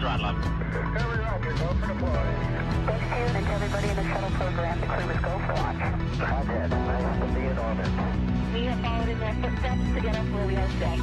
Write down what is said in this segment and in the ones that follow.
throttle up. Every roger, go for deploy. Thanks to you and to everybody in the shuttle program. The crew is go for launch. Hothead, nice to be in orbit. We have followed in their footsteps to get us where we are today.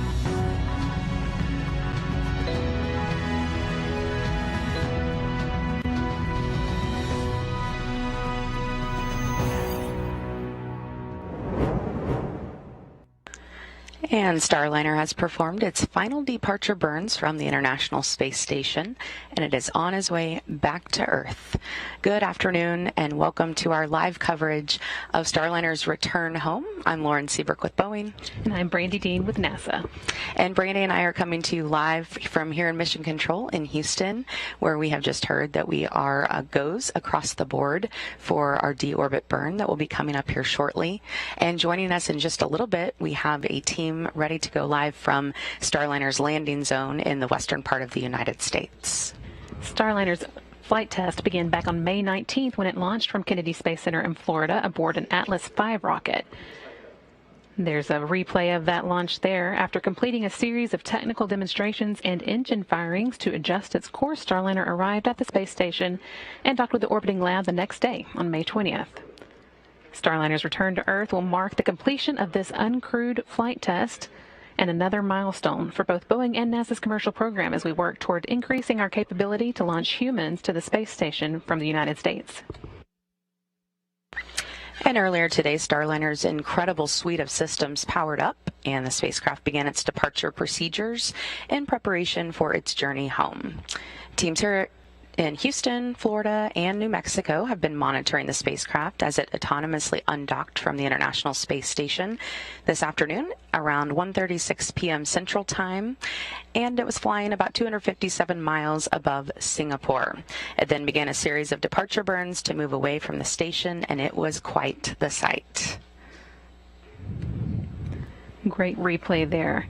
And Starliner has performed its final departure burns from the International Space Station, and it is on its way back to Earth. Good afternoon, and welcome to our live coverage of Starliner's return home. I'm Lauren Seabrook with Boeing. And I'm Brandy Dean with NASA. And Brandy and I are coming to you live from here in Mission Control in Houston, where we have just heard that we are goes across the board for our deorbit burn that will be coming up here shortly. And joining us in just a little bit, we have a team ready to go live from Starliner's landing zone in the western part of the United States. Starliner's flight test began back on May 19th when it launched from Kennedy Space Center in Florida aboard an Atlas V rocket. There's a replay of that launch there. After completing a series of technical demonstrations and engine firings to adjust its course, Starliner arrived at the space station and docked with the orbiting lab the next day on May 20th. Starliner's return to Earth will mark the completion of this uncrewed flight test and another milestone for both Boeing and NASA's commercial program as we work toward increasing our capability to launch humans to the space station from the United States. And earlier today, Starliner's incredible suite of systems powered up, and the spacecraft began its departure procedures in preparation for its journey home. Teams here in Houston, Florida, and New Mexico have been monitoring the spacecraft as it autonomously undocked from the International Space Station this afternoon around 1:36 p.m. Central Time, and it was flying about 257 miles above Singapore. It then began a series of departure burns to move away from the station, and it was quite the sight. Great replay there.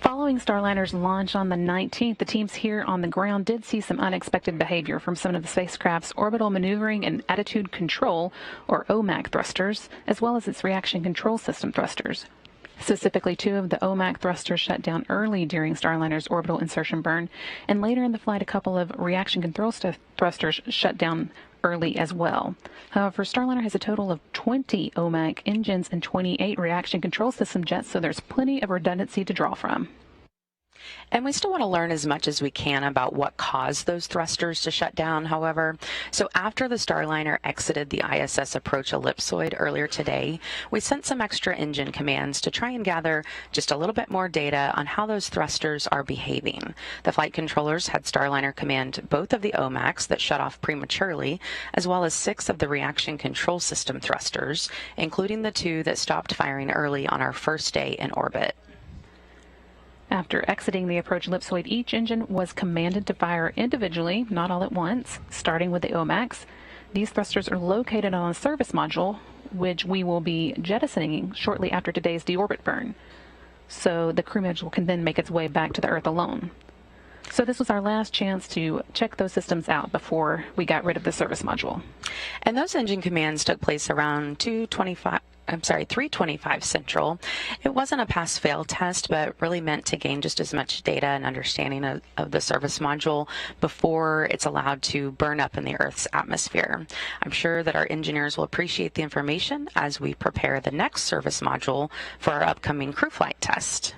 Following Starliner's launch on the 19th, the teams here on the ground did see some unexpected behavior from some of the spacecraft's orbital maneuvering and attitude control, or OMAC thrusters, as well as its reaction control system thrusters. Specifically, 2 of the OMAC thrusters shut down early during Starliner's orbital insertion burn, and later in the flight, a couple of reaction control thrusters shut down early as well. However, Starliner has a total of 20 OMAC engines and 28 reaction control system jets, so there's plenty of redundancy to draw from. And we still want to learn as much as we can about what caused those thrusters to shut down, however. So after the Starliner exited the ISS approach ellipsoid earlier today, we sent some extra engine commands to try and gather just a little bit more data on how those thrusters are behaving. The flight controllers had Starliner command both of the OMACs that shut off prematurely, as well as 6 of the reaction control system thrusters, including the 2 that stopped firing early on our first day in orbit. After exiting the approach ellipsoid, each engine was commanded to fire individually, not all at once, starting with the OMACs. These thrusters are located on a service module, which we will be jettisoning shortly after today's deorbit burn. So the crew module can then make its way back to the Earth alone. So this was our last chance to check those systems out before we got rid of the service module. And those engine commands took place around 3:25 Central. It wasn't a pass-fail test, but really meant to gain just as much data and understanding of the service module before it's allowed to burn up in the Earth's atmosphere. I'm sure that our engineers will appreciate the information as we prepare the next service module for our upcoming crew flight test.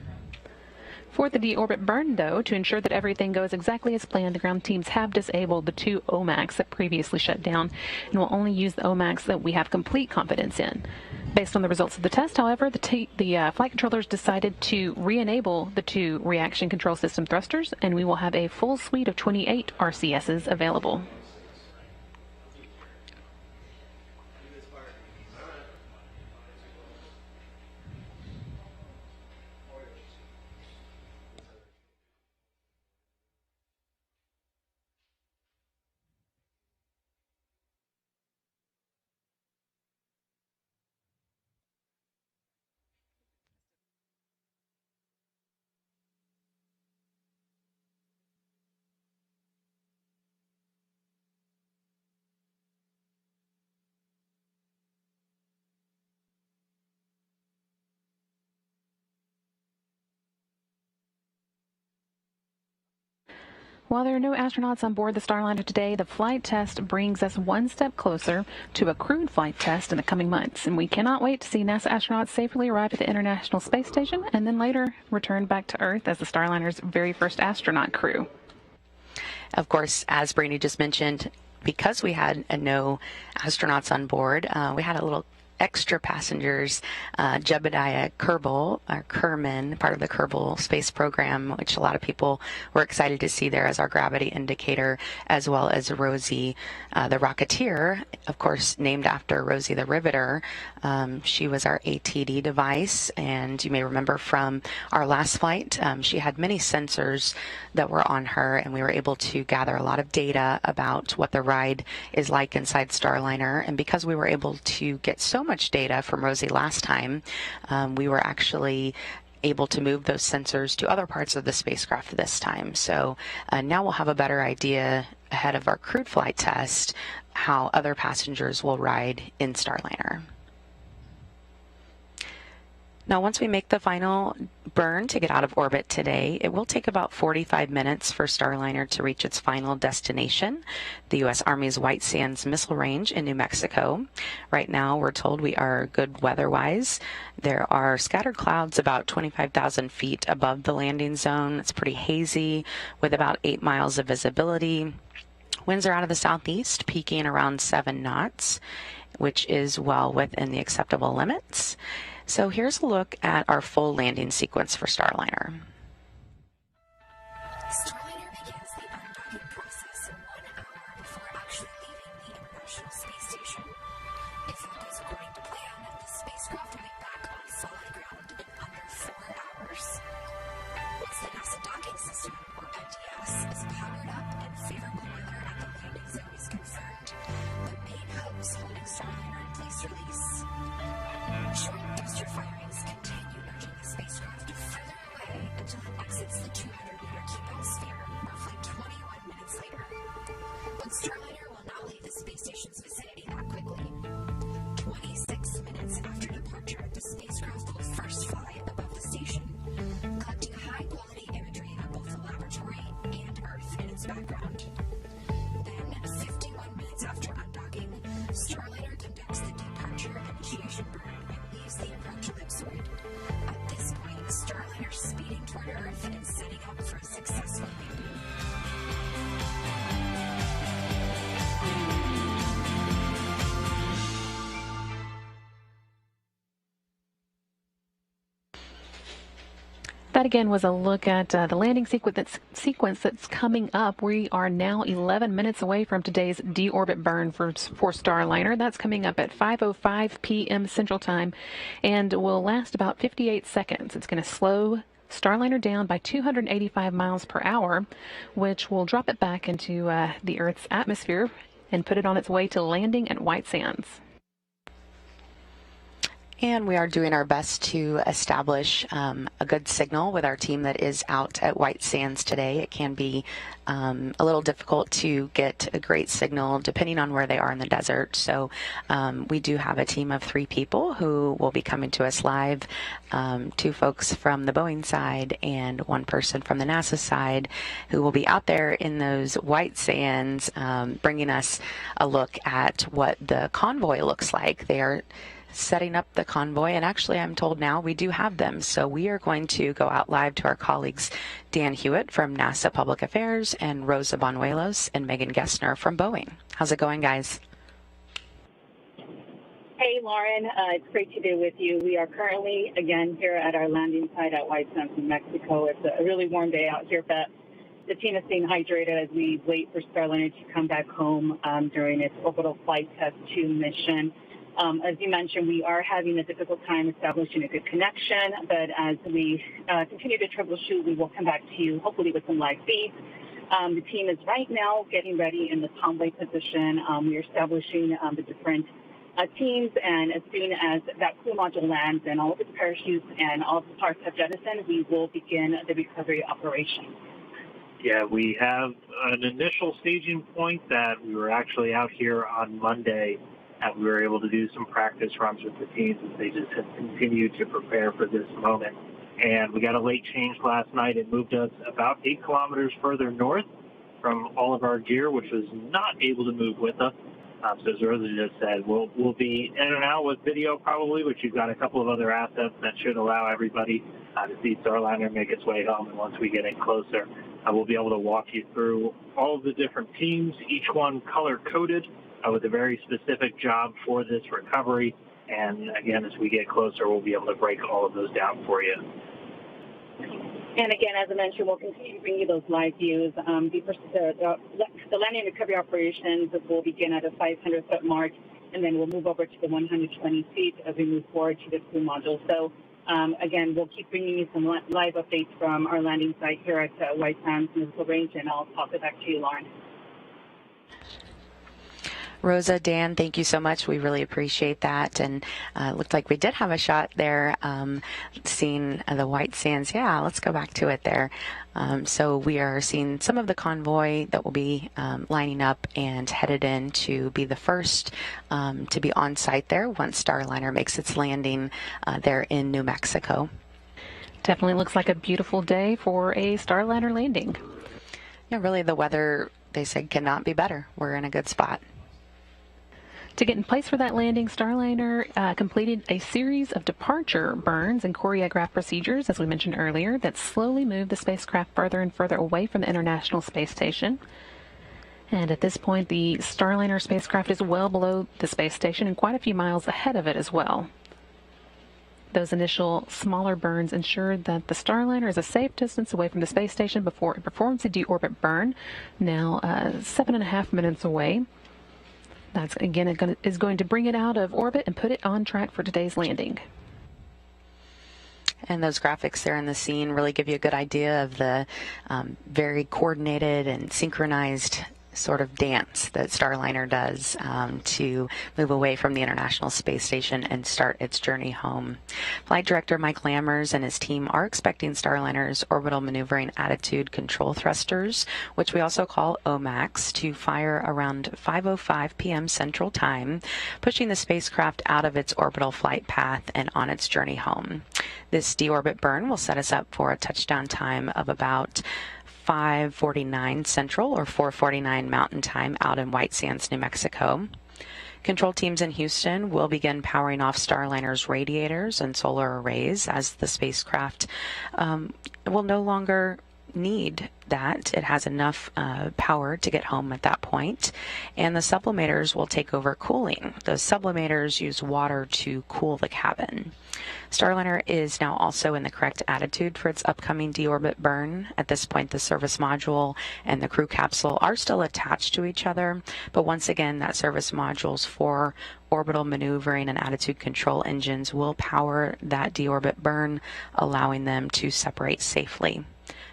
For the deorbit burn, though, to ensure that everything goes exactly as planned, the ground teams have disabled the 2 OMACs that previously shut down and will only use the OMACs that we have complete confidence in. Based on the results of the test, however, the flight controllers decided to re-enable the 2 reaction control system thrusters, and we will have a full suite of 28 RCSs available. While there are no astronauts on board the Starliner today, the flight test brings us one step closer to a crewed flight test in the coming months. And we cannot wait to see NASA astronauts safely arrive at the International Space Station and then later return back to Earth as the Starliner's very first astronaut crew. Of course, as Brainy just mentioned, because we had no astronauts on board, we had a little extra passengers, Jebediah Kerman, part of the Kerbal space program, which a lot of people were excited to see there as our gravity indicator, as well as Rosie, the Rocketeer, of course, named after Rosie the Riveter. She was our ATD device, and you may remember from our last flight, she had many sensors that were on her, and we were able to gather a lot of data about what the ride is like inside Starliner. And because we were able to get so much data from Rosie last time, we were actually able to move those sensors to other parts of the spacecraft this time. So now we'll have a better idea ahead of our crewed flight test how other passengers will ride in Starliner. Now, once we make the final burn to get out of orbit today, it will take about 45 minutes for Starliner to reach its final destination, the U.S. Army's White Sands Missile Range in New Mexico. Right now, we're told we are good weather-wise. There are scattered clouds about 25,000 feet above the landing zone. It's pretty hazy with about 8 miles of visibility. Winds are out of the southeast, peaking around 7 knots, which is well within the acceptable limits. So here's a look at our full landing sequence for Starliner. Starliner begins the undocking process 1 hour before actually leaving the International Space Station. If all goes according to plan, the spacecraft will be back on solid ground in under 4 hours. Once the NASA docking system, or NDS, is powered up and favorable weather at the landing zone is confirmed, the main hubs holding Starliner in place release. Short booster firings continue nudging the spacecraft further away until it exits the 200-meter Keep-Out sphere roughly 21 minutes later. But Starliner will not leave the space station's vicinity that quickly. 26 minutes after departure, the spacecraft will first fly above the station, collecting high-quality imagery of both the laboratory and Earth in its background. Then, 51 minutes after undocking, Starliner conducts the departure initiation burn and leaves the approach ellipsoid. At this point, Starliner is speeding toward Earth and setting up for a successful landing. That again was a look at the landing sequence that's coming up. We are now 11 minutes away from today's deorbit burn for Starliner. That's coming up at 5:05 p.m. Central Time and will last about 58 seconds. It's going to slow Starliner down by 285 miles per hour, which will drop it back into the Earth's atmosphere and put it on its way to landing at White Sands. And we are doing our best to establish a good signal with our team that is out at White Sands today. It can be a little difficult to get a great signal depending on where they are in the desert. So we do have a team of 3 people who will be coming to us live, 2 folks from the Boeing side and 1 person from the NASA side who will be out there in those White Sands bringing us a look at what the convoy looks like. They are setting up the convoy, and actually I'm told now we do have them. So we are going to go out live to our colleagues Dan Hewitt from NASA Public Affairs and Rosa Banuelos and Megan Gessner from Boeing. How's it going, guys? Hey, Lauren. It's great to be with you. We are currently, again, here at our landing site at White Sands, New Mexico. It's a really warm day out here, but the team is staying hydrated as we wait for Starliner to come back home during its orbital flight test 2 mission. As you mentioned, we are having a difficult time establishing a good connection, but as we continue to troubleshoot, we will come back to you, hopefully with some live feeds. The team is right now getting ready in the convoy position. We are establishing the different teams, and as soon as that crew module lands and all of its parachutes and all of the parts have jettisoned, we will begin the recovery operation. Yeah, we have an initial staging point that we were actually out here on Monday, and we were able to do some practice runs with the teams as they just have continued to prepare for this moment. And we got a late change last night. It moved us about 8 kilometers further north, from all of our gear, which was not able to move with us. So as Rosa just said, we'll be in and out with video probably, but you've got a couple of other assets that should allow everybody to see Starliner make its way home. And once we get in closer, we'll be able to walk you through all of the different teams, each one color-coded with a very specific job for this recovery. And again, as we get closer, we'll be able to break all of those down for you. And again, as I mentioned, we'll continue to bring you those live views. The landing and recovery operations will begin at a 500-foot mark, and then we'll move over to the 120 feet as we move forward to the crew module. So, again, we'll keep bringing you some live updates from our landing site here at White Sands Missile Range, and I'll toss it back to you, Lauren. Rosa, Dan, thank you so much. We really appreciate that. And it looked like we did have a shot there, seeing the White Sands. Yeah, let's go back to it there. So we are seeing some of the convoy that will be lining up and headed in to be the first to be on site there once Starliner makes its landing there in New Mexico. Definitely looks like a beautiful day for a Starliner landing. Yeah, really the weather, they said, cannot be better. We're in a good spot. To get in place for that landing, Starliner completed a series of departure burns and choreographed procedures, as we mentioned earlier, that slowly moved the spacecraft further and further away from the International Space Station. And at this point, the Starliner spacecraft is well below the space station and quite a few miles ahead of it as well. Those initial smaller burns ensured that the Starliner is a safe distance away from the space station before it performs a deorbit burn, now 7.5 minutes away. That's, again, is going to bring it out of orbit and put it on track for today's landing. And those graphics there in the scene really give you a good idea of the very coordinated and synchronized sort of dance that Starliner does to move away from the International Space Station and start its journey home. Flight Director Mike Lammers and his team are expecting Starliner's orbital maneuvering attitude control thrusters, which we also call OMACs, to fire around 5:05 p.m. Central Time, pushing the spacecraft out of its orbital flight path and on its journey home. This deorbit burn will set us up for a touchdown time of about 5:49 Central or 4:49 Mountain Time out in White Sands, New Mexico. Control teams in Houston will begin powering off Starliner's radiators and solar arrays as the spacecraft will no longer need that. It has enough power to get home at that point, and the sublimators will take over cooling. Those sublimators use water to cool the cabin. Starliner is now also in the correct attitude for its upcoming deorbit burn. At this point, the service module and the crew capsule are still attached to each other, but once again, that service module's 4 orbital maneuvering and attitude control engines will power that deorbit burn, allowing them to separate safely.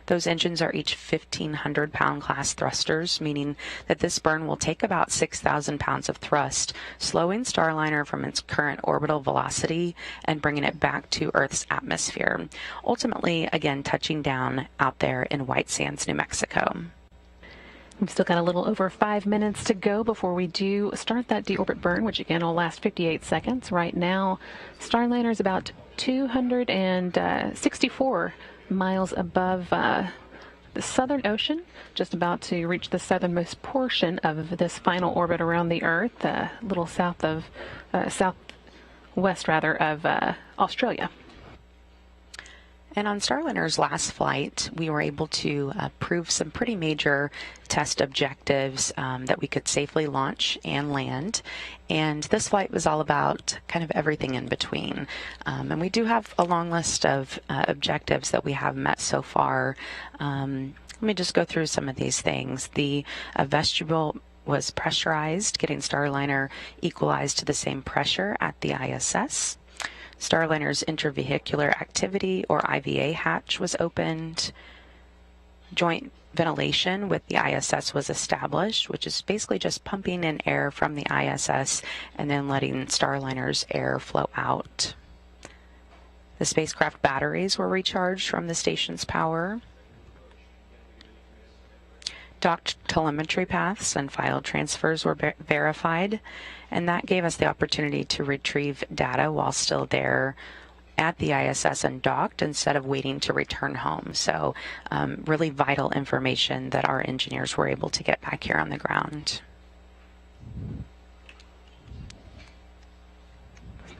Those engines are each 1,500-pound class thrusters, meaning that this burn will take about 6,000 pounds of thrust, slowing Starliner from its current orbital velocity and bringing it back to Earth's atmosphere, ultimately, again, touching down out there in White Sands, New Mexico. We've still got a little over 5 minutes to go before we do start that deorbit burn, which again will last 58 seconds. Right now, Starliner is about 264 miles above the Southern Ocean, just about to reach the southernmost portion of this final orbit around the Earth, a little southwest of Australia. And on Starliner's last flight, we were able to prove some pretty major test objectives that we could safely launch and land. And this flight was all about kind of everything in between. And we do have a long list of objectives that we have met so far. Let me just go through some of these things. The vestibule was pressurized, getting Starliner equalized to the same pressure at the ISS. Starliner's intervehicular activity, or IVA hatch, was opened. Joint ventilation with the ISS was established, which is basically just pumping in air from the ISS and then letting Starliner's air flow out. The spacecraft batteries were recharged from the station's power. Docked telemetry paths and file transfers were verified, and that gave us the opportunity to retrieve data while still there at the ISS and docked instead of waiting to return home. So really vital information that our engineers were able to get back here on the ground.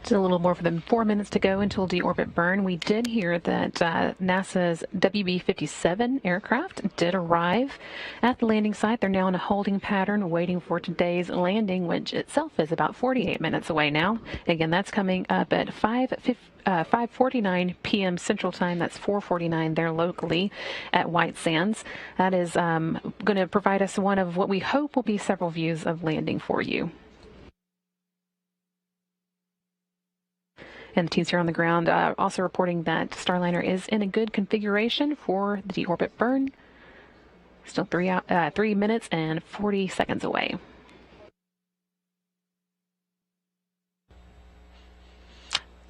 Just a little more than 4 minutes to go until deorbit burn. We did hear that NASA's WB-57 aircraft did arrive at the landing site. They're now in a holding pattern waiting for today's landing, which itself is about 48 minutes away now. Again, that's coming up at 5:49 p.m. Central Time. That's 4:49 there locally at White Sands. That is going to provide us one of what we hope will be several views of landing for you. And the teams here on the ground also reporting that Starliner is in a good configuration for the deorbit burn. Still 3 minutes and 40 seconds away.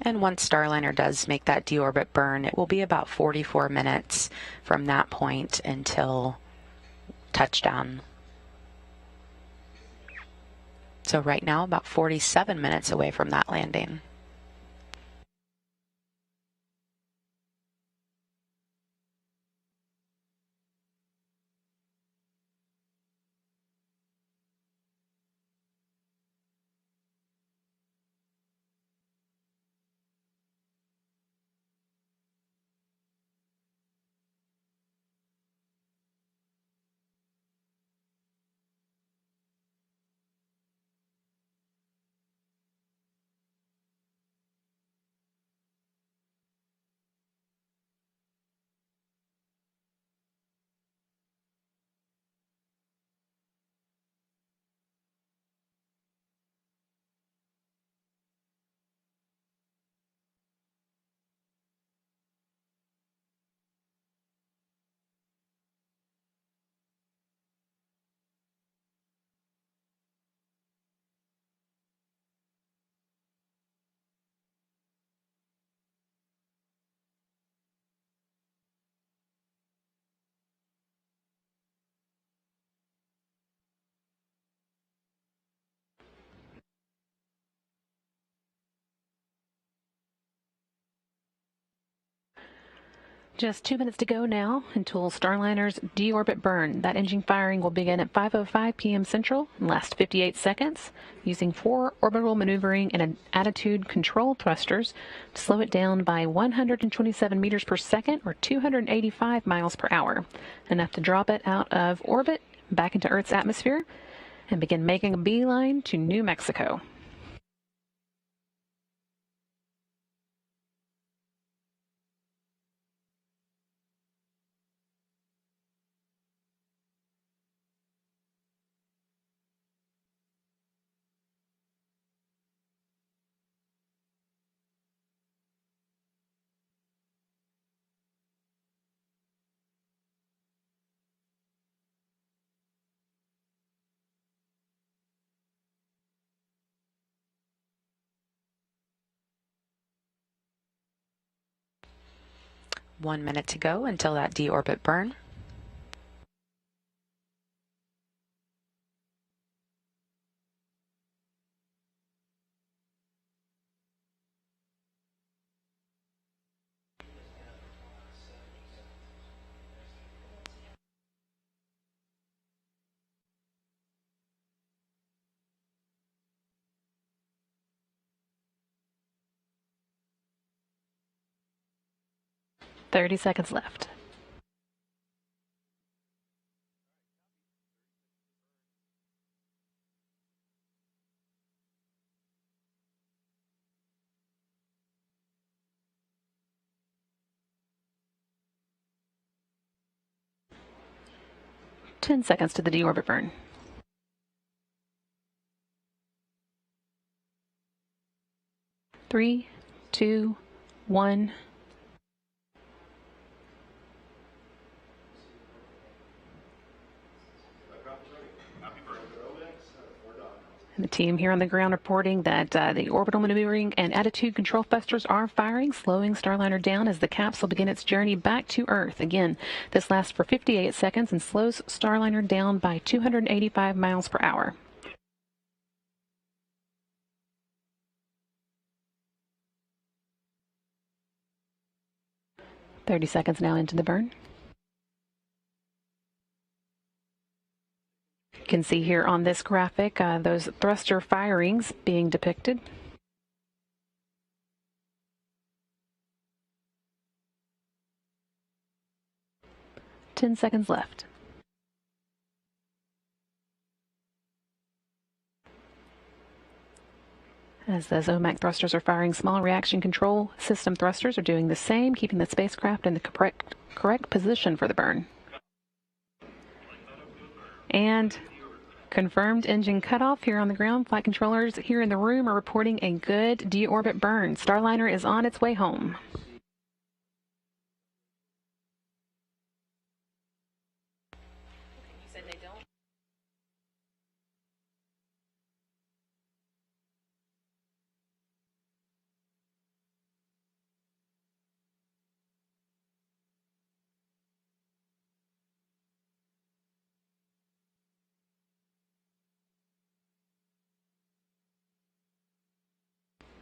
And once Starliner does make that deorbit burn, it will be about 44 minutes from that point until touchdown. So right now, about 47 minutes away from that landing. Just 2 minutes to go now until Starliner's deorbit burn. That engine firing will begin at 5:05 p.m. Central and last 58 seconds, using 4 orbital maneuvering and an attitude control thrusters to slow it down by 127 meters per second or 285 miles per hour, enough to drop it out of orbit back into Earth's atmosphere and begin making a beeline to New Mexico. One minute to go until that deorbit burn. Thirty seconds left. Ten seconds to the deorbit burn. 3, 2, 1. And the team here on the ground reporting that the orbital maneuvering and attitude control thrusters are firing, slowing Starliner down as the capsule begins its journey back to Earth. Again, this lasts for 58 seconds and slows Starliner down by 285 miles per hour. 30 seconds now into the burn. You can see here on this graphic those thruster firings being depicted. Ten seconds left. As those OMAC thrusters are firing, small reaction control system thrusters are doing the same, keeping the spacecraft in the correct position for the burn. And confirmed engine cutoff here on the ground. Flight controllers here in the room are reporting a good deorbit burn. Starliner is on its way home.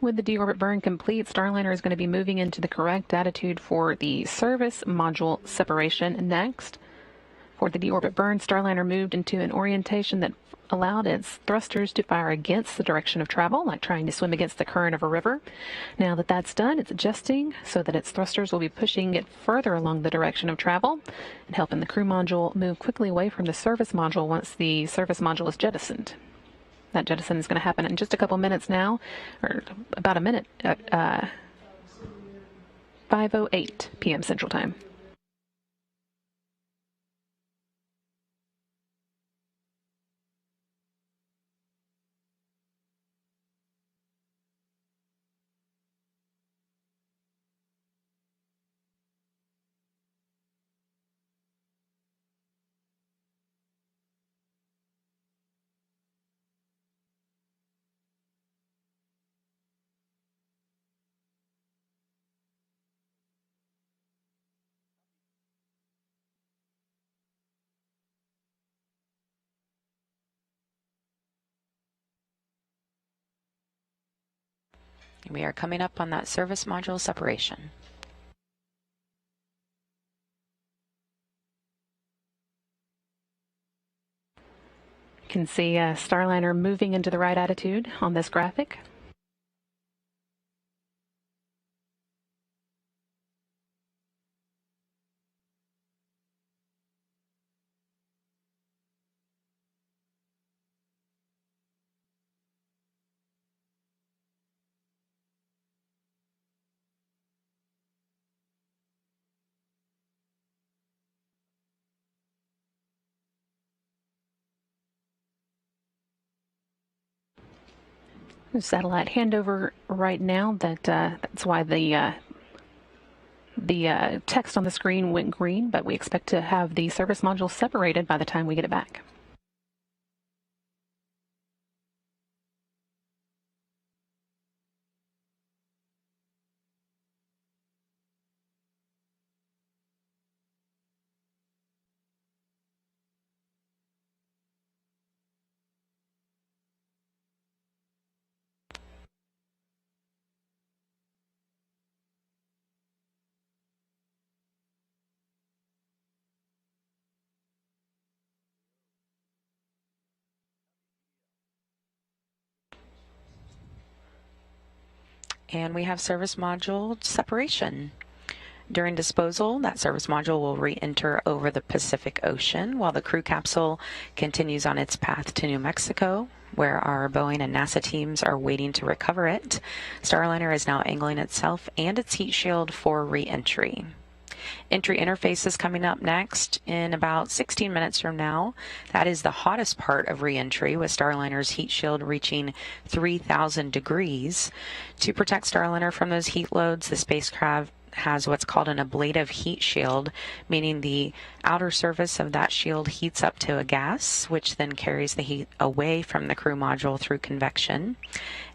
With the deorbit burn complete, Starliner is going to be moving into the correct attitude for the service module separation next. For the deorbit burn, Starliner moved into an orientation that allowed its thrusters to fire against the direction of travel, like trying to swim against the current of a river. Now that that's done, it's adjusting so that its thrusters will be pushing it further along the direction of travel and helping the crew module move quickly away from the service module once the service module is jettisoned. That jettison is going to happen in just a couple minutes now, or about a minute, at 5:08 p.m. Central Time. We are coming up on that service module separation. You can see Starliner moving into the right attitude on this graphic. Satellite handover right now. That's why the text on the screen went green, but we expect to have the service module separated by the time we get it back. And we have service module separation. During disposal, that service module will re-enter over the Pacific Ocean while the crew capsule continues on its path to New Mexico, where our Boeing and NASA teams are waiting to recover it. Starliner is now angling itself and its heat shield for re-entry. Entry interface is coming up next in about 16 minutes from now. That is the hottest part of re-entry, with Starliner's heat shield reaching 3,000 degrees. To protect Starliner from those heat loads, the spacecraft has what's called an ablative heat shield, meaning the outer surface of that shield heats up to a gas, which then carries the heat away from the crew module through convection.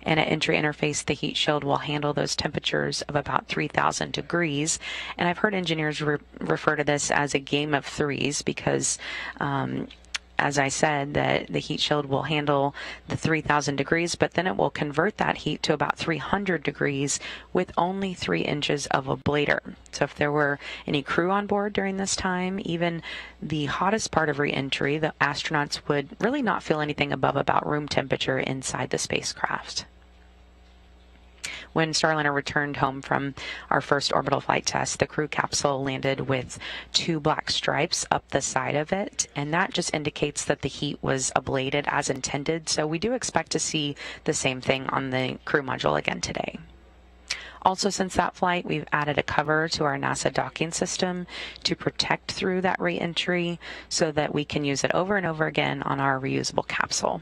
And at entry interface, the heat shield will handle those temperatures of about 3,000 degrees. And I've heard engineers refer to this as a game of threes because as I said, that the heat shield will handle the 3,000 degrees, but then it will convert that heat to about 300 degrees with only 3 inches of ablator. So if there were any crew on board during this time, even the hottest part of re-entry, the astronauts would really not feel anything above about room temperature inside the spacecraft. When Starliner returned home from our first orbital flight test, the crew capsule landed with 2 black stripes up the side of it, and that just indicates that the heat was ablated as intended. So we do expect to see the same thing on the crew module again today. Also, since that flight, we've added a cover to our NASA docking system to protect through that re-entry so that we can use it over and over again on our reusable capsule.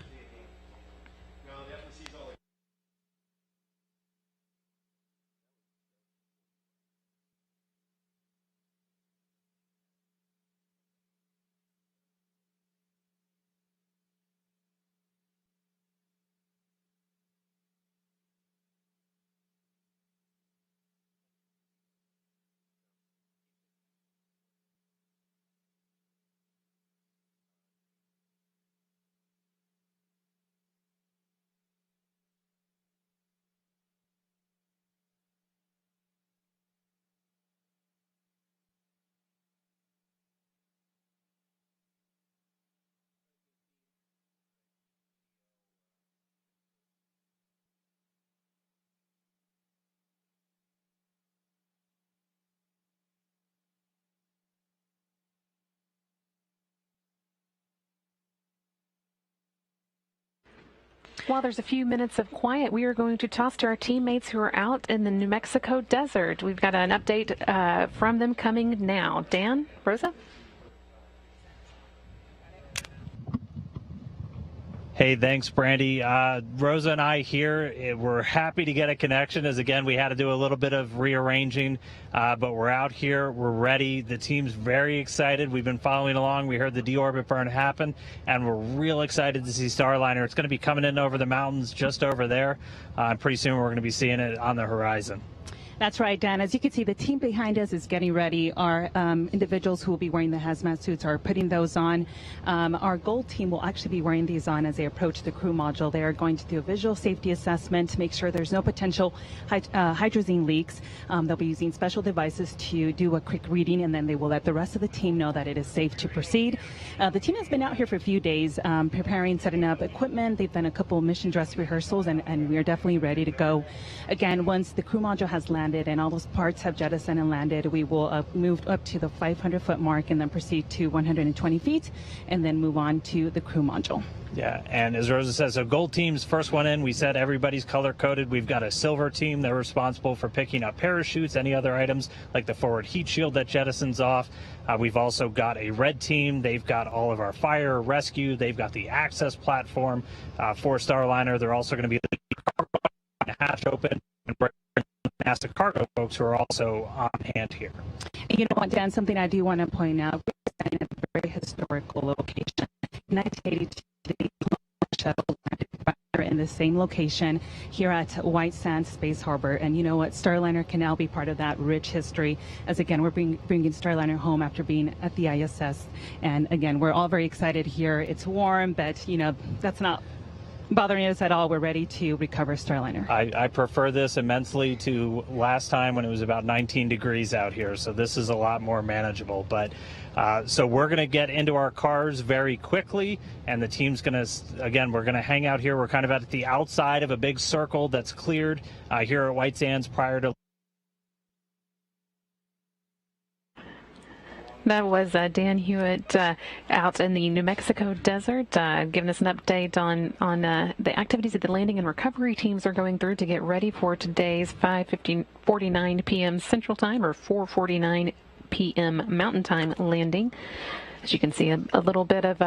While there's a few minutes of quiet, we are going to toss to our teammates who are out in the New Mexico desert. We've got an update from them coming now. Dan, Rosa? Hey, thanks, Brandy. Rosa and I here, we're happy to get a connection as, again, we had to do a little bit of rearranging, but we're out here. We're ready. The team's very excited. We've been following along. We heard the deorbit burn happen, and we're real excited to see Starliner. It's going to be coming in over the mountains just over there. Pretty soon we're going to be seeing it on the horizon. That's right, Dan. As you can see, the team behind us is getting ready. Our individuals who will be wearing the hazmat suits are putting those on. Our gold team will actually be wearing these on as they approach the crew module. They are going to do a visual safety assessment to make sure there's no potential hydrazine leaks. They'll be using special devices to do a quick reading, and then they will let the rest of the team know that it is safe to proceed. The team has been out here for a few days preparing, setting up equipment. They've done a couple mission dress rehearsals, and we are definitely ready to go. Again, once the crew module has landed and all those parts have jettisoned and landed, we will move up to the 500-foot mark and then proceed to 120 feet and then move on to the crew module. Yeah, and as Rosa says, so gold team's first one in. We said everybody's color-coded. We've got a silver team. They're responsible for picking up parachutes, any other items like the forward heat shield that jettisons off. We've also got a red team. They've got all of our fire rescue. They've got the access platform for Starliner. They're also going to be the hatch open and NASA cargo folks who are also on hand here. You know what, Dan, something I do want to point out, we're standing at a very historical location. In 1982, the shuttle landed in the same location here at White Sands Space Harbor. And you know what, Starliner can now be part of that rich history, as again, we're bringing Starliner home after being at the ISS. And again, we're all very excited here. It's warm, but you know, that's not bothering us at all. We're ready to recover Starliner. I prefer this immensely to last time when it was about 19 degrees out here, so this is a lot more manageable. But so we're going to get into our cars very quickly, and the team's going to, again, we're going to hang out here. We're kind of at the outside of a big circle that's cleared here at White Sands prior to. That was Dan Hewitt out in the New Mexico desert, giving us an update on the activities that the landing and recovery teams are going through to get ready for today's 5:49 p.m. Central Time or 4:49 p.m. Mountain Time landing. As you can see, a little bit of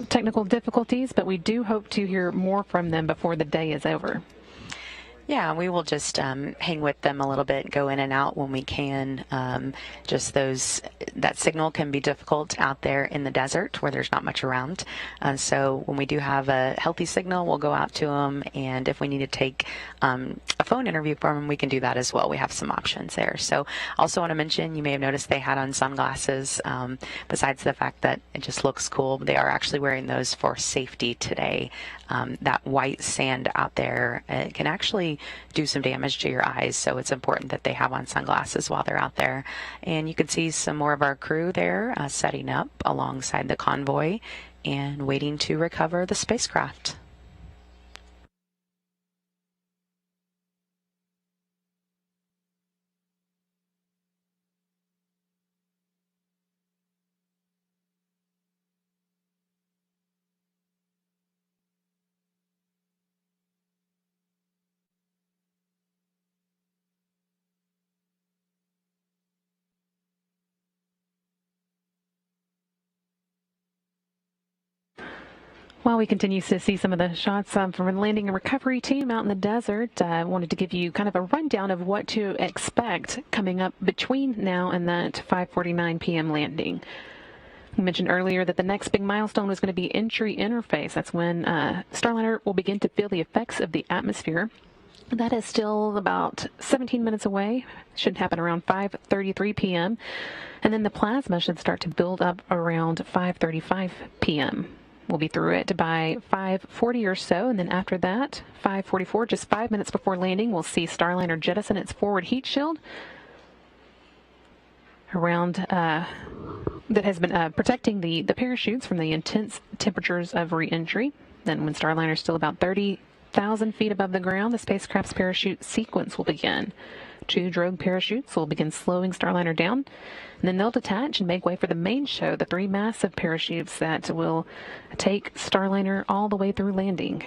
technical difficulties, but we do hope to hear more from them before the day is over. Yeah, we will just hang with them a little bit, go in and out when we can. That signal can be difficult out there in the desert where there's not much around. So when we do have a healthy signal, we'll go out to them. And if we need to take a phone interview from them, we can do that as well. We have some options there. So also want to mention, you may have noticed they had on sunglasses. Besides the fact that it just looks cool, they are actually wearing those for safety today. That white sand out there can actually do some damage to your eyes, so it's important that they have on sunglasses while they're out there. And you can see some more of our crew there setting up alongside the convoy and waiting to recover the spacecraft. While we continue to see some of the shots from the landing and recovery team out in the desert, I wanted to give you kind of a rundown of what to expect coming up between now and that 5:49 p.m. landing. We mentioned earlier that the next big milestone was going to be entry interface. That's when Starliner will begin to feel the effects of the atmosphere. That is still about 17 minutes away. Should happen around 5:33 p.m. And then the plasma should start to build up around 5:35 p.m. We'll be through it by 5:40 or so, and then after that, 5:44, just 5 minutes before landing, we'll see Starliner jettison its forward heat shield around that has been protecting the parachutes from the intense temperatures of re-entry. Then when Starliner is still about 30,000 feet above the ground, the spacecraft's parachute sequence will begin. 2 drogue parachutes will begin slowing Starliner down, and then they'll detach and make way for the main show, the 3 massive parachutes that will take Starliner all the way through landing.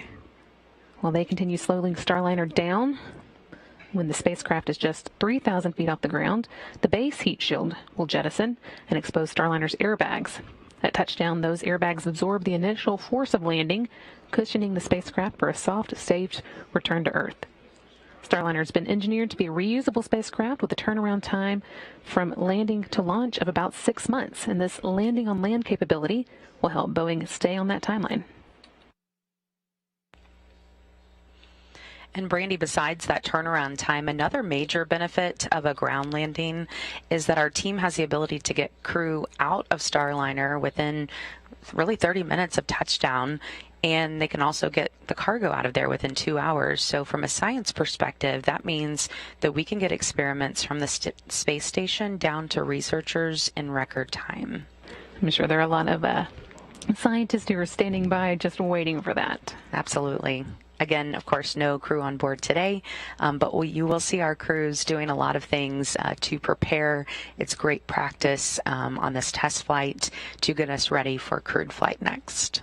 While they continue slowing Starliner down, when the spacecraft is just 3,000 feet off the ground, the base heat shield will jettison and expose Starliner's airbags. At touchdown, those airbags absorb the initial force of landing, cushioning the spacecraft for a soft, safe return to Earth. Starliner has been engineered to be a reusable spacecraft with a turnaround time from landing to launch of about 6 months, and this landing on land capability will help Boeing stay on that timeline. And Brandy, besides that turnaround time, another major benefit of a ground landing is that our team has the ability to get crew out of Starliner within really 30 minutes of touchdown, and they can also get the cargo out of there within 2 hours. So from a science perspective, that means that we can get experiments from the space station down to researchers in record time. I'm sure there are a lot of scientists who are standing by just waiting for that. Absolutely. Again, of course, no crew on board today, but you will see our crews doing a lot of things to prepare. It's great practice on this test flight to get us ready for crewed flight next.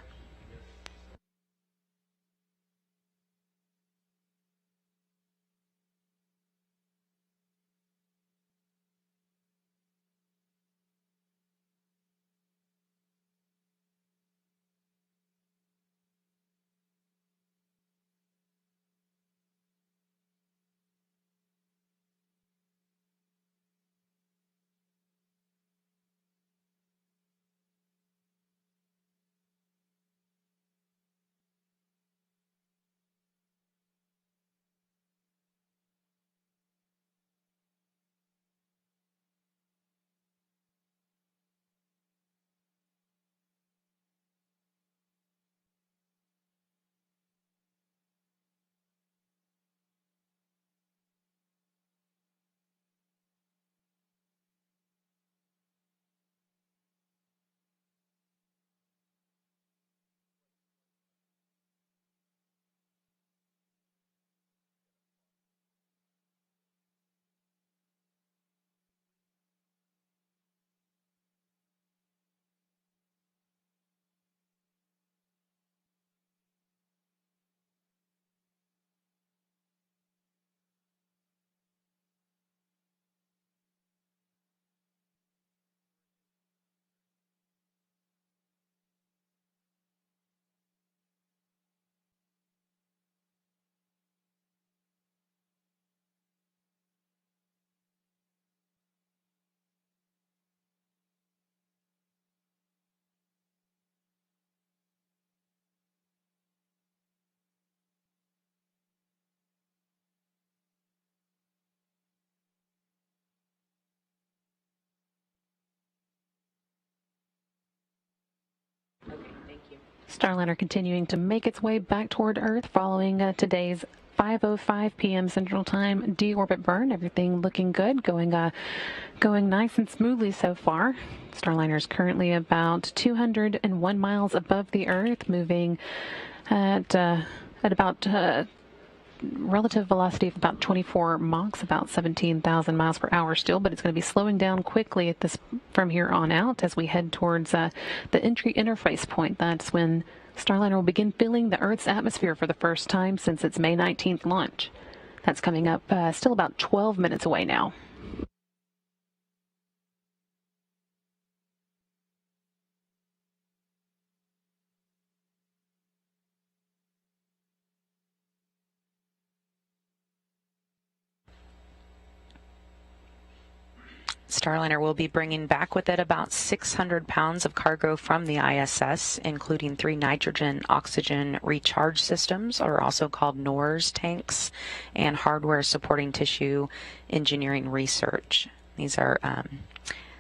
Starliner continuing to make its way back toward Earth following today's 5:05 p.m. Central Time deorbit burn. Everything looking good, going nice and smoothly so far. Starliner is currently about 201 miles above the Earth, moving at about relative velocity of about 24 Machs, about 17,000 miles per hour still, but it's going to be slowing down quickly from here on out as we head towards the entry interface point. That's when Starliner will begin filling the Earth's atmosphere for the first time since its May 19th launch. That's coming up still about 12 minutes away now. Starliner will be bringing back with it about 600 pounds of cargo from the ISS, including 3 nitrogen oxygen recharge systems, or also called NORS tanks, and hardware supporting tissue engineering research. These are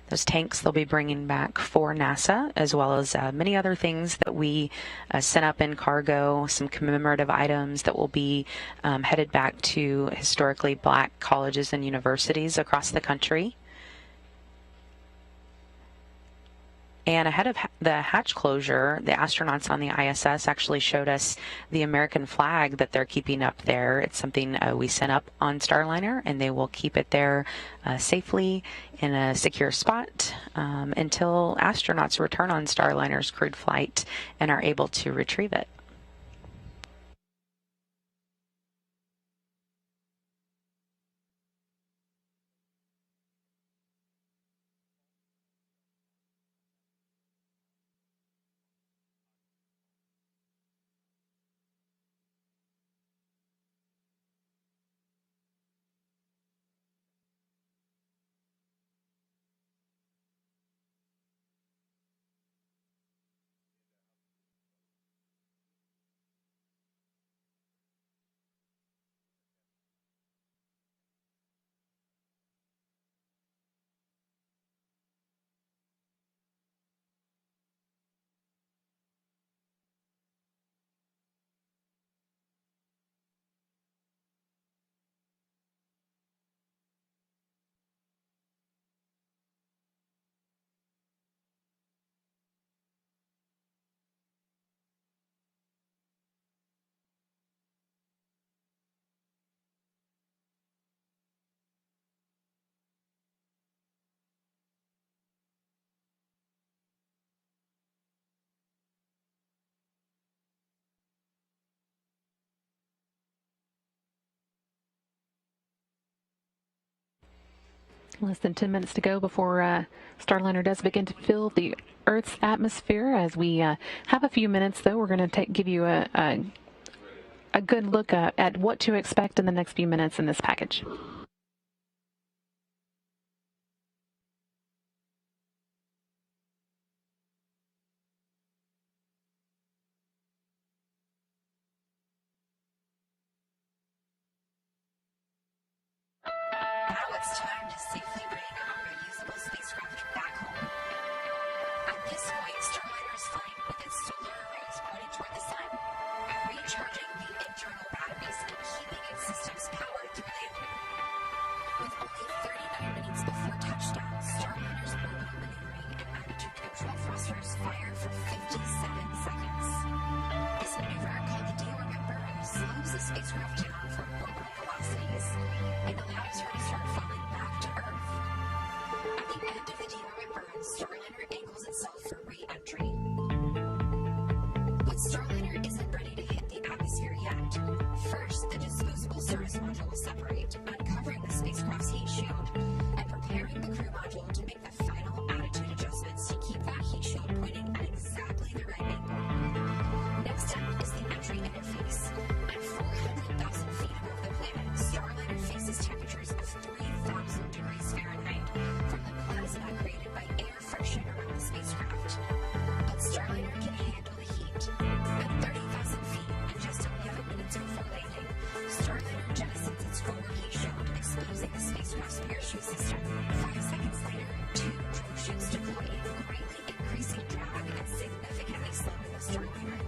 those tanks they'll be bringing back for NASA, as well as many other things that we sent up in cargo, some commemorative items that will be headed back to historically black colleges and universities across the country. And ahead of the hatch closure, the astronauts on the ISS actually showed us the American flag that they're keeping up there. It's something we sent up on Starliner, and they will keep it there safely in a secure spot until astronauts return on Starliner's crewed flight and are able to retrieve it. Less than 10 minutes to go before Starliner does begin to fill the Earth's atmosphere. As we have a few minutes, though, we're going to give you a good look at what to expect in the next few minutes in this package. Now it's time to safely bring our reusable spacecraft back home. At this point, Starliner is flying with its solar arrays pointed toward the sun, recharging the internal batteries and keeping its systems powered through landing. With only 39 minutes before touchdown, Starliner's orbital maneuvering and attitude control thrusters fire for 57 seconds. This maneuver, called the Deorbit burn, slows the spacecraft down from orbital velocities and allows her to start falling back to Earth. At the end of the deorbit burn, Starliner angles itself for re-entry. But Starliner isn't ready to hit the atmosphere yet. First, the disposable service module will separate, uncovering the spacecraft's heat shield and preparing the crew module to make the final attitude adjustments to keep that heat shield pointing at exactly the right angle. Next up is the entry interface. At 400,000 feet above the planet, Starliner faces temperatures of 3,000 degrees Fahrenheit from the plasma created by air friction around the spacecraft. But Starliner can handle the heat. At 30,000 feet and just 11 minutes before landing, Starliner jettisons its forward heat shield, exposing the spacecraft's parachute system. 5 seconds later, 2 drill chutes deploy, greatly increasing drag and significantly slowing the Starliner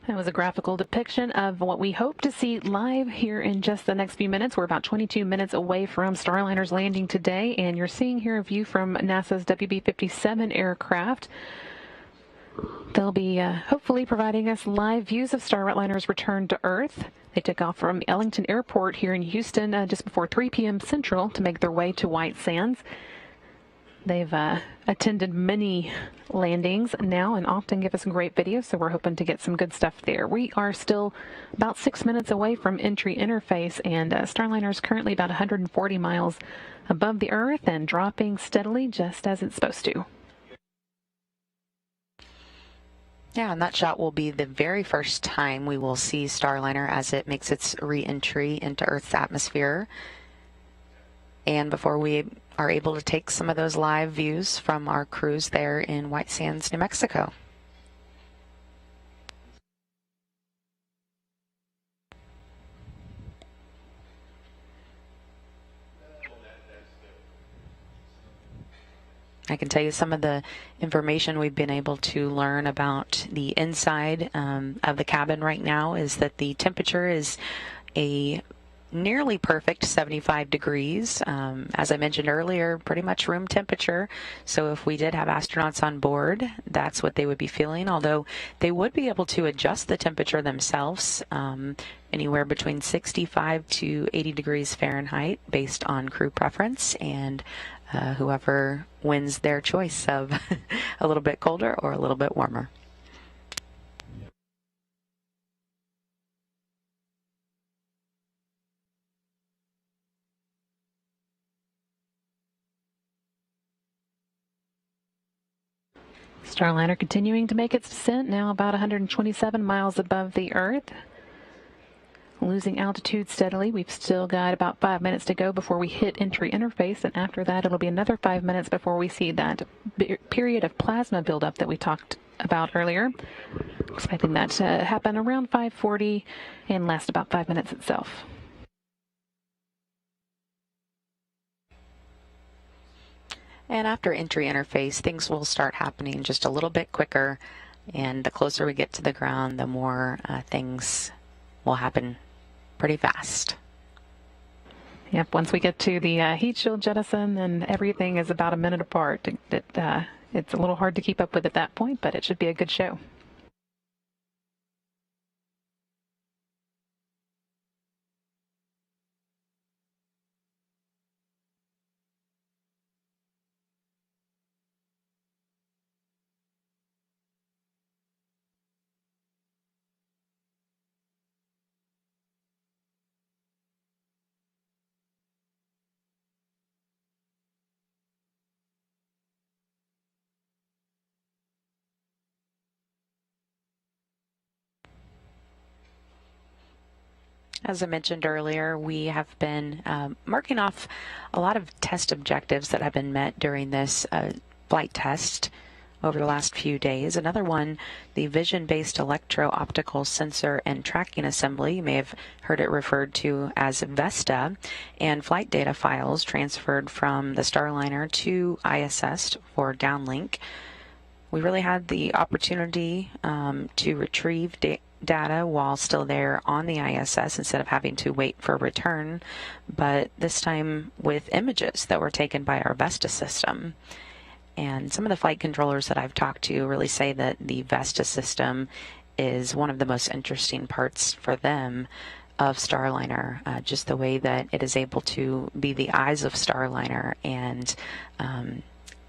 That was a graphical depiction of what we hope to see live here in just the next few minutes. We're about 22 minutes away from Starliner's landing today, and you're seeing here a view from NASA's WB-57 aircraft. They'll be hopefully providing us live views of Starliner's return to Earth. They took off from Ellington Airport here in Houston just before 3 p.m. Central to make their way to White Sands. They've attended many landings now and often give us great videos, so we're hoping to get some good stuff there. We are still about 6 minutes away from entry interface, and Starliner is currently about 140 miles above the Earth and dropping steadily just as it's supposed to. Yeah, and that shot will be the very first time we will see Starliner as it makes its re-entry into Earth's atmosphere. And before we are able to take some of those live views from our crews there in White Sands, New Mexico. I can tell you some of the information we've been able to learn about the inside of the cabin right now is that the temperature is a nearly perfect 75 degrees. As I mentioned earlier, pretty much room temperature. So if we did have astronauts on board, that's what they would be feeling, although they would be able to adjust the temperature themselves anywhere between 65 to 80 degrees Fahrenheit based on crew preference, and whoever wins their choice of a little bit colder or a little bit warmer. Starliner continuing to make its descent, now about 127 miles above the Earth. Losing altitude steadily. We've still got about 5 minutes to go before we hit entry interface, and after that it'll be another 5 minutes before we see that period of plasma buildup that we talked about earlier. Expecting that to happen around 5:40 and last about 5 minutes itself. And after entry interface, things will start happening just a little bit quicker, and the closer we get to the ground, the more things will happen pretty fast. Yep, once we get to the heat shield jettison, then everything is about a minute apart. It's a little hard to keep up with at that point, but it should be a good show. As I mentioned earlier, we have been marking off a lot of test objectives that have been met during this flight test over the last few days. Another one, the vision-based electro-optical sensor and tracking assembly. You may have heard it referred to as VESTA, and flight data files transferred from the Starliner to ISS for downlink. We really had the opportunity to retrieve data while still there on the ISS instead of having to wait for return, but this time with images that were taken by our VESTA system. And some of the flight controllers that I've talked to really say that the VESTA system is one of the most interesting parts for them of Starliner, just the way that it is able to be the eyes of Starliner and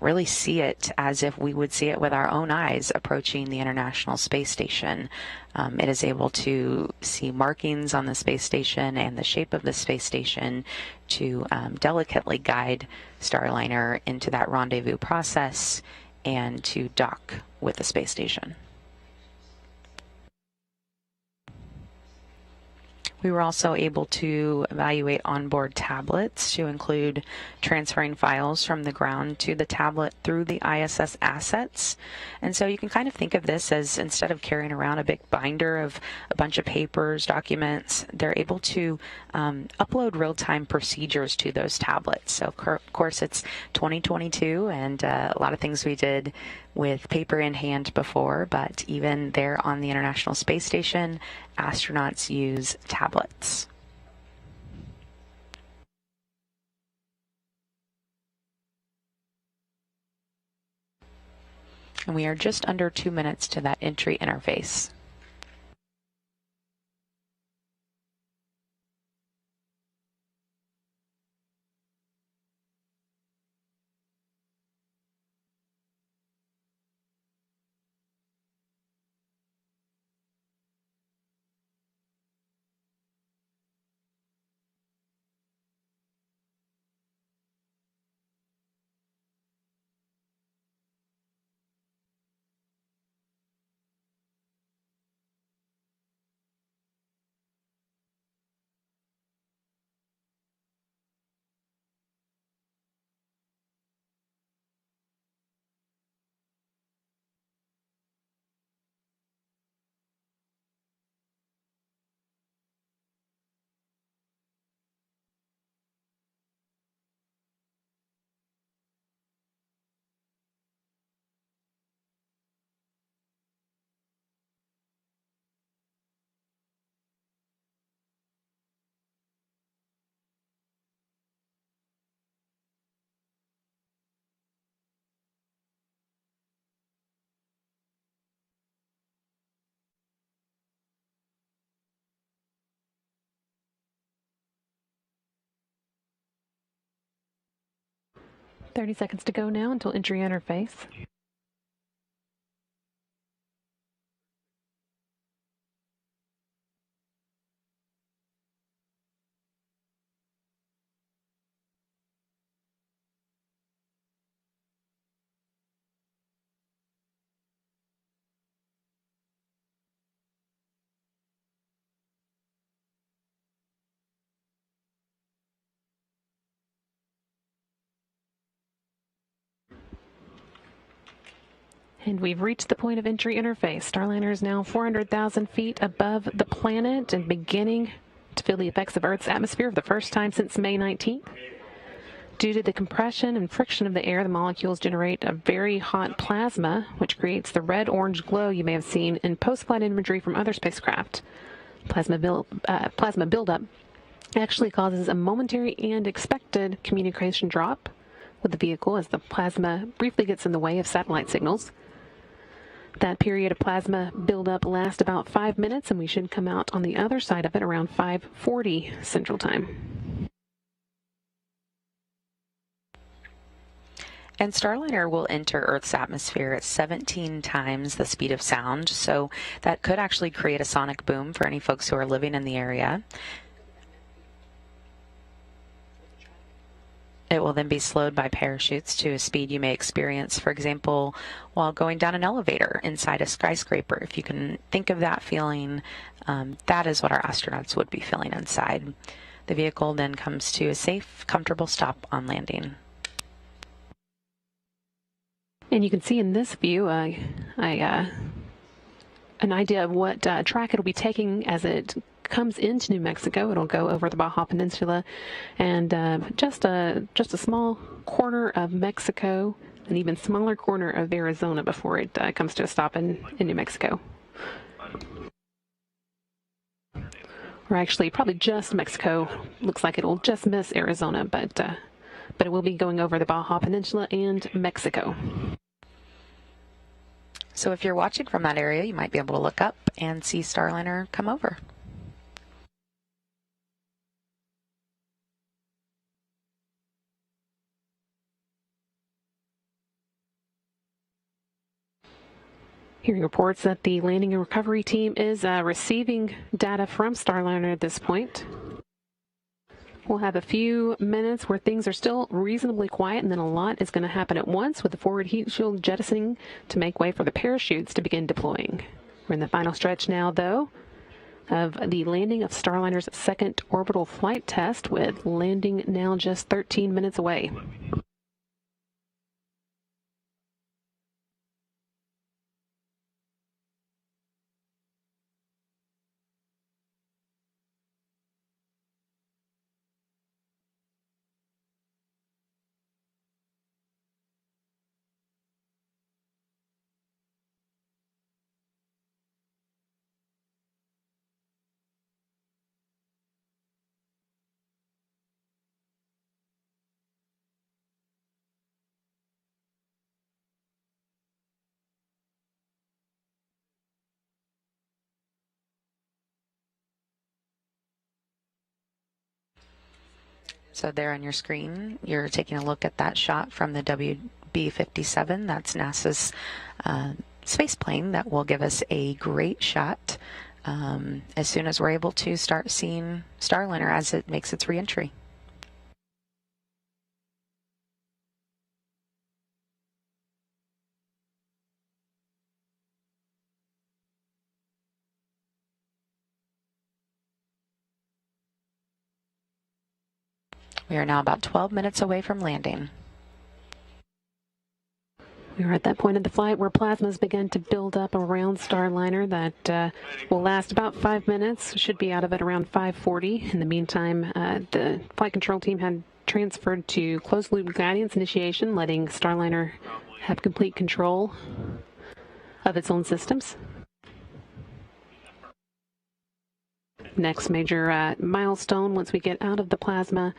really see it as if we would see it with our own eyes approaching the International Space Station. It is able to see markings on the space station and the shape of the space station to delicately guide Starliner into that rendezvous process and to dock with the space station. We were also able to evaluate onboard tablets to include transferring files from the ground to the tablet through the ISS assets. And so you can kind of think of this as, instead of carrying around a big binder of a bunch of papers, documents, they're able to upload real-time procedures to those tablets. So of course it's 2022 and a lot of things we did with paper in hand before, but even there on the International Space Station, astronauts use tablets. And we are just under 2 minutes to that entry interface. "30 seconds to go now until entry interface." And we've reached the point of entry interface. Starliner is now 400,000 feet above the planet and beginning to feel the effects of Earth's atmosphere for the first time since May 19th. Due to the compression and friction of the air, the molecules generate a very hot plasma, which creates the red-orange glow you may have seen in post-flight imagery from other spacecraft. Plasma buildup actually causes a momentary and expected communication drop with the vehicle as the plasma briefly gets in the way of satellite signals. That period of plasma buildup lasts about 5 minutes, and we should come out on the other side of it around 5:40 Central Time. And Starliner will enter Earth's atmosphere at 17 times the speed of sound, so that could actually create a sonic boom for any folks who are living in the area. It will then be slowed by parachutes to a speed you may experience, for example, while going down an elevator inside a skyscraper. If you can think of that feeling, that is what our astronauts would be feeling inside. The vehicle then comes to a safe, comfortable stop on landing. And you can see in this view an idea of what track it'll be taking as it comes into New Mexico. It'll go over the Baja Peninsula and just a small corner of Mexico, an even smaller corner of Arizona before it comes to a stop in New Mexico. Or actually, probably just Mexico. Looks like it'll just miss Arizona, but it will be going over the Baja Peninsula and Mexico. So if you're watching from that area, you might be able to look up and see Starliner come over. Hearing reports that the landing and recovery team is receiving data from Starliner at this point. We'll have a few minutes where things are still reasonably quiet, and then a lot is going to happen at once with the forward heat shield jettisoning to make way for the parachutes to begin deploying. We're in the final stretch now, though, of the landing of Starliner's second orbital flight test, with landing now just 13 minutes away. So there on your screen, you're taking a look at that shot from the WB-57. That's NASA's space plane that will give us a great shot as soon as we're able to start seeing Starliner as it makes its reentry. We are now about 12 minutes away from landing. We are at that point of the flight where plasmas begin to build up around Starliner. That will last about 5 minutes. Should be out of it around 5:40. In the meantime, the flight control team had transferred to closed-loop guidance initiation, letting Starliner have complete control of its own systems. Next major milestone, once we get out of the plasma,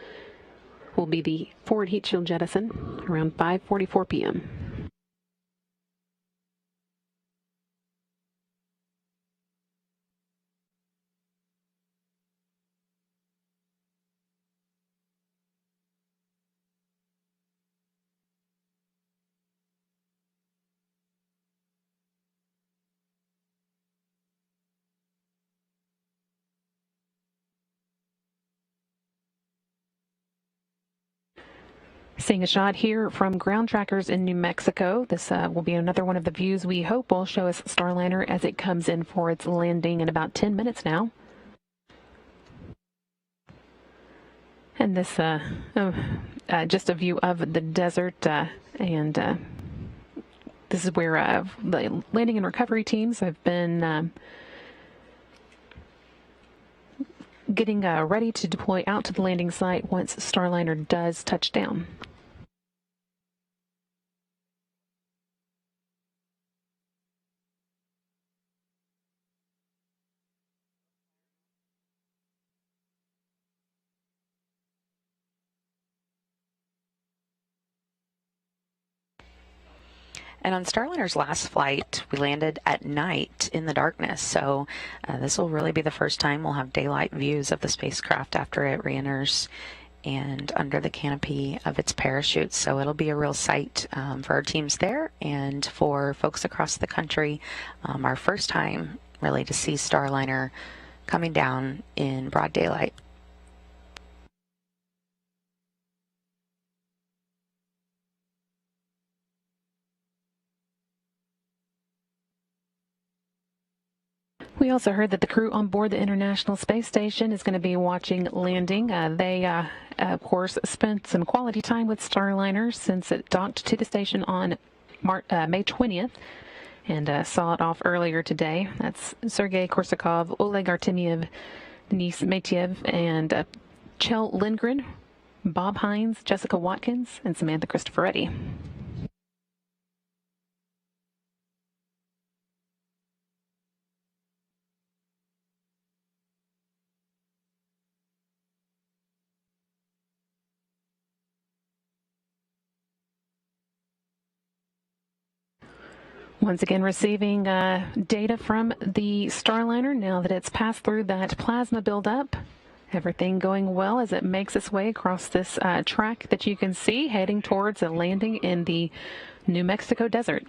will be the forward heat shield jettison around 5:44 p.m. Seeing a shot here from ground trackers in New Mexico. This will be another one of the views we hope will show us Starliner as it comes in for its landing in about 10 minutes now. And this just a view of the desert, and this is where the landing and recovery teams have been getting ready to deploy out to the landing site once Starliner does touch down. And on Starliner's last flight, we landed at night in the darkness. So this will really be the first time we'll have daylight views of the spacecraft after it reenters and under the canopy of its parachute. So it'll be a real sight for our teams there and for folks across the country. Our first time really to see Starliner coming down in broad daylight. We also heard that the crew on board the International Space Station is going to be watching landing. They, of course, spent some quality time with Starliner since it docked to the station on May 20th and saw it off earlier today. That's Sergei Korsakov, Oleg Artemyev, Denis Matyev, and Chel Lindgren, Bob Hines, Jessica Watkins, and Samantha Cristoforetti. Once again, receiving data from the Starliner now that it's passed through that plasma buildup. Everything going well as it makes its way across this track that you can see, heading towards a landing in the New Mexico desert.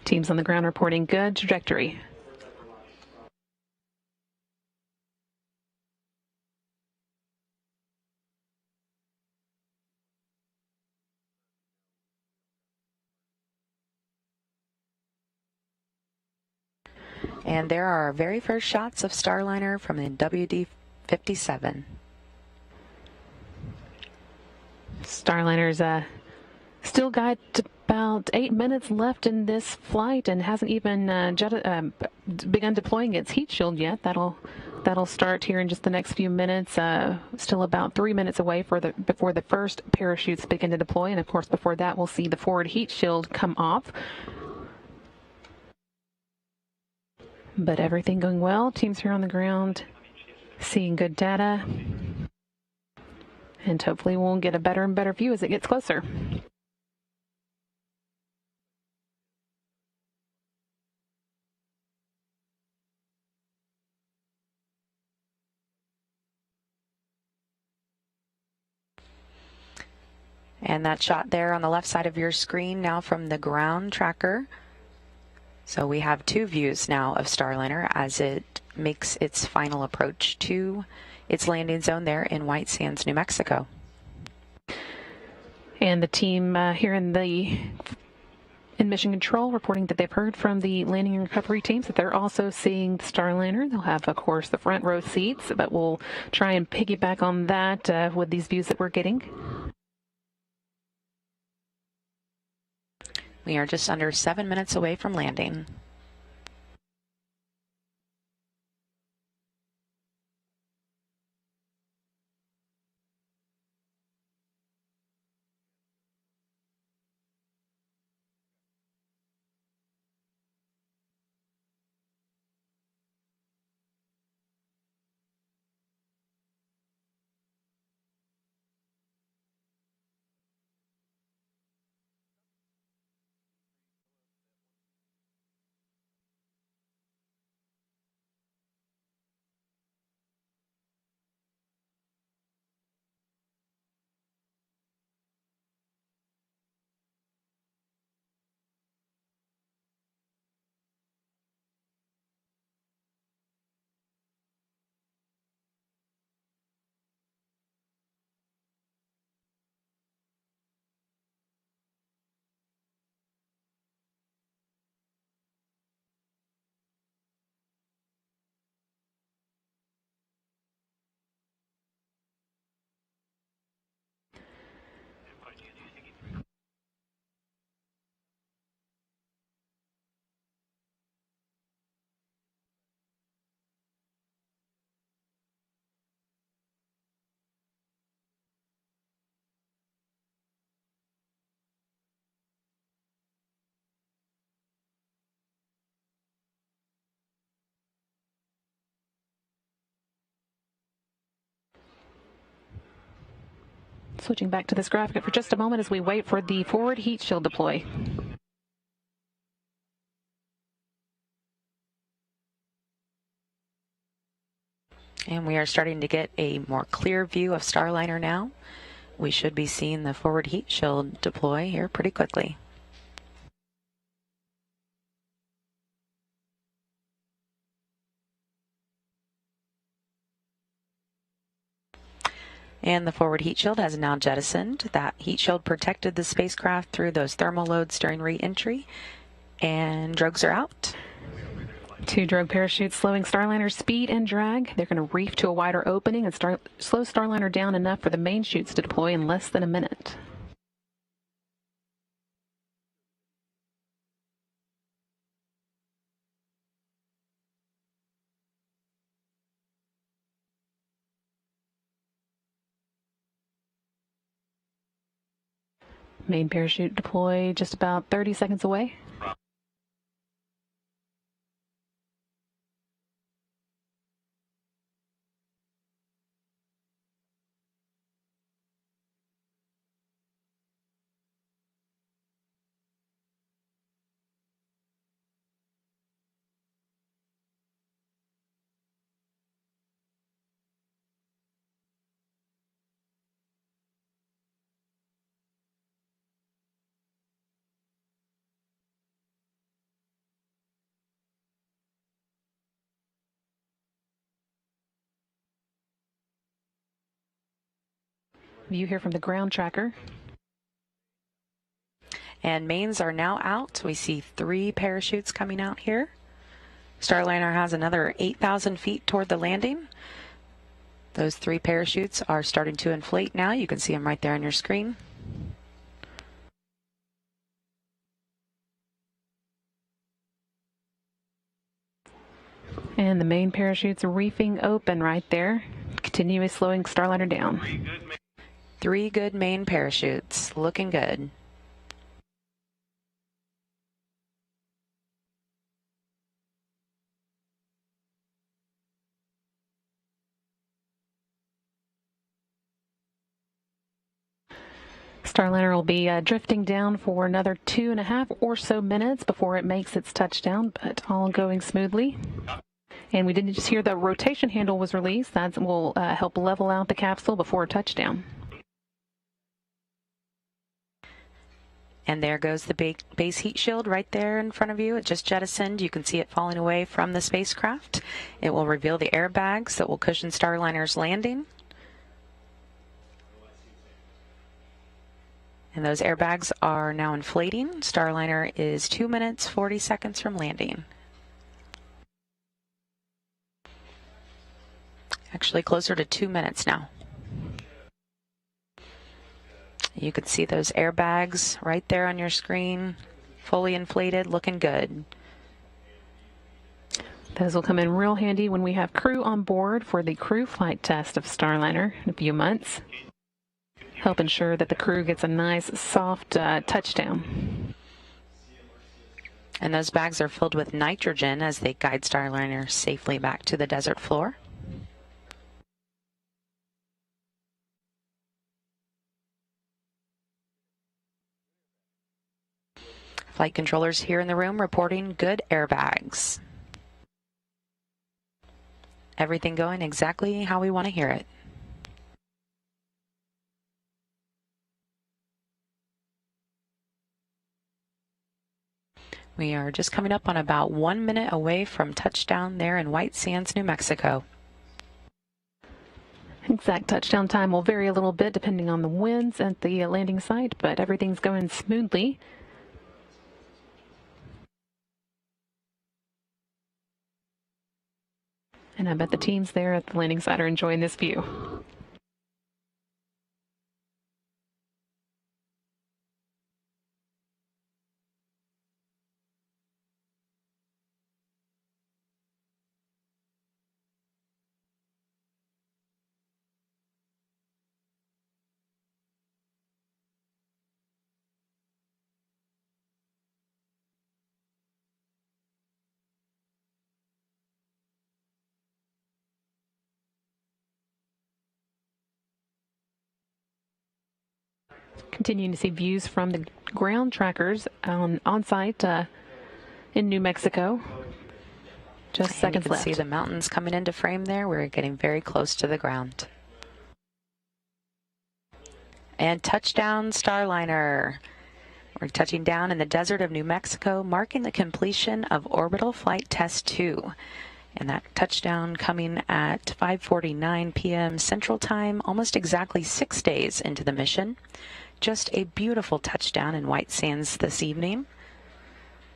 Teams on the ground reporting good trajectory. And there are our very first shots of Starliner from the WD-57. Starliner's still got about 8 minutes left in this flight and hasn't even begun deploying its heat shield yet. That'll start here in just the next few minutes. Still about 3 minutes away before the first parachutes begin to deploy, and of course before that we'll see the forward heat shield come off. But everything going well. Teams here on the ground seeing good data, and hopefully we'll get a better and better view as it gets closer. And that shot there on the left side of your screen now from the ground tracker. So we have two views now of Starliner as it makes its final approach to its landing zone there in White Sands, New Mexico. And the team here in Mission Control reporting that they've heard from the landing and recovery teams that they're also seeing the Starliner. They'll have, of course, the front row seats, but we'll try and piggyback on that with these views that we're getting. We are just under 7 minutes away from landing. Switching back to this graphic for just a moment as we wait for the forward heat shield deploy. And we are starting to get a more clear view of Starliner now. We should be seeing the forward heat shield deploy here pretty quickly. And the forward heat shield has now jettisoned. That heat shield protected the spacecraft through those thermal loads during re-entry. And drogues are out. 2 drogue parachutes slowing Starliner's speed and drag. They're going to reef to a wider opening and slow Starliner down enough for the main chutes to deploy in less than a minute. Main parachute deploy just about 30 seconds away. View here from the ground tracker. And mains are now out. We see 3 parachutes coming out here. Starliner has another 8,000 feet toward the landing. Those 3 parachutes are starting to inflate now. You can see them right there on your screen. And the main parachute's reefing open right there, continually slowing Starliner down. 3 good main parachutes, looking good. Starliner will be drifting down for another 2.5 or so minutes before it makes its touchdown, but all going smoothly. And we didn't just hear the rotation handle was released. That will help level out the capsule before touchdown. And there goes the base heat shield right there in front of you. It just jettisoned. You can see it falling away from the spacecraft. It will reveal the airbags that will cushion Starliner's landing. And those airbags are now inflating. Starliner is 2 minutes, 40 seconds from landing. Actually closer to 2 minutes now. You can see those airbags right there on your screen, fully inflated, looking good. Those will come in real handy when we have crew on board for the crew flight test of Starliner in a few months. Help ensure that the crew gets a nice, soft touchdown. And those bags are filled with nitrogen as they guide Starliner safely back to the desert floor. Flight controllers here in the room reporting good airbags. Everything going exactly how we want to hear it. We are just coming up on about 1 minute away from touchdown there in White Sands, New Mexico. Exact touchdown time will vary a little bit depending on the winds at the landing site, but everything's going smoothly. And I bet the teams there at the landing site are enjoying this view. Continuing to see views from the ground trackers on site in New Mexico. Just seconds left. You can see the mountains coming into frame there. We're getting very close to the ground. And touchdown, Starliner. We're touching down in the desert of New Mexico, marking the completion of Orbital Flight Test 2. And that touchdown coming at 5:49 p.m. Central Time, almost exactly 6 days into the mission. Just a beautiful touchdown in White Sands this evening.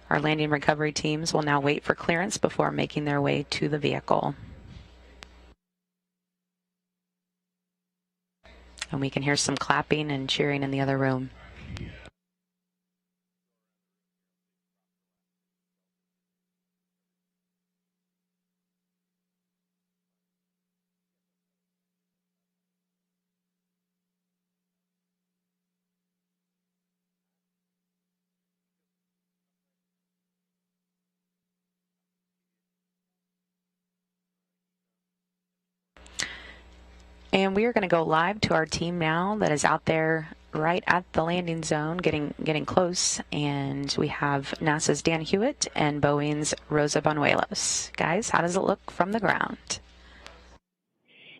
Our landing recovery teams will now wait for clearance before making their way to the vehicle. And we can hear some clapping and cheering in the other room. And we are going to go live to our team now that is out there right at the landing zone, getting close. And we have NASA's Dan Hewitt and Boeing's Rosa Banuelos. Guys, how does it look from the ground?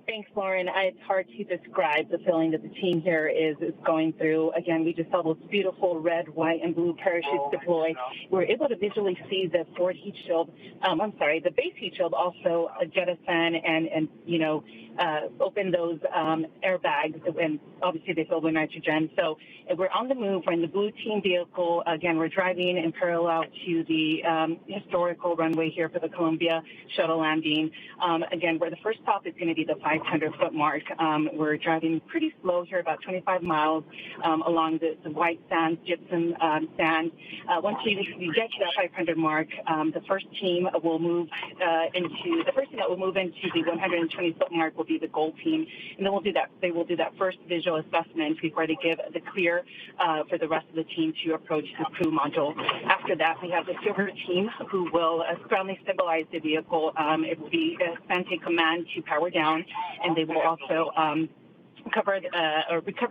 Thanks, Lauren. It's hard to describe the feeling that the team here is going through. Again, we just saw those beautiful red, white, and blue parachutes deploy. We're able to visually see the forward heat shield, the base heat shield also jettison and open those airbags, and obviously they fill with nitrogen. So we're on the move. We're in the blue team vehicle. Again, we're driving in parallel to the historical runway here for the Columbia shuttle landing. Again, where the first stop is going to be the 500-foot mark. We're driving pretty slow here, about 25 miles along the white sand, gypsum sand. Once you get to that 500 mark, the first team will move into the 120-foot mark will be the gold team, and then they will do that first visual assessment before they give the clear for the rest of the team to approach the crew module. After that, we have the silver team who will groundly stabilize the vehicle. It will be sent a command to power down, and they will also recover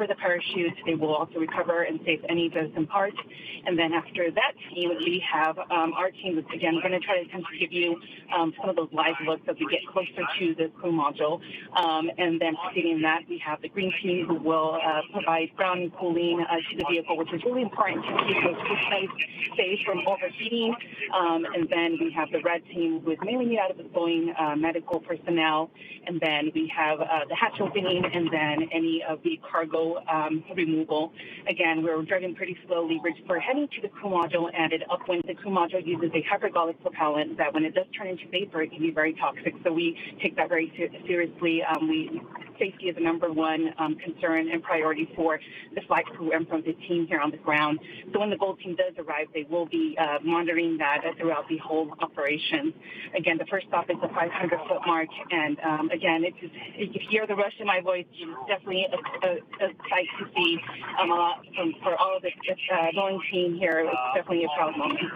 the parachute. They will also recover and save any broken parts. And then after that team, we have our team that's, again, going to try to attempt to give you some of those live looks as we get closer to the crew module. And then preceding that, we have the green team who will provide ground and cooling to the vehicle, which is really important to keep those crew safe from overheating. And then we have the red team who is mainly made out of the Boeing medical personnel. And then we have the hatch opening and then any of the cargo removal. Again, we're driving pretty slowly. We're heading to the crew module, and upwind. The crew module uses a hypergolic propellant that when it does turn into vapor, it can be very toxic. So we take that very seriously. Safety is the number one concern and priority for the flight crew and from the team here on the ground. So when the gold team does arrive, they will be monitoring that throughout the whole operation. Again, the first stop is the 500-foot mark, and again, if you hear the rush in my voice, it's definitely a sight to see. For all of the Boeing team here, it's definitely a proud moment.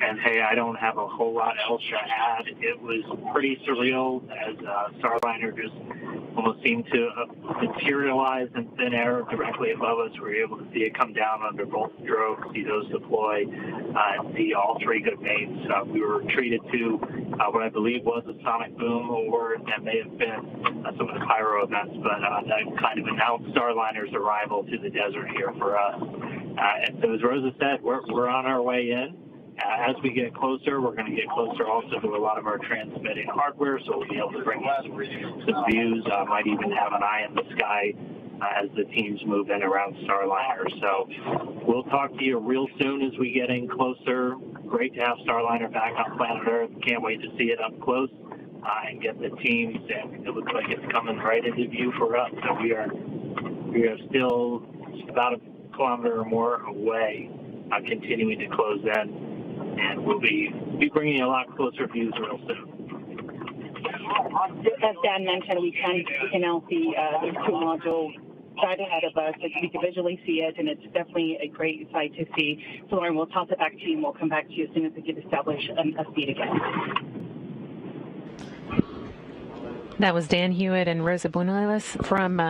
And hey, I don't have a whole lot else to add. It was pretty surreal as Starliner just almost seemed to materialize in thin air directly above us. We were able to see it come down under both strokes, see those deploy, and see all three good mates. We were treated to what I believe was a sonic boom award. That may have been some of the pyro events, but that kind of announced Starliner's arrival to the desert here for us. And so as Rosa said, we're on our way in. As we get closer, we're going to get closer also to a lot of our transmitting hardware, so we'll be able to bring you some views. Might even have an eye in the sky as the teams move in around Starliner. So we'll talk to you real soon as we get in closer. Great to have Starliner back on planet Earth. Can't wait to see it up close and get the teams. And it looks like it's coming right into view for us. So we are still about a kilometer or more away, continuing to close in. And we'll be bringing you a lot closer views real soon. As Dan mentioned, we can out the crew module right ahead of us. We can visually see it, and it's definitely a great sight to see. So, Lauren, we'll toss it back to you, and we'll come back to you as soon as we get established a speed again. That was Dan Hewitt and Rosa Buñuelos from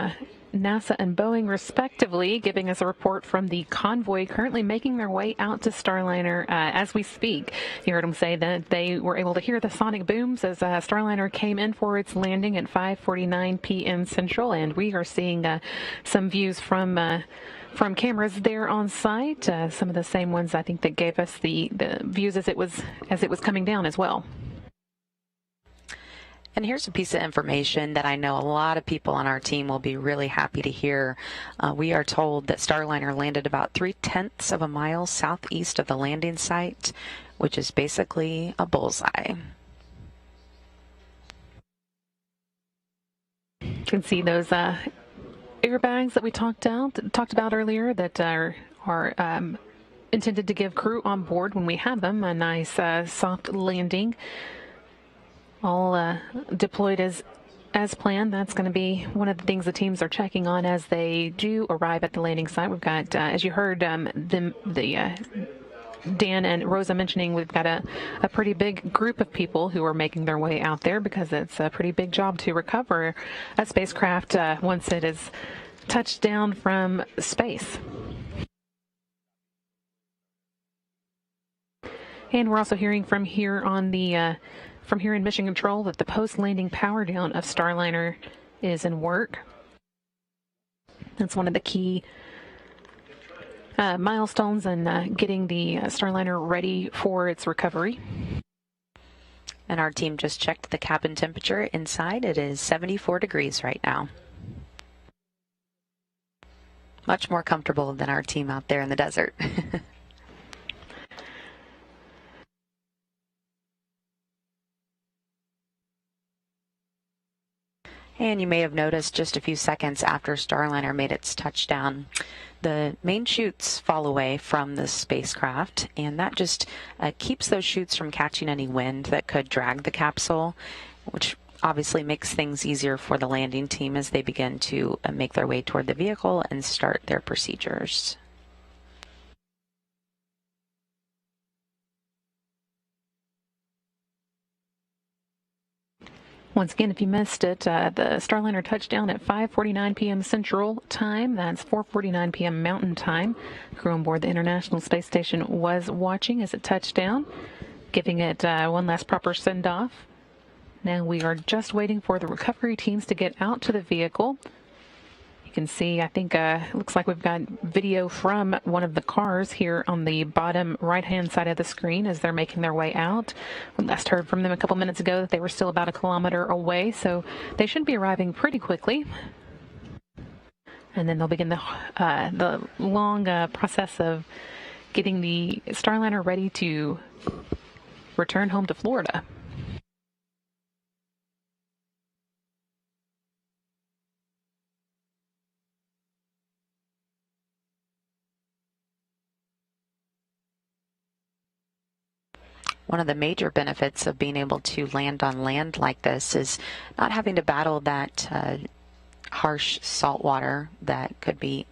NASA and Boeing, respectively, giving us a report from the convoy currently making their way out to Starliner as we speak. You heard them say that they were able to hear the sonic booms as Starliner came in for its landing at 5:49 p.m. Central, and we are seeing some views from cameras there on site, some of the same ones I think that gave us the views as it was coming down as well. And here's a piece of information that I know a lot of people on our team will be really happy to hear. We are told that Starliner landed about 0.3 of a mile southeast of the landing site, which is basically a bullseye. You can see those airbags that we talked about earlier that are intended to give crew on board when we have them a nice soft landing. All deployed as planned. That's going to be one of the things the teams are checking on as they do arrive at the landing site. We've got, as you heard, Dan and Rosa mentioning, we've got a pretty big group of people who are making their way out there because it's a pretty big job to recover a spacecraft once it is touched down from space. And we're also hearing from here on the from here in Mission Control that the post-landing power down of Starliner is in work. That's one of the key milestones in getting the Starliner ready for its recovery. And our team just checked the cabin temperature inside. It is 74 degrees right now. Much more comfortable than our team out there in the desert. And you may have noticed just a few seconds after Starliner made its touchdown, the main chutes fall away from the spacecraft, and that just keeps those chutes from catching any wind that could drag the capsule, which obviously makes things easier for the landing team as they begin to make their way toward the vehicle and start their procedures. Once again, if you missed it, the Starliner touchdown at 5:49 p.m. Central Time. That's 4:49 p.m. Mountain Time. Crew on board the International Space Station was watching as it touched down, giving it one last proper send-off. Now we are just waiting for the recovery teams to get out to the vehicle. You can see, I think, it looks like we've got video from one of the cars here on the bottom right-hand side of the screen as they're making their way out. We last heard from them a couple minutes ago that they were still about 1 kilometer away, so they should be arriving pretty quickly. And then they'll begin the long process of getting the Starliner ready to return home to Florida. One of the major benefits of being able to land on land like this is not having to battle that harsh salt water that could be,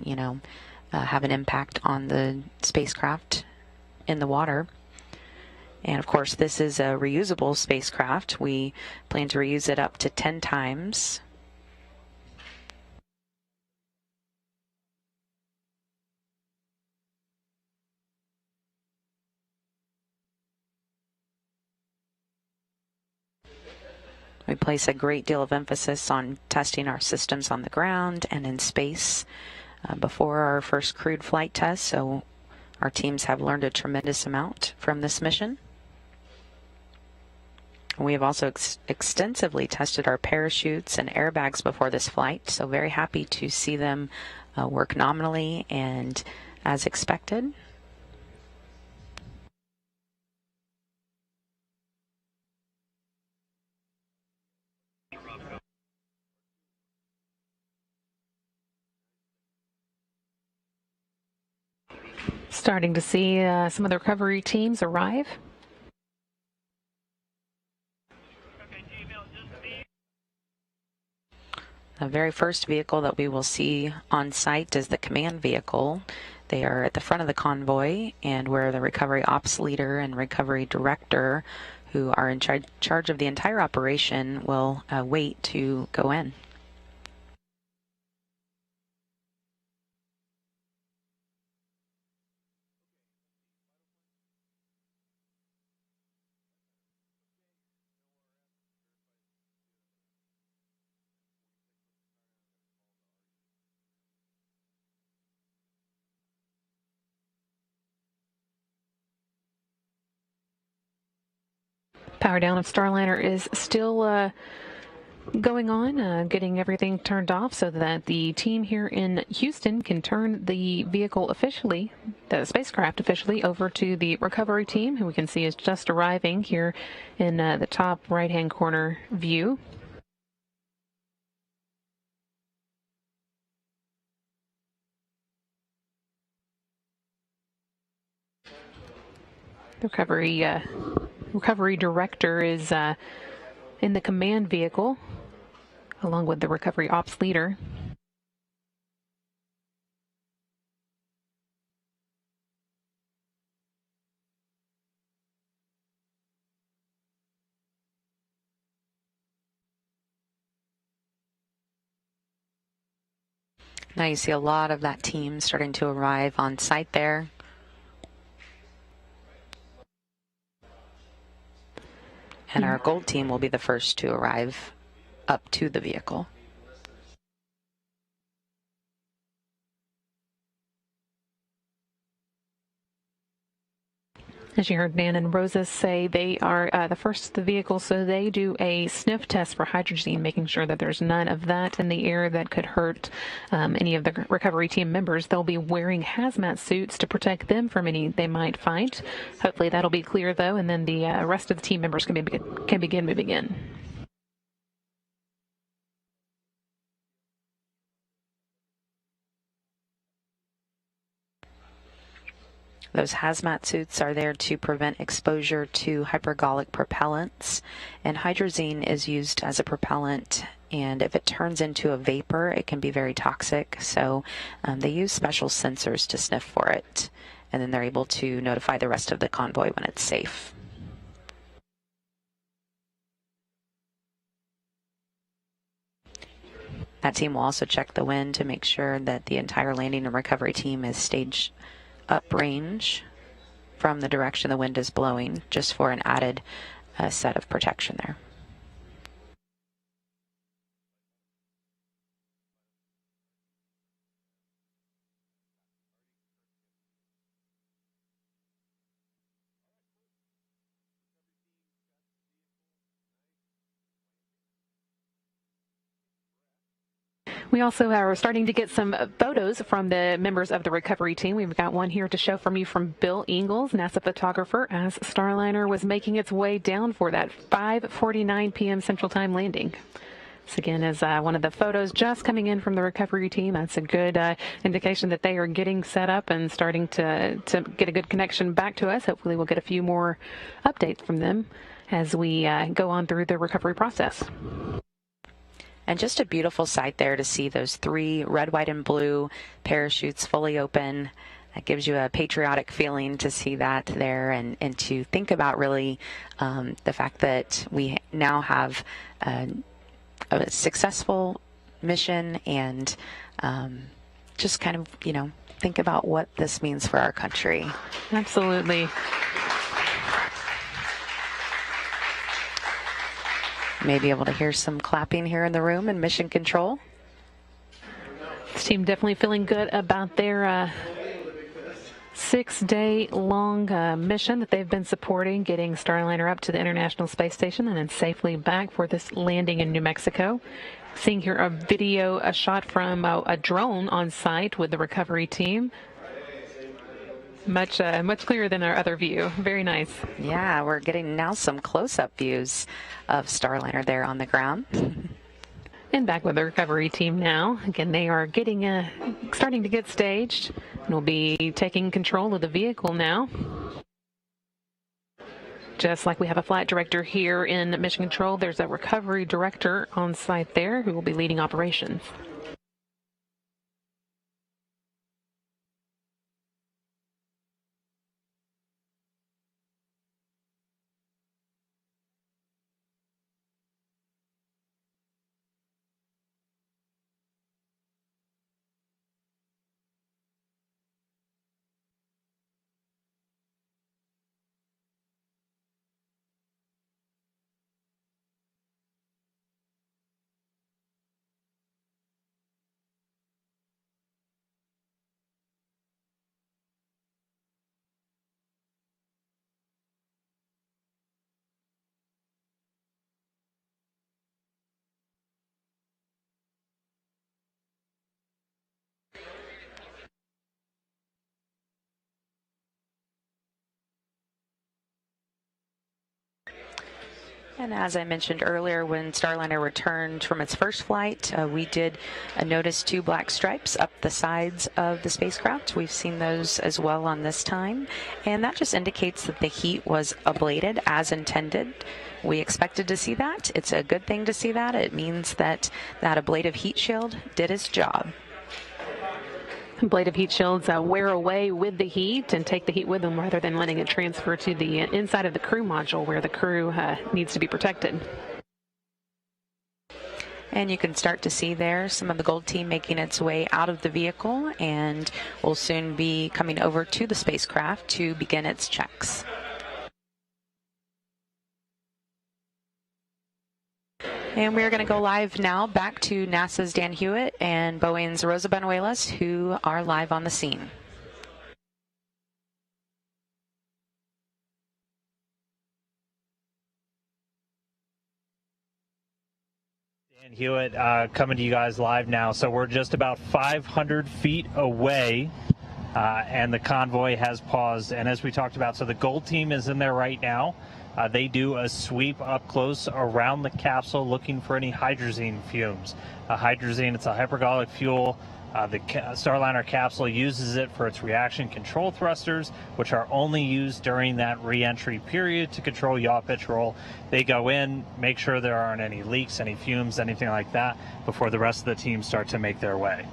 have an impact on the spacecraft in the water. And of course, this is a reusable spacecraft. We plan to reuse it up to 10 times. We place a great deal of emphasis on testing our systems on the ground and in space before our first crewed flight test, so our teams have learned a tremendous amount from this mission. We have also extensively tested our parachutes and airbags before this flight, so very happy to see them work nominally and as expected. Starting to see some of the recovery teams arrive. The very first vehicle that we will see on site is the command vehicle. They are at the front of the convoy, and where the recovery ops leader and recovery director, who are in charge of the entire operation, will wait to go in. Power down of Starliner is still going on, getting everything turned off so that the team here in Houston can turn the vehicle officially, the spacecraft officially, over to the recovery team, who we can see is just arriving here in the top right-hand corner view. The recovery director is in the command vehicle, along with the recovery ops leader. Now you see a lot of that team starting to arrive on site there. And our gold team will be the first to arrive up to the vehicle. As you heard Dan and Rosa say, they are the first to the vehicle, so they do a sniff test for hydrazine, making sure that there's none of that in the air that could hurt any of the recovery team members. They'll be wearing hazmat suits to protect them from any they might find. Hopefully that'll be clear, though, and then the rest of the team members can begin moving in. Those hazmat suits are there to prevent exposure to hypergolic propellants, and hydrazine is used as a propellant, and if it turns into a vapor, it can be very toxic, so they use special sensors to sniff for it, and then they're able to notify the rest of the convoy when it's safe. That team will also check the wind to make sure that the entire landing and recovery team is staged uprange from the direction the wind is blowing, just for an added set of protection there. We also are starting to get some photos from the members of the recovery team. We've got one here to show from you from Bill Ingalls, NASA photographer, as Starliner was making its way down for that 5:49 p.m. Central Time landing. This again is one of the photos just coming in from the recovery team. That's a good indication that they are getting set up and starting to get a good connection back to us. Hopefully we'll get a few more updates from them as we go on through the recovery process. And just a beautiful sight there to see those 3 red, white, and blue parachutes fully open. That gives you a patriotic feeling to see that there, and to think about really the fact that we now have a successful mission, and just kind of, think about what this means for our country. Absolutely. May be able to hear some clapping here in the room in Mission Control. This team definitely feeling good about their 6-day-long mission that they've been supporting, getting Starliner up to the International Space Station and then safely back for this landing in New Mexico. Seeing here a shot from a drone on site with the recovery team. Much clearer than our other view. Very nice. Yeah, we're getting now some close-up views of Starliner there on the ground. And back with the recovery team now. Again, they are starting to get staged, and will be taking control of the vehicle now. Just like we have a flight director here in Mission Control, there's a recovery director on site there who will be leading operations. And as I mentioned earlier, when Starliner returned from its first flight, we did notice 2 black stripes up the sides of the spacecraft. We've seen those as well on this time, and that just indicates that the heat was ablated as intended. We expected to see that. It's a good thing to see that. It means that that ablative heat shield did its job. Ablative heat shields wear away with the heat and take the heat with them rather than letting it transfer to the inside of the crew module where the crew needs to be protected. And you can start to see there some of the gold team making its way out of the vehicle, and will soon be coming over to the spacecraft to begin its checks. And we're going to go live now back to NASA's Dan Hewitt and Boeing's Rosa Benuelos, who are live on the scene. Dan Hewitt coming to you guys live now. So we're just about 500 feet away, and the convoy has paused. And as we talked about, so the Gold team is in there right now. They do a sweep up close around the capsule looking for any hydrazine fumes. Hydrazine, it's a hypergolic fuel. The Starliner capsule uses it for its reaction control thrusters, which are only used during that re-entry period to control yaw pitch roll. They go in, make sure there aren't any leaks, any fumes, anything like that, before the rest of the team start to make their way.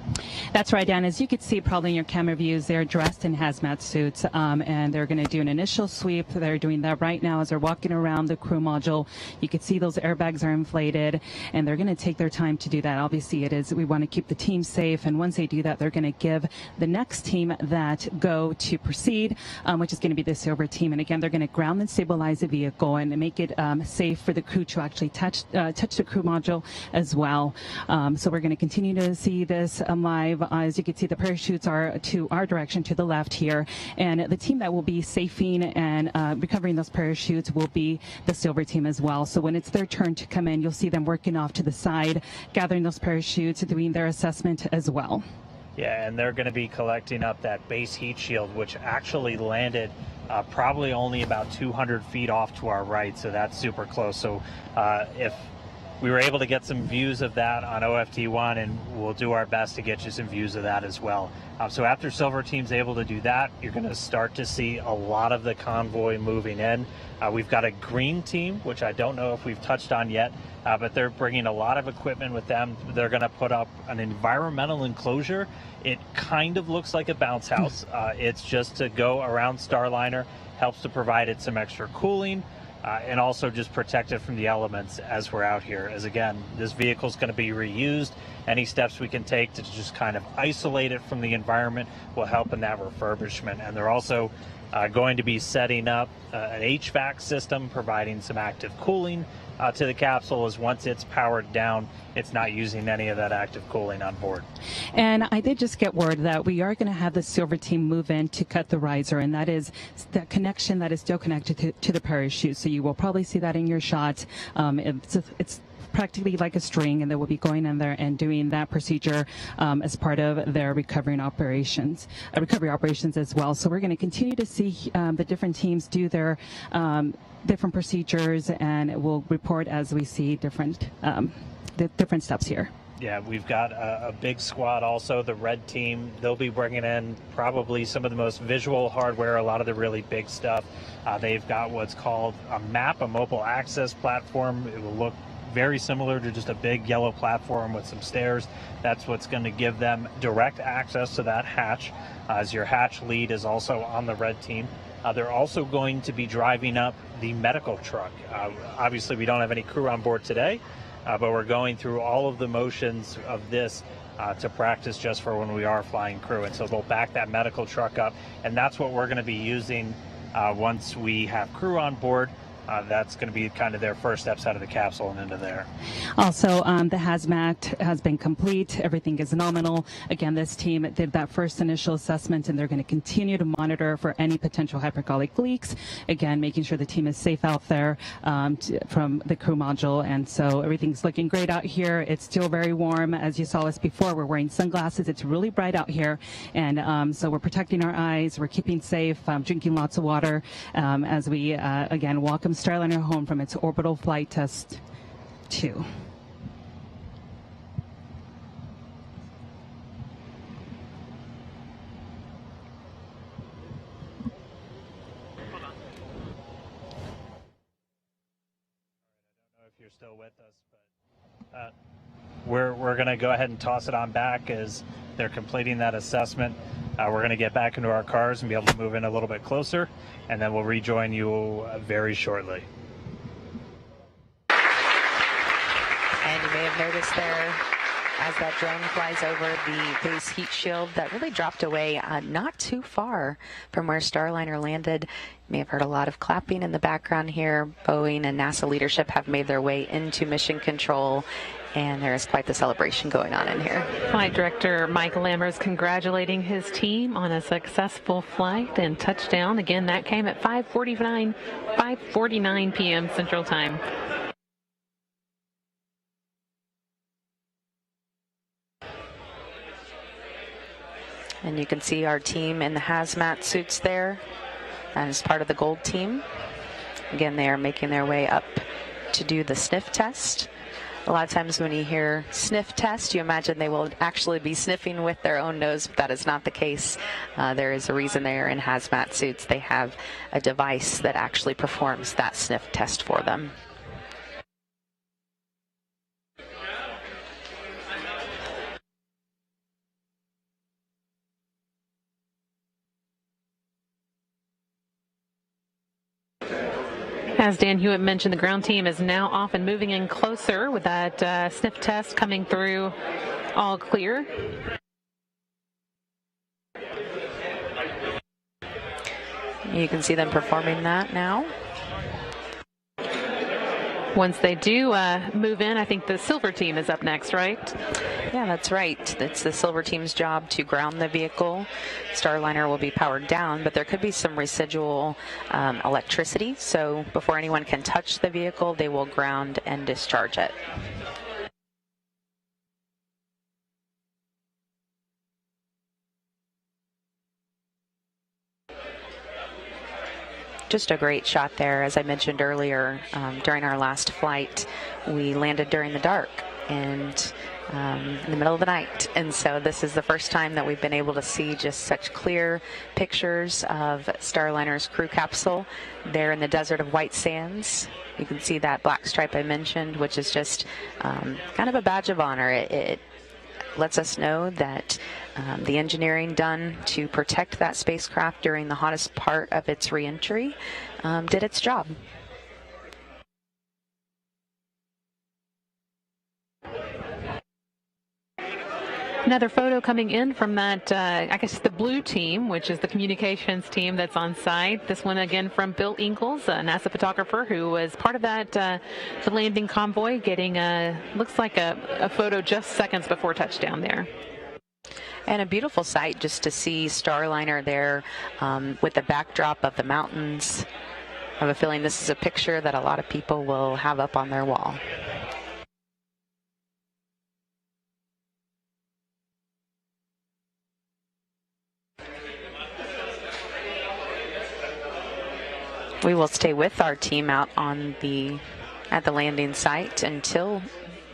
That's right, Dan. As you can see probably in your camera views, they're dressed in hazmat suits, and they're going to do an initial sweep. They're doing that right now as they're walking around the crew module. You can see those airbags are inflated, and they're going to take their time to do that. Obviously, we want to keep the team safe, and once they do that, they're going to give the next team that go to proceed, which is going to be the silver team. And again, they're going to ground and stabilize the vehicle and make it safe for the crew to actually touch the crew module as well. So we're going to continue to see this live. As you can see, the parachutes are to our direction, to the left here, and the team that will be safing and recovering those parachutes will be the silver team as well. So when it's their turn to come in, you'll see them working off to the side, gathering those parachutes, doing their assessment as well. Yeah, and they're going to be collecting up that base heat shield, which actually landed probably only about 200 feet off to our right, so that's super close. So if we were able to get some views of that on OFT1, and we'll do our best to get you some views of that as well. So after Silver Team's able to do that, you're going to start to see a lot of the convoy moving in. We've got a green team, which I don't know if we've touched on yet, but they're bringing a lot of equipment with them. They're going to put up an environmental enclosure. It kind of looks like a bounce house. It's just to go around Starliner, helps to provide it some extra cooling, and also just protect it from the elements as we're out here. As again, this vehicle is going to be reused. Any steps we can take to just kind of isolate it from the environment will help in that refurbishment. And they're also going to be setting up an HVAC system, providing some active cooling to the capsule, as once it's powered down, it's not using any of that active cooling on board. And I did just get word that we are going to have the silver team move in to cut the riser, and that is the connection that is still connected to the parachute. So you will probably see that in your shot. It's practically like a string, and they will be going in there and doing that procedure as part of their recovery operations as well. So we're going to continue to see the different teams do their different procedures, and we'll report as we see different steps here. Yeah, we've got a big squad also, the red team. They'll be bringing in probably some of the most visual hardware, a lot of the really big stuff. They've got what's called a MAP, a mobile access platform. It will look very similar to just a big yellow platform with some stairs. That's what's going to give them direct access to that hatch, as your hatch lead is also on the red team. They're also going to be driving up the medical truck. Obviously, we don't have any crew on board today, but we're going through all of the motions of this to practice just for when we are flying crew. And so they'll back that medical truck up, and that's what we're going to be using once we have crew on board. That's going to be kind of their first steps out of the capsule and into there. Also, the hazmat has been complete. Everything is nominal. Again, this team did that first initial assessment, and they're going to continue to monitor for any potential hypergolic leaks. Again, making sure the team is safe out there from the crew module. And so everything's looking great out here. It's still very warm. As you saw us before, we're wearing sunglasses. It's really bright out here. And so we're protecting our eyes. We're keeping safe, drinking lots of water as we, again, welcome Starliner home from its orbital flight test 2. If you're still with us, but we're going to go ahead and toss it on back as they're completing that assessment. We're going to get back into our cars and be able to move in a little bit closer, and then we'll rejoin you very shortly. And you may have noticed there as that drone flies over the base heat shield that really dropped away not too far from where Starliner landed. You may have heard a lot of clapping in the background here. Boeing and NASA leadership have made their way into mission control, and there is quite the celebration going on in here. Flight Director Mike Lammers congratulating his team on a successful flight and touchdown. Again, that came at 5:49 p.m. Central Time. And you can see our team in the hazmat suits there. That is part of the gold team. Again, they are making their way up to do the sniff test. A lot of times when you hear sniff test, you imagine they will actually be sniffing with their own nose, but that is not the case. There is a reason they are in hazmat suits. They have a device that actually performs that sniff test for them. As Dan Hewitt mentioned, the ground team is now off and moving in closer with that sniff test coming through all clear. You can see them performing that now. Once they do move in, I think the silver team is up next, right? Yeah, that's right. It's the silver team's job to ground the vehicle. Starliner will be powered down, but there could be some residual electricity. So before anyone can touch the vehicle, they will ground and discharge it. Just a great shot there. As I mentioned earlier, during our last flight, we landed during the dark and in the middle of the night. And so this is the first time that we've been able to see just such clear pictures of Starliner's crew capsule there in the desert of white sands. You can see that black stripe I mentioned, which is just kind of a badge of honor. It lets us know that the engineering done to protect that spacecraft during the hottest part of its reentry did its job. Another photo coming in from that, I guess, the blue team, which is the communications team that's on site. This one again from Bill Ingalls, a NASA photographer who was part of that the landing convoy, getting looks like a photo just seconds before touchdown there. And a beautiful sight just to see Starliner there with the backdrop of the mountains. I have a feeling this is a picture that a lot of people will have up on their wall. We will stay with our team out on at the landing site until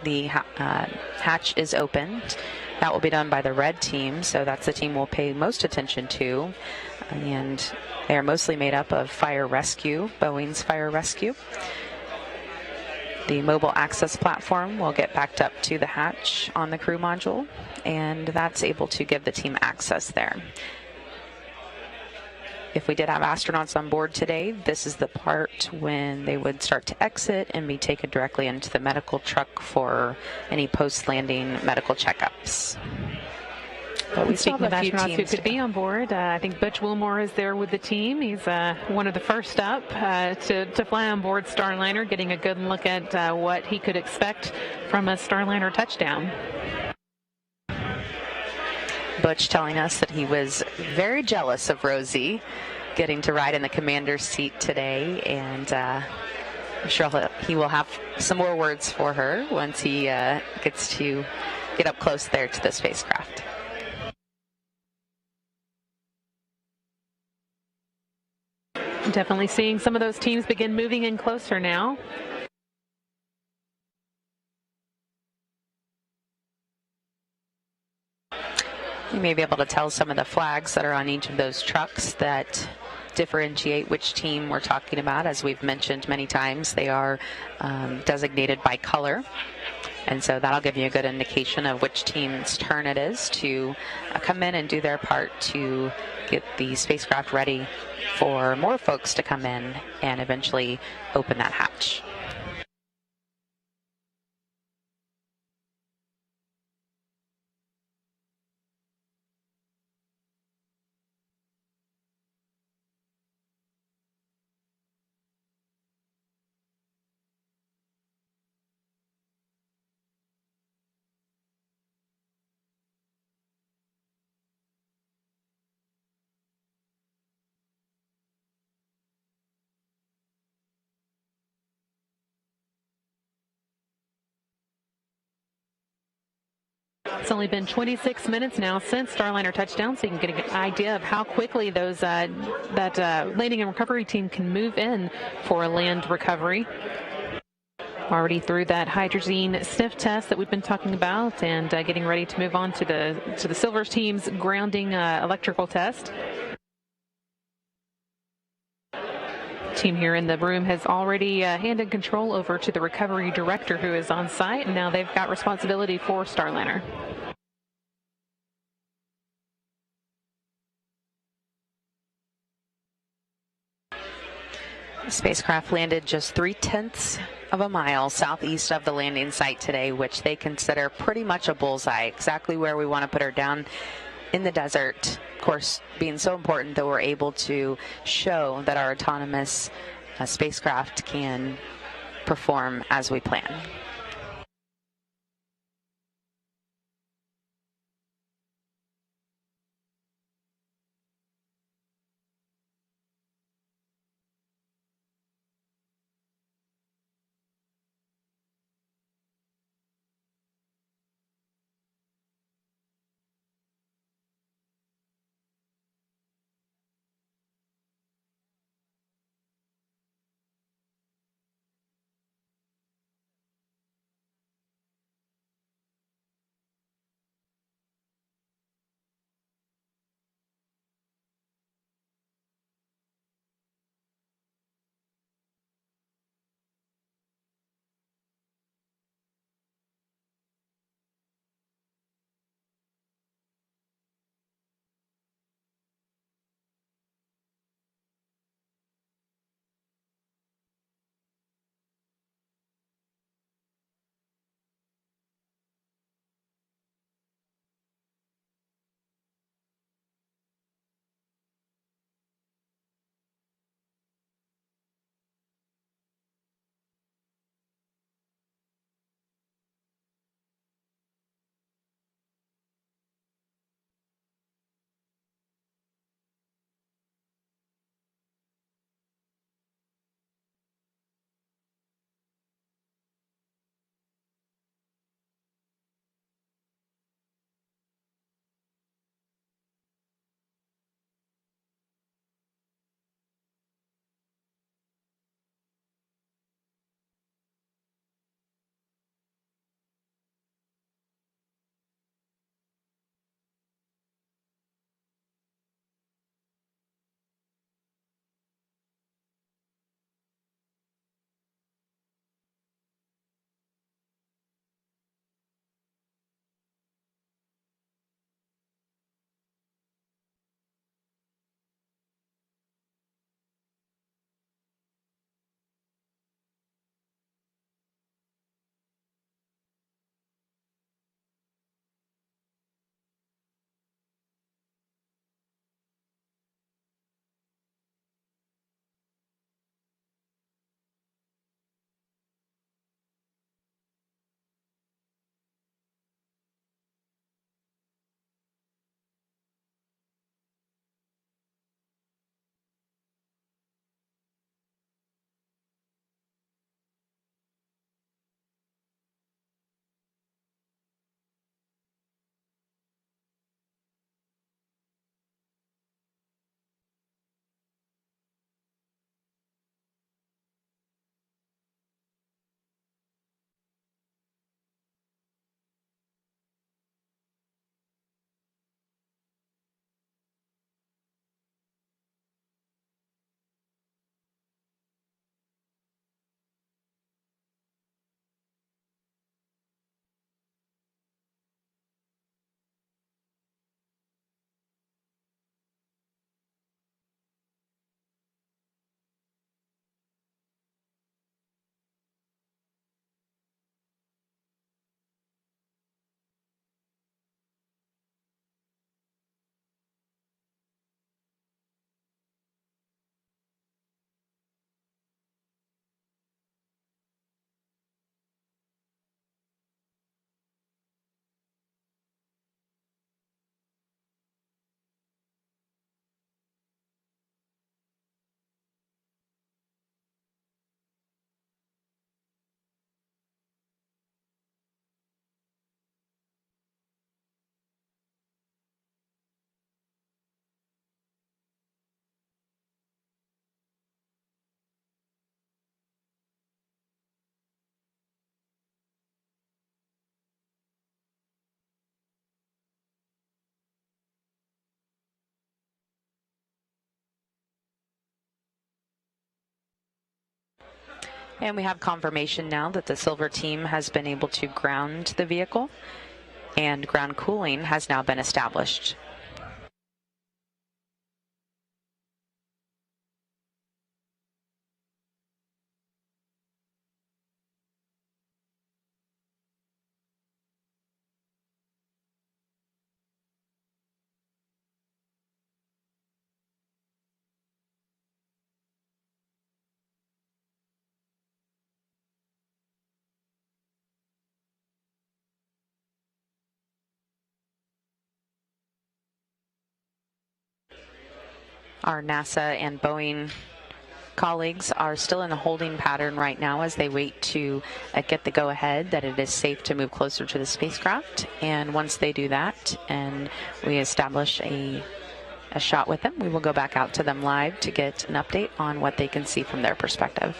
the hatch is opened. That will be done by the red team, so that's the team we'll pay most attention to. And they are mostly made up of fire rescue, Boeing's fire rescue. The mobile access platform will get backed up to the hatch on the crew module, and that's able to give the team access there. If we did have astronauts on board today, this is the part when they would start to exit and be taken directly into the medical truck for any post-landing medical checkups. But we Speaking of astronauts who could be on board, I think Butch Wilmore is there with the team. He's one of the first up to fly on board Starliner, getting a good look at what he could expect from a Starliner touchdown. Butch telling us that he was very jealous of Rosie getting to ride in the commander's seat today, and I'm sure he will have some more words for her once he gets to get up close there to the spacecraft. Definitely seeing some of those teams begin moving in closer now. You may be able to tell some of the flags that are on each of those trucks that differentiate which team we're talking about. As we've mentioned many times, they are designated by color. And so that'll give you a good indication of which team's turn it is to come in and do their part to get the spacecraft ready for more folks to come in and eventually open that hatch. It's only been 26 minutes now since Starliner touchdown, so you can get an idea of how quickly those that landing and recovery team can move in for a land recovery. Already through that hydrazine sniff test that we've been talking about, and getting ready to move on to the Silvers team's grounding electrical test. Team here in the room has already handed control over to the recovery director who is on site, and now they've got responsibility for Starliner. The spacecraft landed just 0.3 of a mile southeast of the landing site today, which they consider pretty much a bullseye, exactly where we want to put her, down in the desert. Of course, being so important that we're able to show that our autonomous spacecraft can perform as we plan. And we have confirmation now that the Silver team has been able to ground the vehicle, and ground cooling has now been established. Our NASA and Boeing colleagues are still in a holding pattern right now as they wait to get the go-ahead that it is safe to move closer to the spacecraft. And once they do that and we establish a shot with them, we will go back out to them live to get an update on what they can see from their perspective.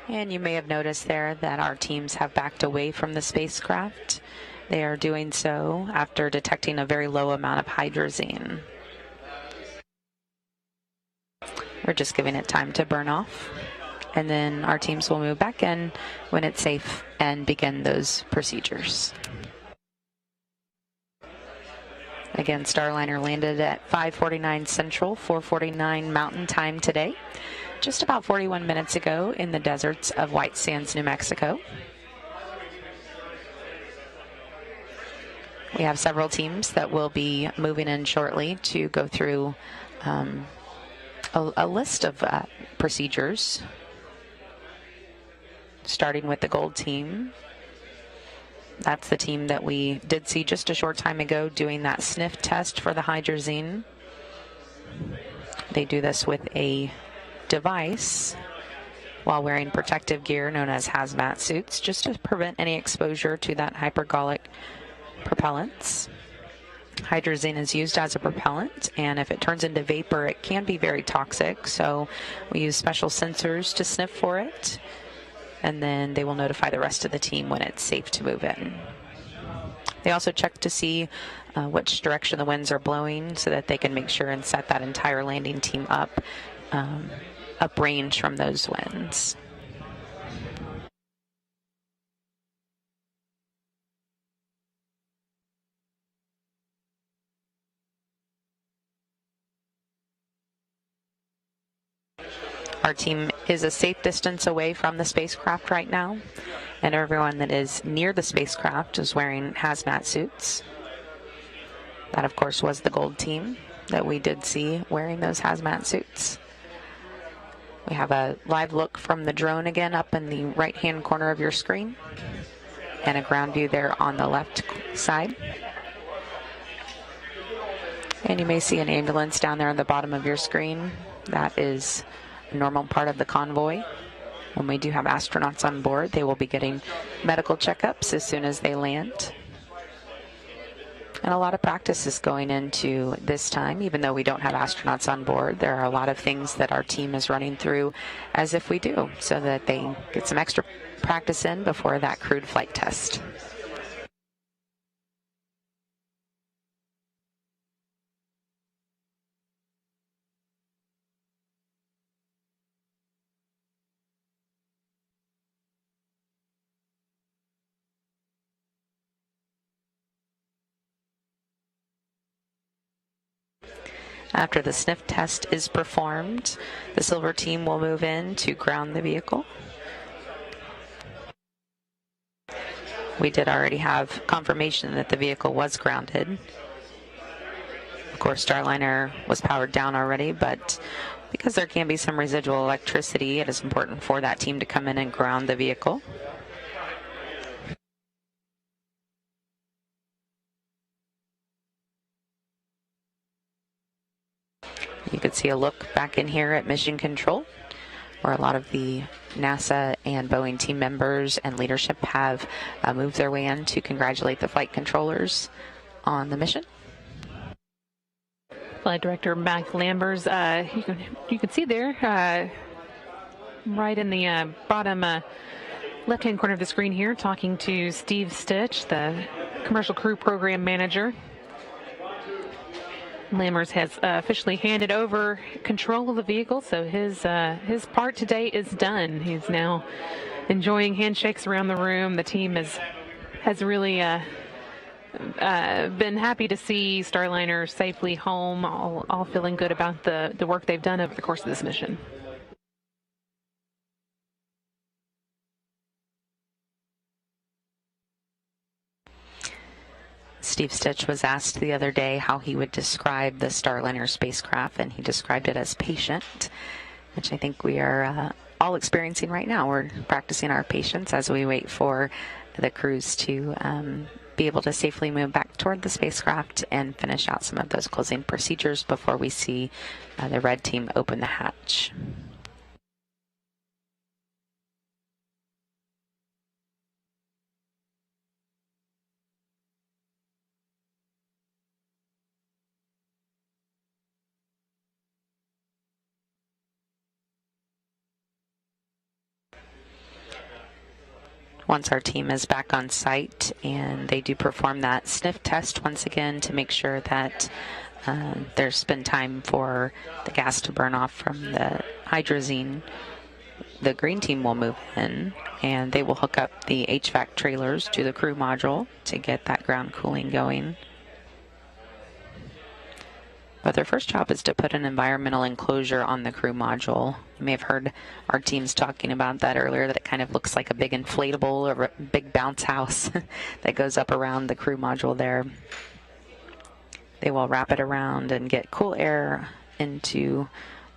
And you may have noticed there that our teams have backed away from the spacecraft. They are doing so after detecting a very low amount of hydrazine. We're just giving it time to burn off. And then our teams will move back in when it's safe and begin those procedures. Again, Starliner landed at 5:49 Central, 4:49 Mountain Time today, just about 41 minutes ago in the deserts of White Sands, New Mexico. We have several teams that will be moving in shortly to go through a list of procedures, starting with the gold team. That's the team that we did see just a short time ago doing that sniff test for the hydrazine. They do this with a device while wearing protective gear known as hazmat suits, just to prevent any exposure to that hypergolic propellants. Hydrazine is used as a propellant, and if it turns into vapor, it can be very toxic. So we use special sensors to sniff for it, and then they will notify the rest of the team when it's safe to move in. They also check to see which direction the winds are blowing so that they can make sure and set that entire landing team up uprange from those winds. Our team is a safe distance away from the spacecraft right now, and everyone that is near the spacecraft is wearing hazmat suits. That, of course, was the gold team that we did see wearing those hazmat suits. We have a live look from the drone again up in the right-hand corner of your screen, and a ground view there on the left side. And you may see an ambulance down there on the bottom of your screen. That is a normal part of the convoy. When we do have astronauts on board, they will be getting medical checkups as soon as they land. And a lot of practice is going into this time. Even though we don't have astronauts on board, there are a lot of things that our team is running through as if we do, so that they get some extra practice in before that crewed flight test. After the sniff test is performed, the silver team will move in to ground the vehicle. We did already have confirmation that the vehicle was grounded. Of course, Starliner was powered down already, but because there can be some residual electricity, it is important for that team to come in and ground the vehicle. You could see a look back in here at Mission Control, where a lot of the NASA and Boeing team members and leadership have moved their way in to congratulate the flight controllers on the mission. Flight Director Mac Lambers, you can see there, right in the bottom left-hand corner of the screen here, talking to Steve Stitch, the Commercial Crew Program Manager. Lammers has officially handed over control of the vehicle, so his part today is done. He's now enjoying handshakes around the room. The team has really been happy to see Starliner safely home, all feeling good about the work they've done over the course of this mission. Steve Stitch was asked the other day how he would describe the Starliner spacecraft, and he described it as patient, which I think we are all experiencing right now. We're practicing our patience as we wait for the crews to be able to safely move back toward the spacecraft and finish out some of those closing procedures before we see the red team open the hatch. once our team is back on site, and they do perform that sniff test once again to make sure that there's been time for the gas to burn off from the hydrazine. The green team will move in, and they will hook up the HVAC trailers to the crew module to get that ground cooling going. But their first job is to put an environmental enclosure on the crew module. You may have heard our teams talking about that earlier, that it kind of looks like a big inflatable or a big bounce house that goes up around the crew module there. They will wrap it around and get cool air into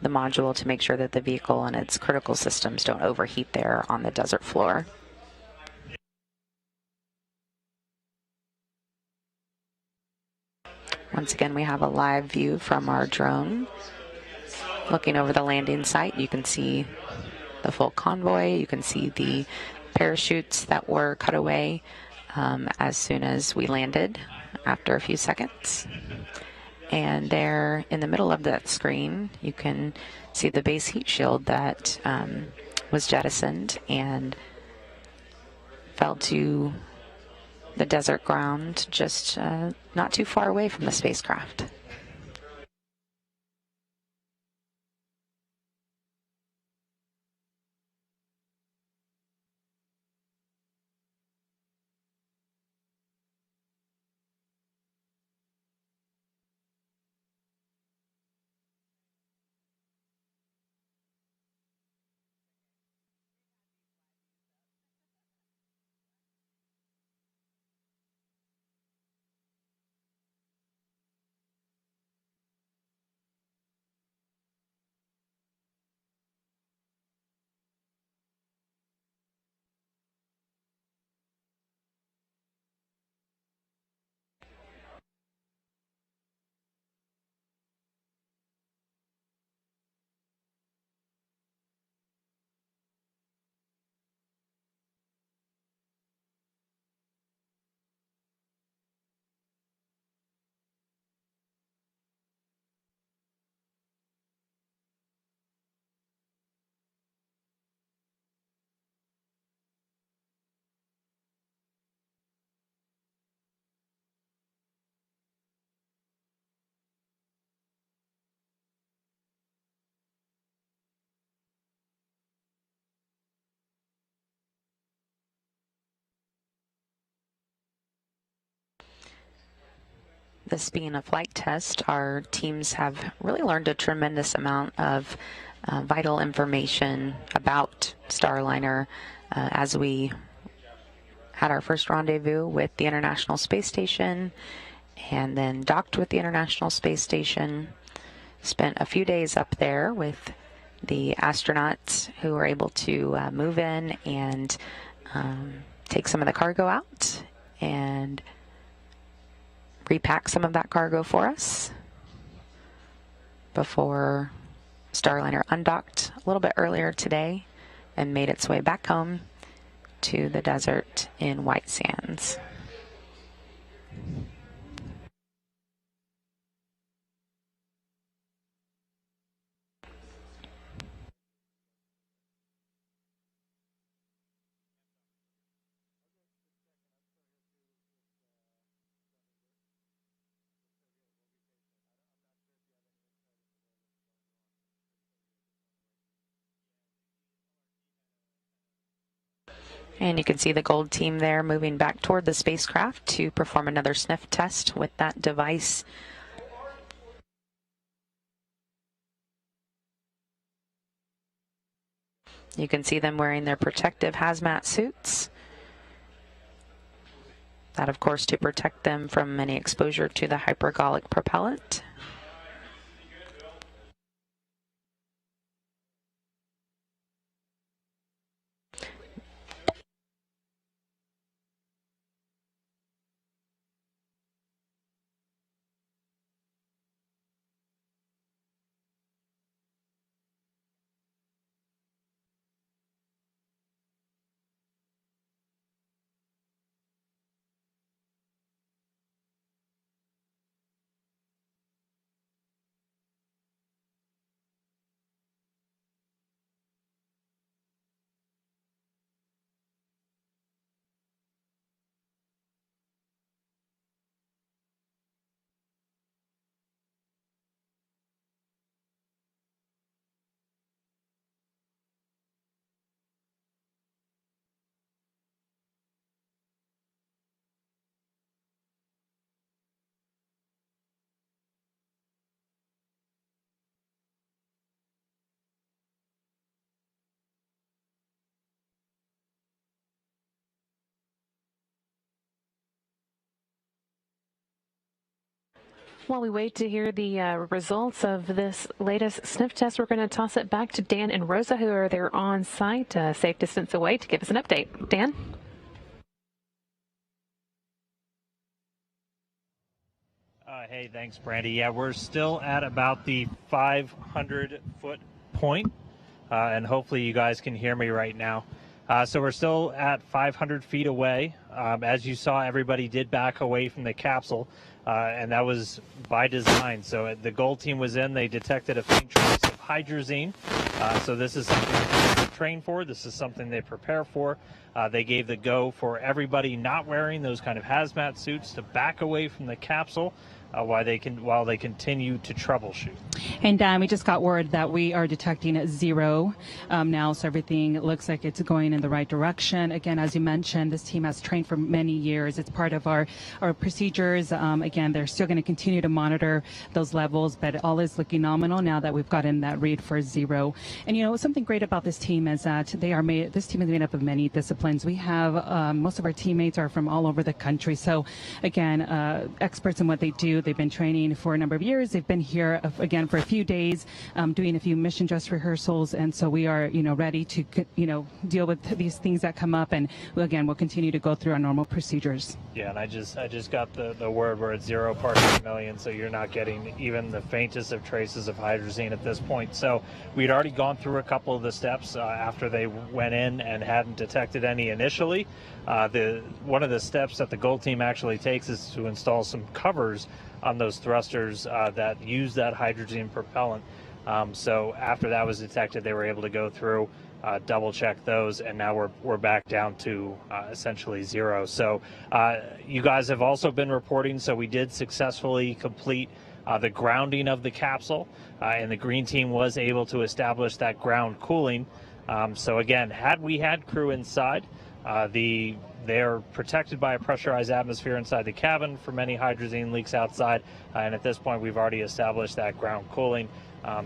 the module to make sure that the vehicle and its critical systems don't overheat there on the desert floor. Once again, we have a live view from our drone. Looking over the landing site, you can see the full convoy. You can see the parachutes that were cut away as soon as we landed after a few seconds. And there in the middle of that screen, you can see the base heat shield that was jettisoned and fell to the desert ground just not too far away from the spacecraft. This being a flight test, our teams have really learned a tremendous amount of vital information about Starliner as we had our first rendezvous with the International Space Station and then docked with the International Space Station. Spent a few days up there with the astronauts who were able to move in and take some of the cargo out and repack some of that cargo for us before Starliner undocked a little bit earlier today and made its way back home to the desert in White Sands. And you can see the gold team there moving back toward the spacecraft to perform another sniff test with that device. You can see them wearing their protective hazmat suits. That, of course, to protect them from any exposure to the hypergolic propellant. While we wait to hear the results of this latest sniff test, we're going to toss it back to Dan and Rosa, who are there on site, a safe distance away, to give us an update. Dan? Hey, thanks, Brandy. Yeah, we're still at about the 500-foot point, and hopefully you guys can hear me right now. So we're still at 500 feet away. As you saw, everybody did back away from the capsule, and that was by design. So the gold team was in. They detected a faint trace of hydrazine. So this is something they train for. This is something they prepare for. They gave the go for everybody not wearing those kind of hazmat suits to back away from the capsule while they continue to troubleshoot. And we just got word that we are detecting 0 now, so everything looks like it's going in the right direction. Again, as you mentioned, this team has trained for many years. It's part of our procedures. Again, they're still going to continue to monitor those levels, but all is looking nominal now that we've gotten that read for 0. And you know, something great about this team is that this team is made up of many disciplines. We have most of our teammates are from all over the country. So again, experts in what they do. They've been training for a number of years. They've been here again for a few days, doing a few mission dress rehearsals, and so we are, ready to, deal with these things that come up. And again, we'll continue to go through our normal procedures. Yeah, and I just got the word where it's 0 parts per million, so you're not getting even the faintest of traces of hydrazine at this point. So we'd already gone through a couple of the steps after they went in and hadn't detected any initially. One of the steps that the gold team actually takes is to install some covers on those thrusters that use that hydrazine propellant. So after that was detected, they were able to go through, double check those, and now we're back down to essentially 0. So you guys have also been reporting, so we did successfully complete the grounding of the capsule, and the green team was able to establish that ground cooling. So again, had we had crew inside, they're protected by a pressurized atmosphere inside the cabin from any hydrazine leaks outside, and at this point we've already established that ground cooling.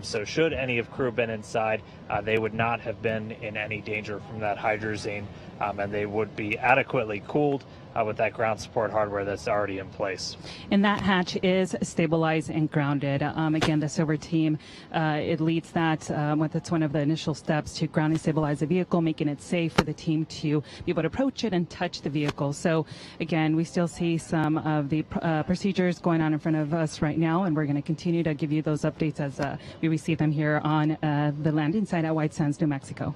So should any of crew been inside, they would not have been in any danger from that hydrazine, and they would be adequately cooled with that ground support hardware that's already in place. And that hatch is stabilized and grounded. Again, the silver team, it leads that. It's one of the initial steps to ground and stabilize the vehicle, making it safe for the team to be able to approach it and touch the vehicle. So again, we still see some of the procedures going on in front of us right now, and we're going to continue to give you those updates as we receive them here on the landing site at White Sands, New Mexico.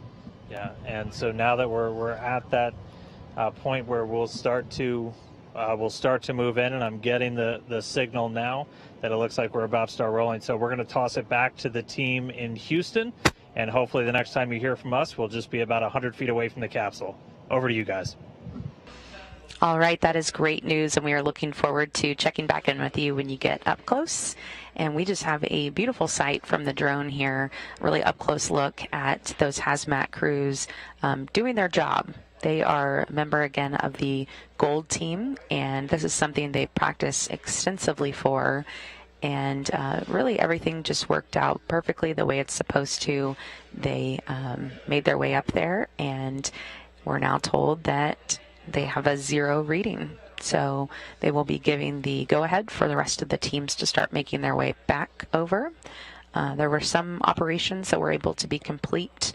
Yeah, and so now that we're at that point where we'll start to move in, and I'm getting the signal now that it looks like we're about to start rolling. So we're going to toss it back to the team in Houston, and hopefully the next time you hear from us, we'll just be about 100 feet away from the capsule. Over to you guys. All right, that is great news, and we are looking forward to checking back in with you when you get up close. And we just have a beautiful sight from the drone here, really up close look at those hazmat crews doing their job. They are a member again of the gold team, and this is something they practice extensively for. And really everything just worked out perfectly the way it's supposed to. They made their way up there, and we're now told that they have a 0 reading. So they will be giving the go-ahead for the rest of the teams to start making their way back over. There were some operations that were able to be complete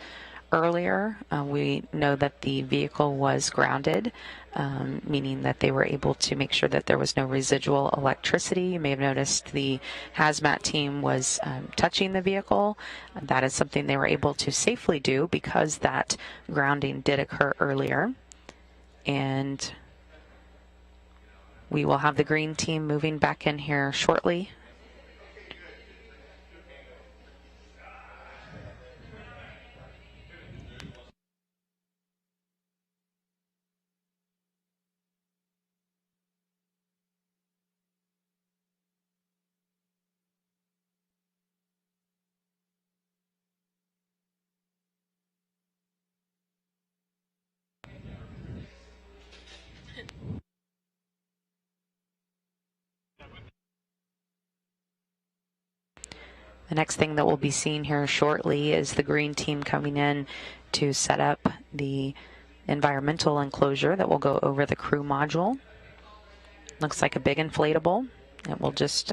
earlier. We know that the vehicle was grounded, meaning that they were able to make sure that there was no residual electricity. You may have noticed the hazmat team was touching the vehicle. That is something they were able to safely do because that grounding did occur earlier. And we will have the green team moving back in here shortly. The next thing that we'll be seeing here shortly is the green team coming in to set up the environmental enclosure that will go over the crew module. Looks like a big inflatable. It will just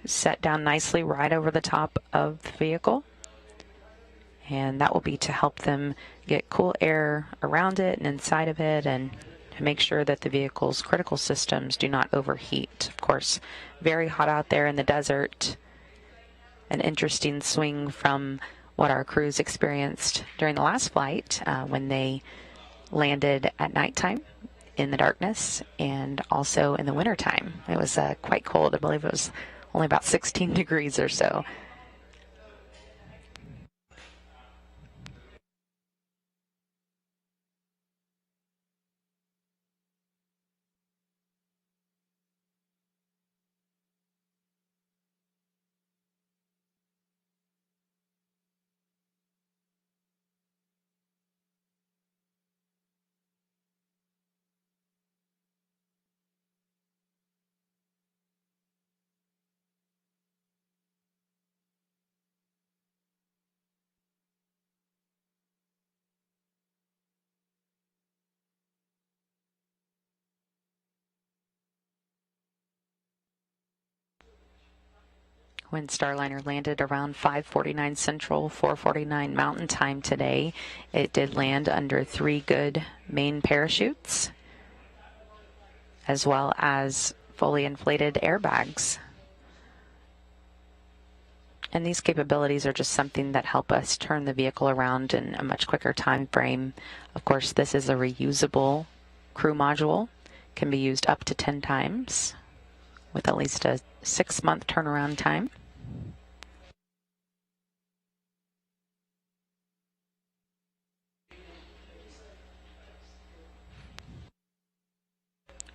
set down nicely right over the top of the vehicle. And that will be to help them get cool air around it and inside of it, and to make sure that the vehicle's critical systems do not overheat. Of course, very hot out there in the desert. An interesting swing from what our crews experienced during the last flight when they landed at nighttime in the darkness, and also in the wintertime. It was quite cold. I believe it was only about 16 degrees or so. When Starliner landed around 5:49 Central, 4:49 Mountain Time today, it did land under 3 good main parachutes, as well as fully inflated airbags. And these capabilities are just something that help us turn the vehicle around in a much quicker time frame. Of course, this is a reusable crew module, can be used up to 10 times with at least a 6-month turnaround time.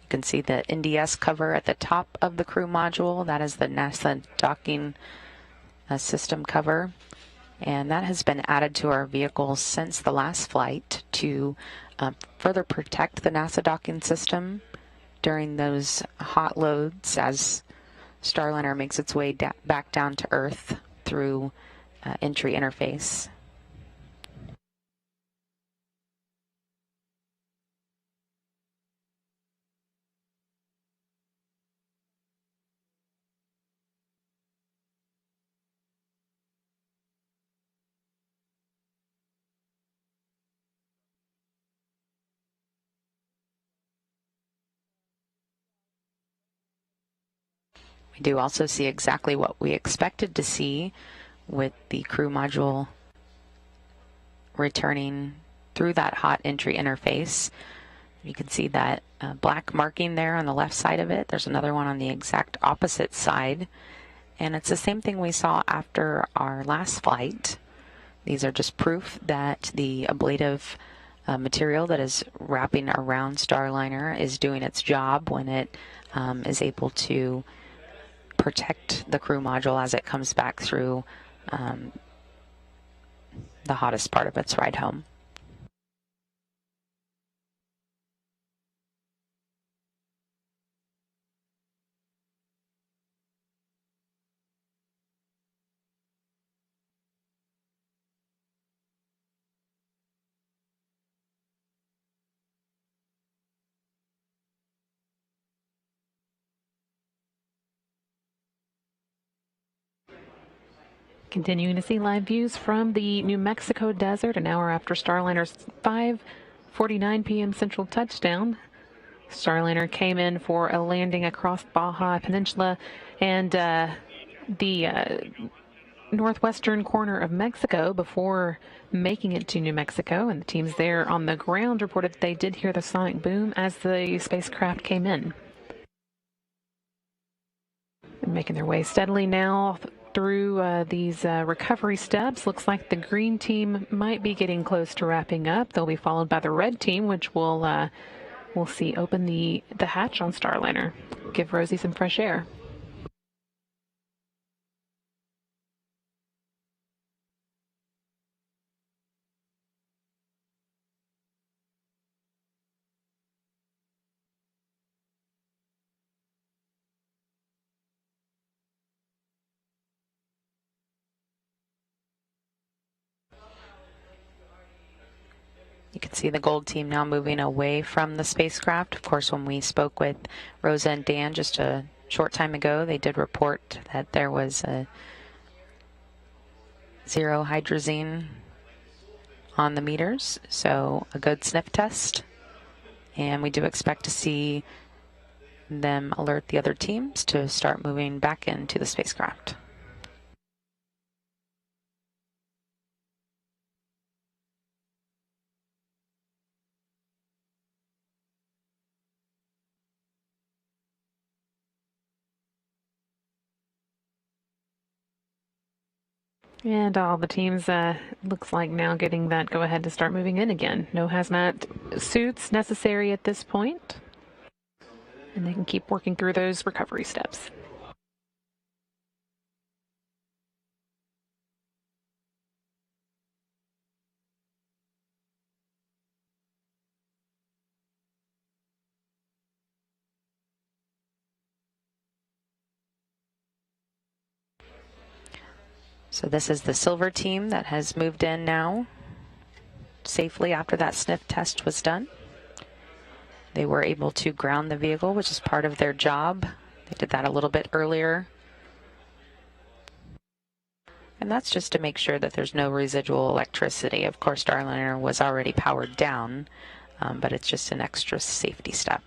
You can see the NDS cover at the top of the crew module. That is the NASA docking system cover, and that has been added to our vehicles since the last flight to further protect the NASA docking system during those hot loads as Starliner makes its way back down to Earth through entry interface. We do also see exactly what we expected to see with the crew module returning through that hot entry interface. You can see that black marking there on the left side of it. There's another one on the exact opposite side. And it's the same thing we saw after our last flight. These are just proof that the ablative material that is wrapping around Starliner is doing its job when it is able to protect the crew module as it comes back through the hottest part of its ride home. Continuing to see live views from the New Mexico desert an hour after Starliner's 5:49 p.m. Central touchdown. Starliner came in for a landing across Baja Peninsula and the northwestern corner of Mexico before making it to New Mexico. And the teams there on the ground reported they did hear the sonic boom as the spacecraft came in. And making their way steadily now through these recovery steps. Looks like the green team might be getting close to wrapping up. They'll be followed by the red team, which will we'll see open the hatch on Starliner. Give Rosie some fresh air. You can see the gold team now moving away from the spacecraft. Of course, when we spoke with Rosa and Dan just a short time ago, they did report that there was a zero hydrazine on the meters, so a good sniff test. And we do expect to see them alert the other teams to start moving back into the spacecraft. And all the teams, looks like now getting that go ahead to start moving in again. No hazmat suits necessary at this point. And they can keep working through those recovery steps. So this is the silver team that has moved in now safely after that sniff test was done. They were able to ground the vehicle, which is part of their job. They did that a little bit earlier. And that's just to make sure that there's no residual electricity. Of course, Starliner was already powered down, but it's just an extra safety step.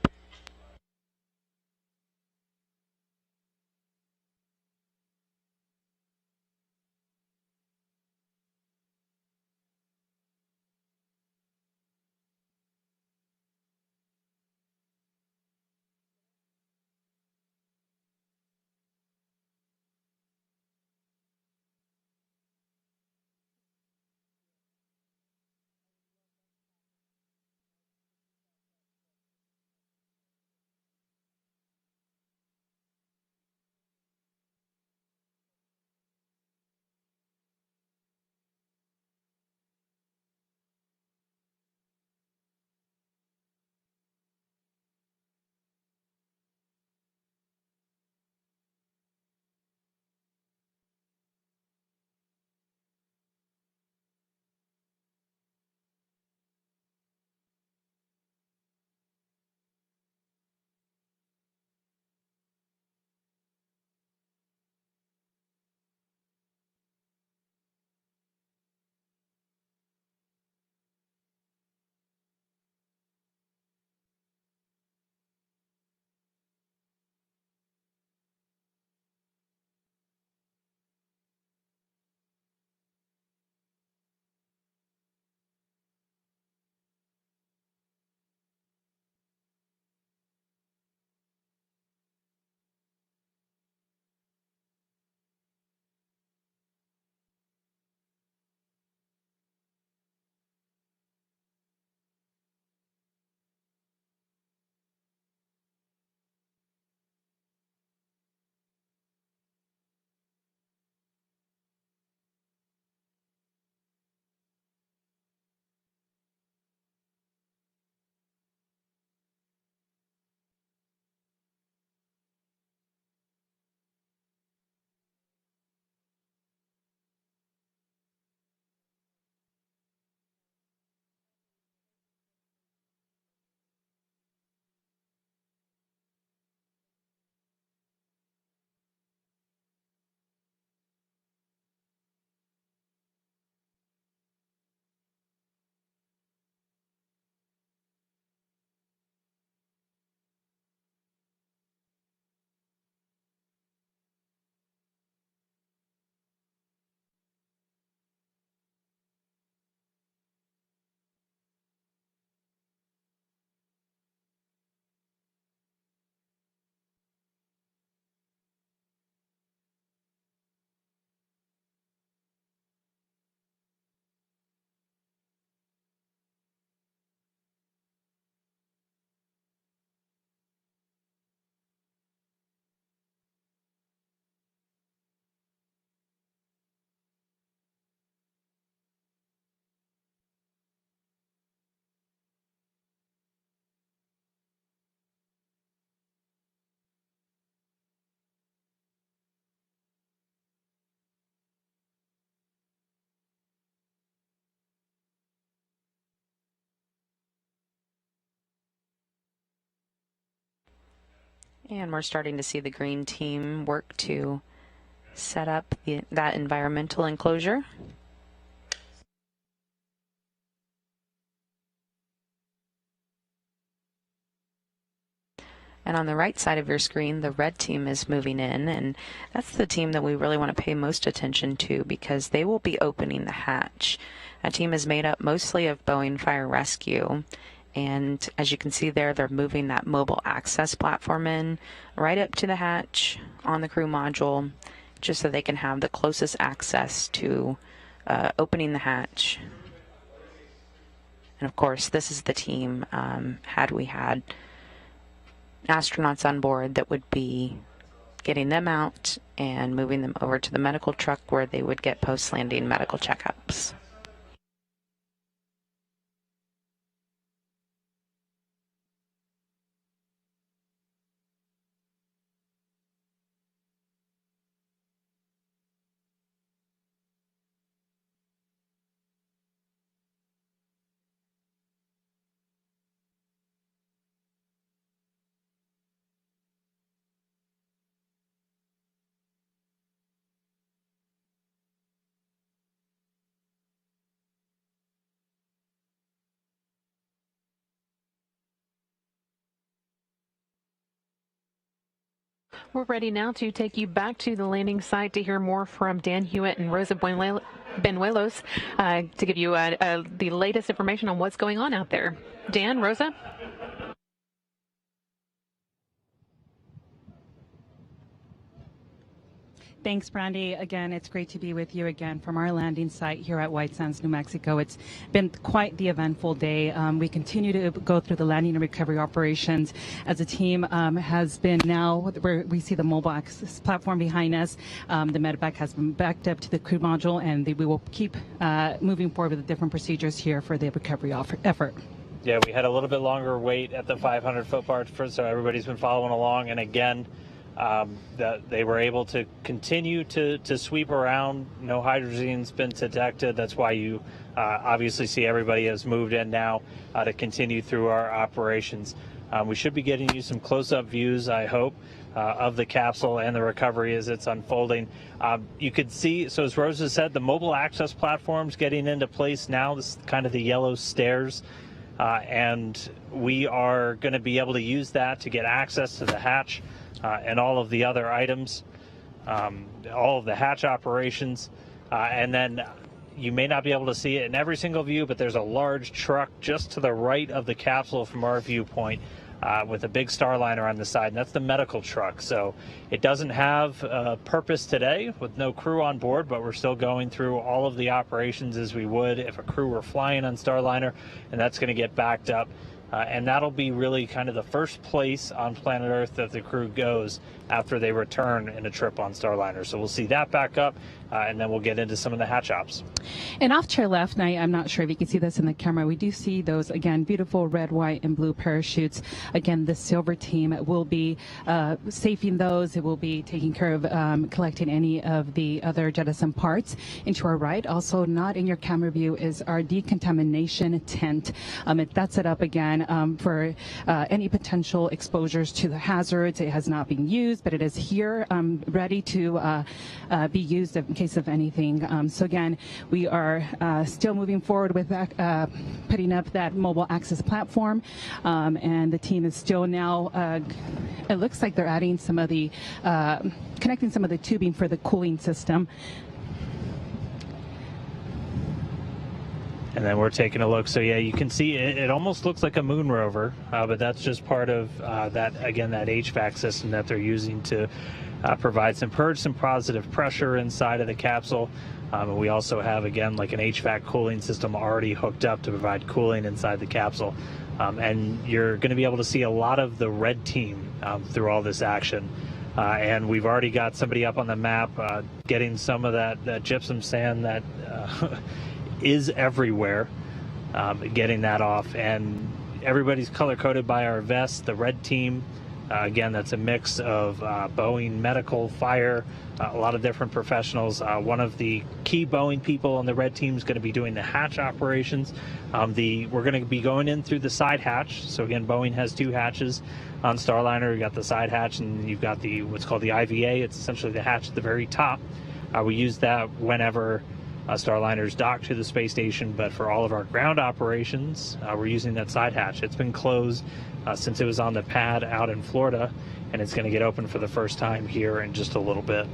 And we're starting to see the green team work to set up that environmental enclosure. And on the right side of your screen, the red team is moving in, and that's the team that we really want to pay most attention to because they will be opening the hatch. That team is made up mostly of Boeing Fire Rescue, and as you can see there, they're moving that mobile access platform in right up to the hatch on the crew module, just so they can have the closest access to opening the hatch. And of course, this is the team, had we had astronauts on board, that would be getting them out and moving them over to the medical truck where they would get post-landing medical checkups. We're ready now to take you back to the landing site to hear more from Dan Hewitt and Rosa Benuelos to give you the latest information on what's going on out there. Dan, Rosa? Thanks, Brandy. Again, it's great to be with you again from our landing site here at White Sands, New Mexico. It's been quite the eventful day. We continue to go through the landing and recovery operations as the team has been now, where we see the mobile access platform behind us. The medevac has been backed up to the crew module, and we will keep moving forward with the different procedures here for the recovery effort. Yeah, we had a little bit longer wait at the 500-foot part, so everybody's been following along. And again, that they were able to continue to sweep around. No hydrogen's been detected. That's why you obviously see everybody has moved in now to continue through our operations. We should be getting you some close-up views, I hope, of the capsule and the recovery as it's unfolding. You could see, so as Rosa said, the mobile access platform's getting into place now. This is kind of the yellow stairs. And we are going to be able to use that to get access to the hatch and all of the other items, all of the hatch operations. And then you may not be able to see it in every single view, but there's a large truck just to the right of the capsule from our viewpoint with a big Starliner on the side, and that's the medical truck. So it doesn't have a purpose today with no crew on board, but we're still going through all of the operations as we would if a crew were flying on Starliner, and that's going to get backed up. And that'll be really kind of the first place on planet Earth that the crew goes after they return in a trip on Starliner. So we'll see that back up, and then we'll get into some of the hatch ops. And off to our left, now I'm not sure if you can see this in the camera, we do see those, again, beautiful red, white, and blue parachutes. Again, the silver team will be safing those. It will be taking care of collecting any of the other jettison parts. And to our right, also not in your camera view, is our decontamination tent. That's set up again for any potential exposures to the hazards. It has not been used, but it is here ready to be used in case of anything. So again, we are still moving forward with that, putting up that mobile access platform, and the team is still now, it looks like they're adding some of the, connecting some of the tubing for the cooling system. And then we're taking a look. So yeah, you can see it almost looks like a moon rover, but that's just part of that HVAC system that they're using to provide some positive pressure inside of the capsule. And we also have, again, like an HVAC cooling system already hooked up to provide cooling inside the capsule. And you're going to be able to see a lot of the red team through all this action. And we've already got somebody up on the map getting some of that gypsum sand that is everywhere, getting that off. And everybody's color coded by our vests. The red team Again, that's a mix of Boeing medical, fire, a lot of different professionals. One of the key Boeing people on the red team is going to be doing the hatch operations. We're going to be going in through the side hatch. So again, Boeing has two hatches on Starliner. You've got the side hatch, and you've got the what's called the IVA. It's essentially the hatch at the very top. We use that whenever Starliner's docked to the space station, but for all of our ground operations, we're using that side hatch. It's been closed since it was on the pad out in Florida, and it's going to get open for the first time here in just a little bit.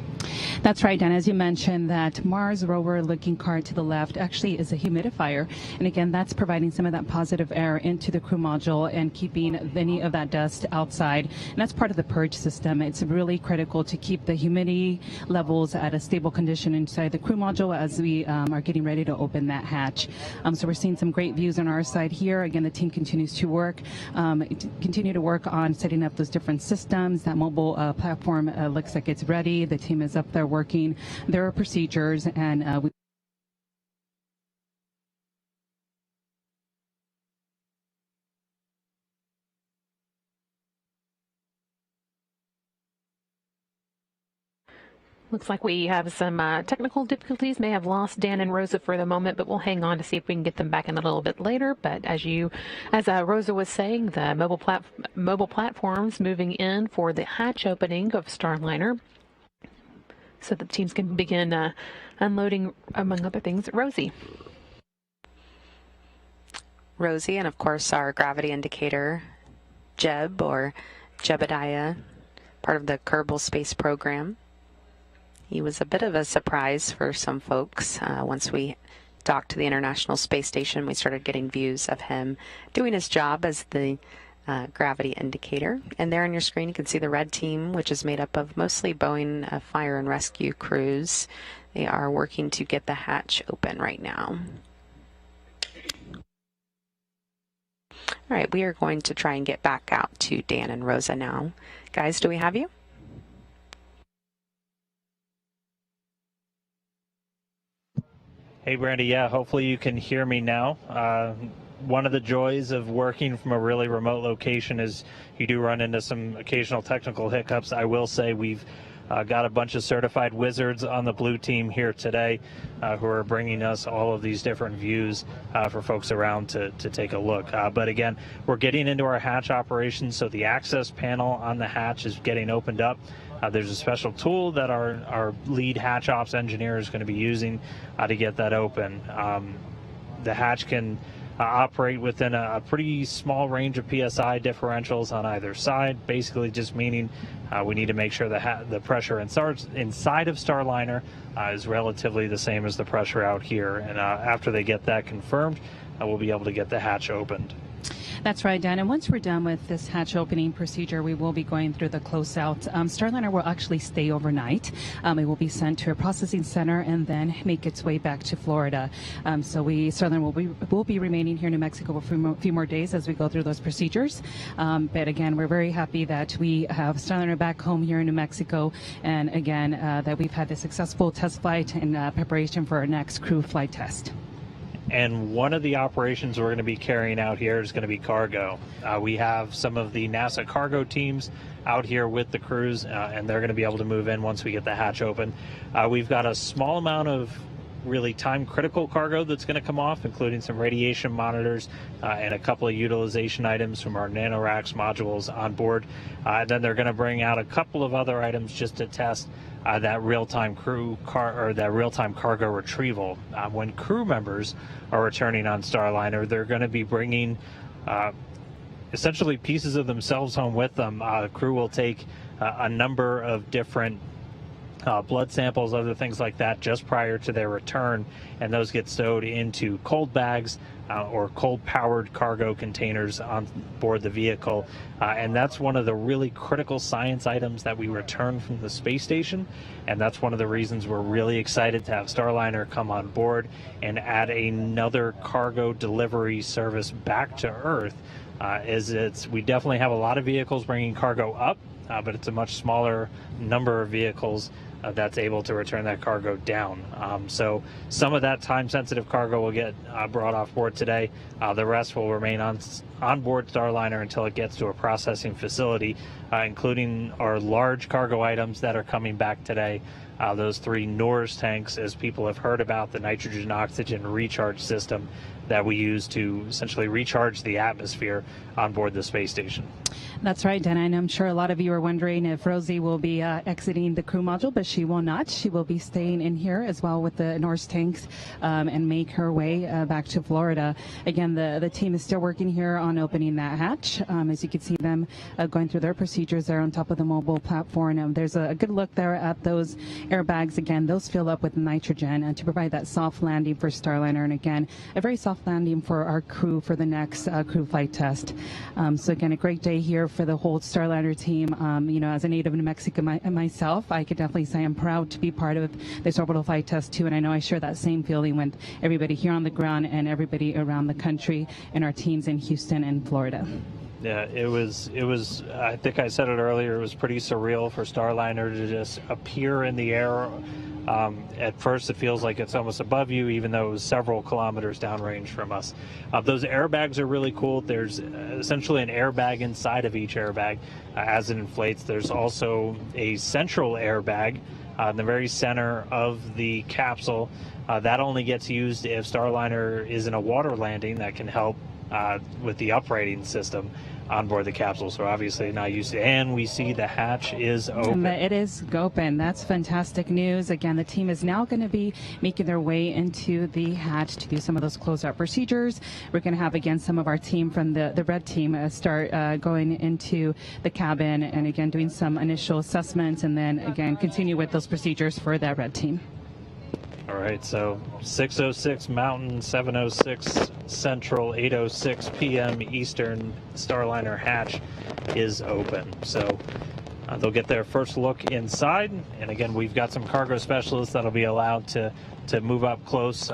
That's right, Dan. As you mentioned, that Mars rover looking card to the left actually is a humidifier. And again, that's providing some of that positive air into the crew module and keeping any of that dust outside. And that's part of the purge system. It's really critical to keep the humidity levels at a stable condition inside the crew module as we are getting ready to open that hatch. So we're seeing some great views on our side here. Again, the team continues to work on setting up those different systems. That mobile platform looks like it's ready. The team is up there working. There are procedures, and we Looks like we have some technical difficulties. May have lost Dan and Rosa for the moment, but we'll hang on to see if we can get them back in a little bit later. But as Rosa was saying, the mobile platforms moving in for the hatch opening of Starliner, so the teams can begin unloading, among other things, Rosie, and of course our gravity indicator, Jeb or Jebediah, part of the Kerbal Space Program. He was a bit of a surprise for some folks. Once we docked to the International Space Station, we started getting views of him doing his job as the gravity indicator. And there on your screen, you can see the red team, which is made up of mostly Boeing fire and rescue crews. They are working to get the hatch open right now. All right, we are going to try and get back out to Dan and Rosa now. Guys, do we have you? Hey, Brandy. Yeah, hopefully you can hear me now. One of the joys of working from a really remote location is you do run into some occasional technical hiccups. I will say we've got a bunch of certified wizards on the blue team here today who are bringing us all of these different views for folks around to take a look. But again, we're getting into our hatch operations, so the access panel on the hatch is getting opened up. There's a special tool that our lead hatch ops engineer is going to be using to get that open. The hatch can operate within a pretty small range of PSI differentials on either side, basically just meaning we need to make sure the pressure inside of Starliner is relatively the same as the pressure out here. And after they get that confirmed, we'll be able to get the hatch opened. That's right, Dan. And once we're done with this hatch opening procedure, we will be going through the closeout. Starliner will actually stay overnight. It will be sent to a processing center and then make its way back to Florida. Starliner will be remaining here in New Mexico for a few more days as we go through those procedures. But again, we're very happy that we have Starliner back home here in New Mexico, and again that we've had a successful test flight in preparation for our next crew flight test. And one of the operations we're going to be carrying out here is going to be cargo. We have some of the NASA cargo teams out here with the crews, and they're going to be able to move in once we get the hatch open. We've got a small amount of really time-critical cargo that's going to come off, including some radiation monitors and a couple of utilization items from our NanoRacks modules on board. Then they're going to bring out a couple of other items just to test that real-time cargo retrieval. When crew members are returning on Starliner, they're going to be bringing essentially pieces of themselves home with them. Crew will take a number of different blood samples, other things like that, just prior to their return, and those get stowed into cold bags or cold-powered cargo containers on board the vehicle. And that's one of the really critical science items that we return from the space station, and that's one of the reasons we're really excited to have Starliner come on board and add another cargo delivery service back to Earth. We definitely have a lot of vehicles bringing cargo up, but it's a much smaller number of vehicles that's able to return that cargo down. So some of that time-sensitive cargo will get brought off board today. The rest will remain on board Starliner until it gets to a processing facility, including our large cargo items that are coming back today. Those 3 NORS tanks, as people have heard about, the nitrogen-oxygen recharge system that we use to essentially recharge the atmosphere on board the space station. That's right, Dana, and I'm sure a lot of you are wondering if Rosie will be exiting the crew module, but she will not. She will be staying in here as well with the NORS tanks and make her way back to Florida. Again, the team is still working here on opening that hatch. As you can see them going through their procedures there on top of the mobile platform. There's a good look there at those airbags. Again, those fill up with nitrogen to provide that soft landing for Starliner, and again, a very soft landing for our crew for the next crew flight test. So again, a great day here for the whole Starliner team. You know, as a native of New Mexico myself, I could definitely say I'm proud to be part of this orbital flight test too, and I know I share that same feeling with everybody here on the ground and everybody around the country and our teams in Houston and Florida. Yeah, it was, I think I said it earlier, it was pretty surreal for Starliner to just appear in the air. At first it feels like it's almost above you, even though it was several kilometers downrange from us. Those airbags are really cool. There's essentially an airbag inside of each airbag as it inflates. There's also a central airbag in the very center of the capsule. That only gets used if Starliner is in a water landing. That can help with the uprating system on board the capsule, so obviously not used to. And we see the hatch is open. It is open. That's fantastic news. Again, the team is now going to be making their way into the hatch to do some of those closeout procedures. We're going to have, again, some of our team from the red team start going into the cabin and, again, doing some initial assessments, and then, again, continue with those procedures for that red team. All right, so 6:06 Mountain, 7:06 Central, 8:06 p.m. Eastern, Starliner hatch is open. So they'll get their first look inside, and again, we've got some cargo specialists that'll be allowed to move up close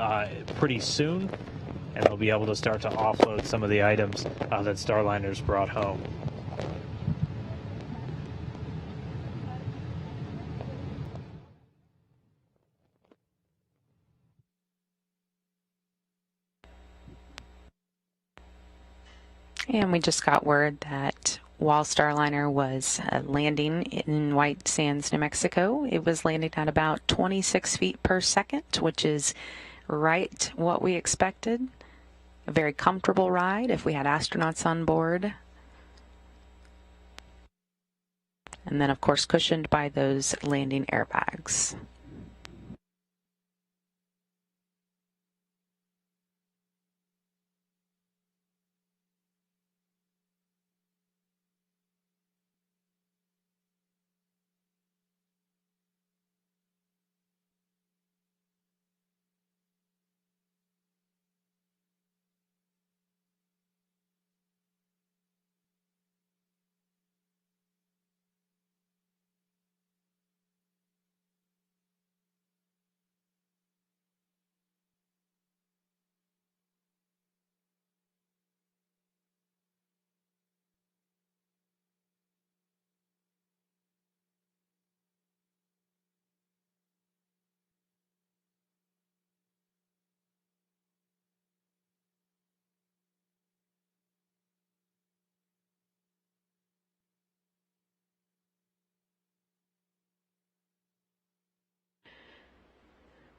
pretty soon, and they'll be able to start to offload some of the items that Starliner's brought home. And we just got word that while Starliner was landing in White Sands, New Mexico, it was landing at about 26 feet per second, which is right what we expected. A very comfortable ride if we had astronauts on board. And then, of course, cushioned by those landing airbags.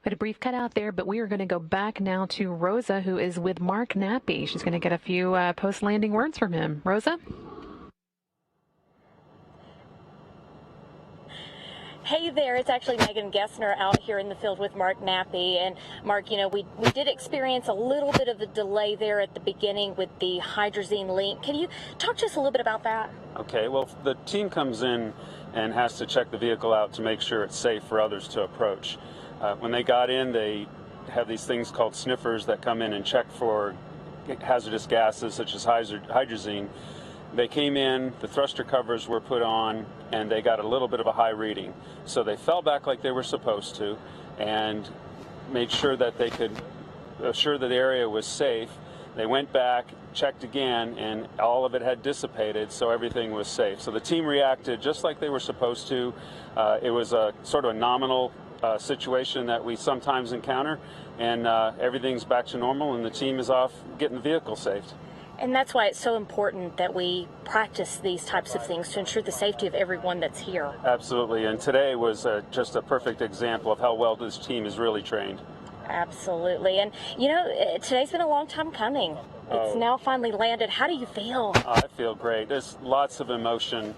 But a brief cutout there, but we are going to go back now to Rosa, who is with Mark Nappy. She's going to get a few post-landing words from him. Rosa? Hey there, it's actually Megan Gessner out here in the field with Mark Nappy. And Mark, you know, we did experience a little bit of a delay there at the beginning with the hydrazine link. Can you talk to us a little bit about that? Okay, well, the team comes in and has to check the vehicle out to make sure it's safe for others to approach. When they got in, they have these things called sniffers that come in and check for hazardous gases such as hydrazine. They came in, the thruster covers were put on, and they got a little bit of a high reading. So they fell back like they were supposed to and made sure that they could assure that the area was safe. They went back, checked again, and all of it had dissipated, so everything was safe. So the team reacted just like they were supposed to. It was a sort of a nominal situation that we sometimes encounter, and everything's back to normal, and the team is off getting the vehicle saved. And that's why it's so important that we practice these types of things to ensure the safety of everyone that's here. Absolutely, and today was just a perfect example of how well this team is really trained. Absolutely. And, you know, today's been a long time coming. It's now finally landed. How do you feel? I feel great. There's lots of emotion.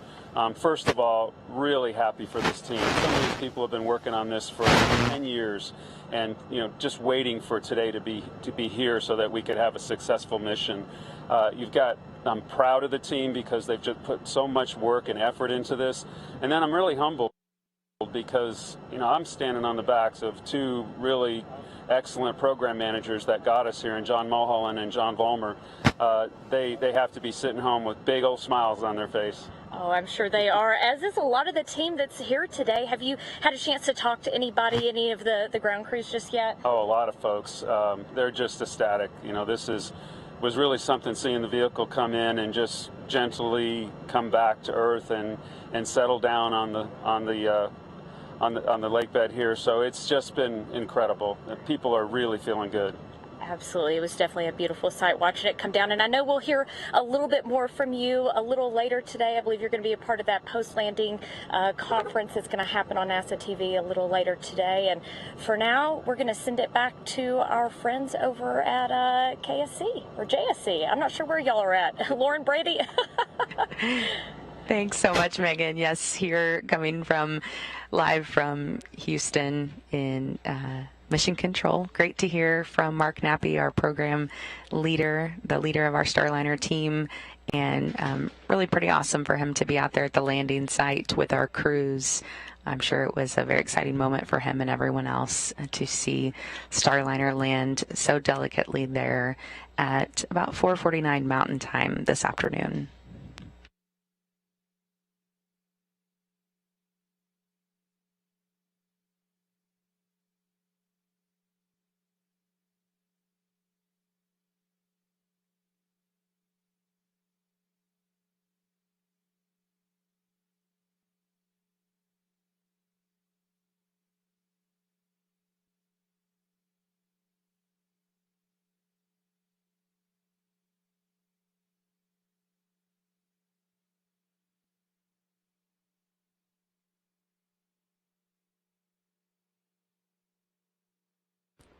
First of all, really happy for this team. Some of these people have been working on this for 10 years and, you know, just waiting for today to be here so that we could have a successful mission. I'm proud of the team because they've just put so much work and effort into this. And then I'm really humbled because, you know, I'm standing on the backs of two really excellent program managers that got us here, and John Mulholland and John Vollmer. They have to be sitting home with big old smiles on their face. Oh, I'm sure they are, as is a lot of the team that's here today. Have you had a chance to talk to anybody, any of the ground crews just yet? Oh, a lot of folks. They're just ecstatic. You know, this was really something, seeing the vehicle come in and just gently come back to Earth and settle down on the lake bed here. So it's just been incredible. People are really feeling good. Absolutely. It was definitely a beautiful sight watching it come down. And I know we'll hear a little bit more from you a little later today. I believe you're going to be a part of that post-landing conference that's going to happen on NASA TV a little later today. And for now, we're going to send it back to our friends over at KSC or JSC. I'm not sure where y'all are at. Lauren, Brady. Thanks so much, Megan. Yes, here coming live from Houston in Mission Control. Great to hear from Mark Nappy, our program leader, the leader of our Starliner team, and really pretty awesome for him to be out there at the landing site with our crews. I'm sure it was a very exciting moment for him and everyone else to see Starliner land so delicately there at about 4:49 Mountain Time this afternoon.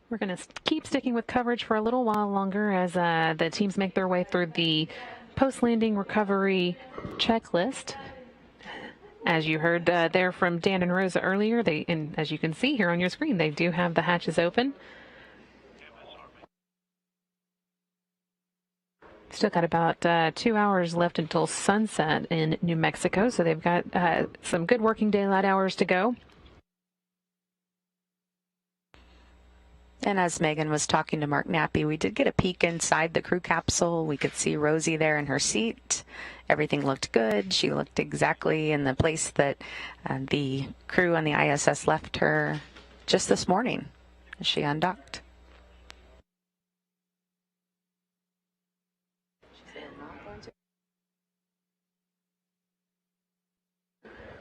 We're going to keep sticking with coverage for a little while longer as the teams make their way through the post-landing recovery checklist. As you heard there from Dan and Rosa earlier, and as you can see here on your screen, they do have the hatches open. Still got about 2 hours left until sunset in New Mexico, so they've got some good working daylight hours to go. And as Megan was talking to Mark Nappy, we did get a peek inside the crew capsule. We could see Rosie there in her seat. Everything looked good. She looked exactly in the place that the crew on the ISS left her just this morning as she undocked.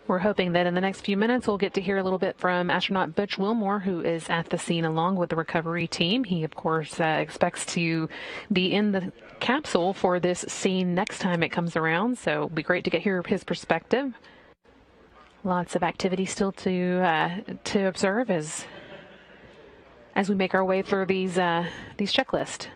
We're hoping that in the next few minutes we'll get to hear a little bit from astronaut Butch Wilmore, who is at the scene along with the recovery team. He, of course, expects to be in the capsule for this scene next time it comes around, so it'll be great to hear his perspective. Lots of activity still to observe as we make our way through these checklists.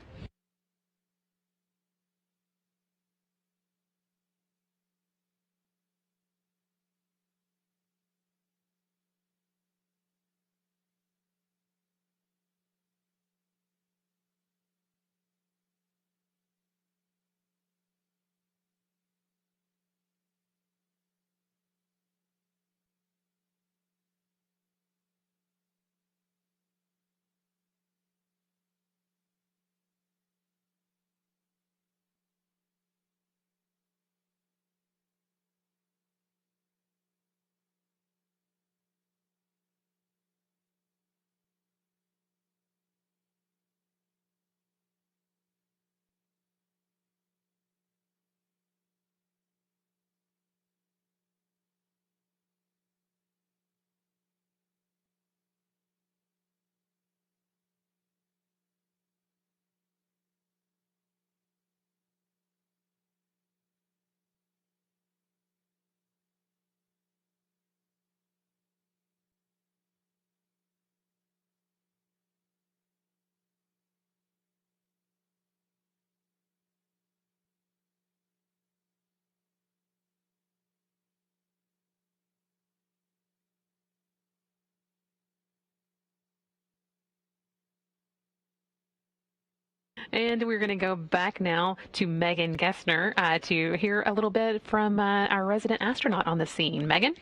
And we're going to go back now to Megan Gessner to hear a little bit from our resident astronaut on the scene. Megan?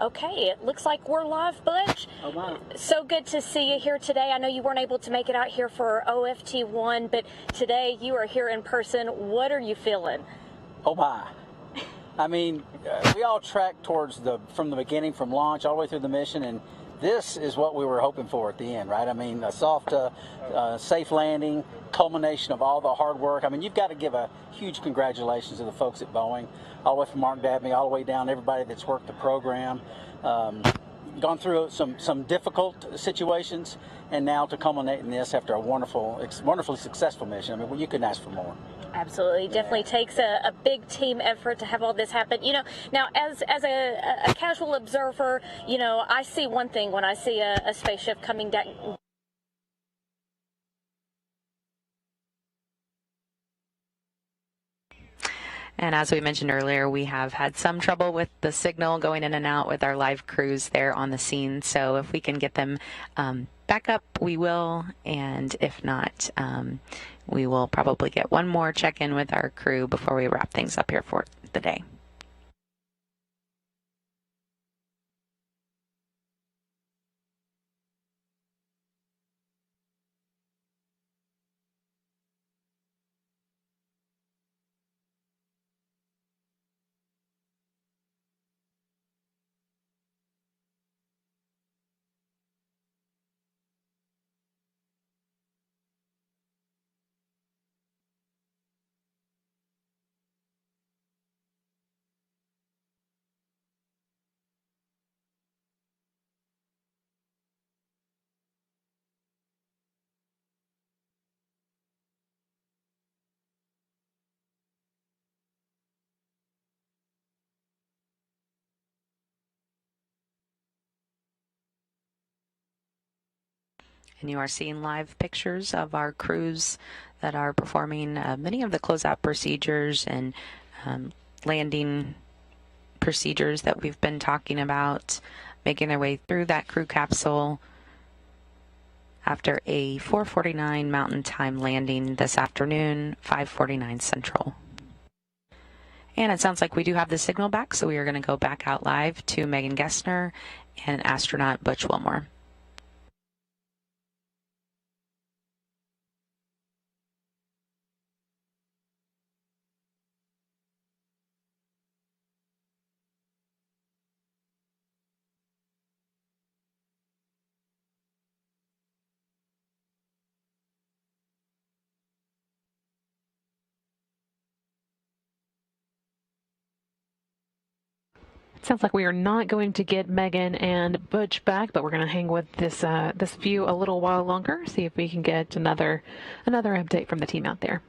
Okay, it looks like we're live, Butch. Oh, wow. So good to see you here today. I know you weren't able to make it out here for OFT1, but today you are here in person. What are you feeling? Oh, my. I mean, we all tracked towards from the beginning, from launch all the way through the mission, and this is what we were hoping for at the end, right? I mean, a soft, safe landing, culmination of all the hard work. I mean, you've got to give a huge congratulations to the folks at Boeing, all the way from Mark Dabney, all the way down, everybody that's worked the program, gone through some difficult situations, and now to culminate in this after a wonderfully successful mission. I mean, you couldn't ask for more. Absolutely. Definitely takes a big team effort to have all this happen. You know, now as a casual observer, you know, I see one thing when I see a spaceship coming down. And as we mentioned earlier, we have had some trouble with the signal going in and out with our live crews there on the scene. So if we can get them back up, we will. And if not, we will probably get one more check-in with our crew before we wrap things up here for the day. And you are seeing live pictures of our crews that are performing many of the closeout procedures and landing procedures that we've been talking about, making their way through that crew capsule after a 4:49 Mountain Time landing this afternoon, 5:49 Central. And it sounds like we do have the signal back, so we are going to go back out live to Megan Gessner and astronaut Butch Wilmore. Sounds like we are not going to get Megan and Butch back, but we're going to hang with this view a little while longer, see if we can get another update from the team out there.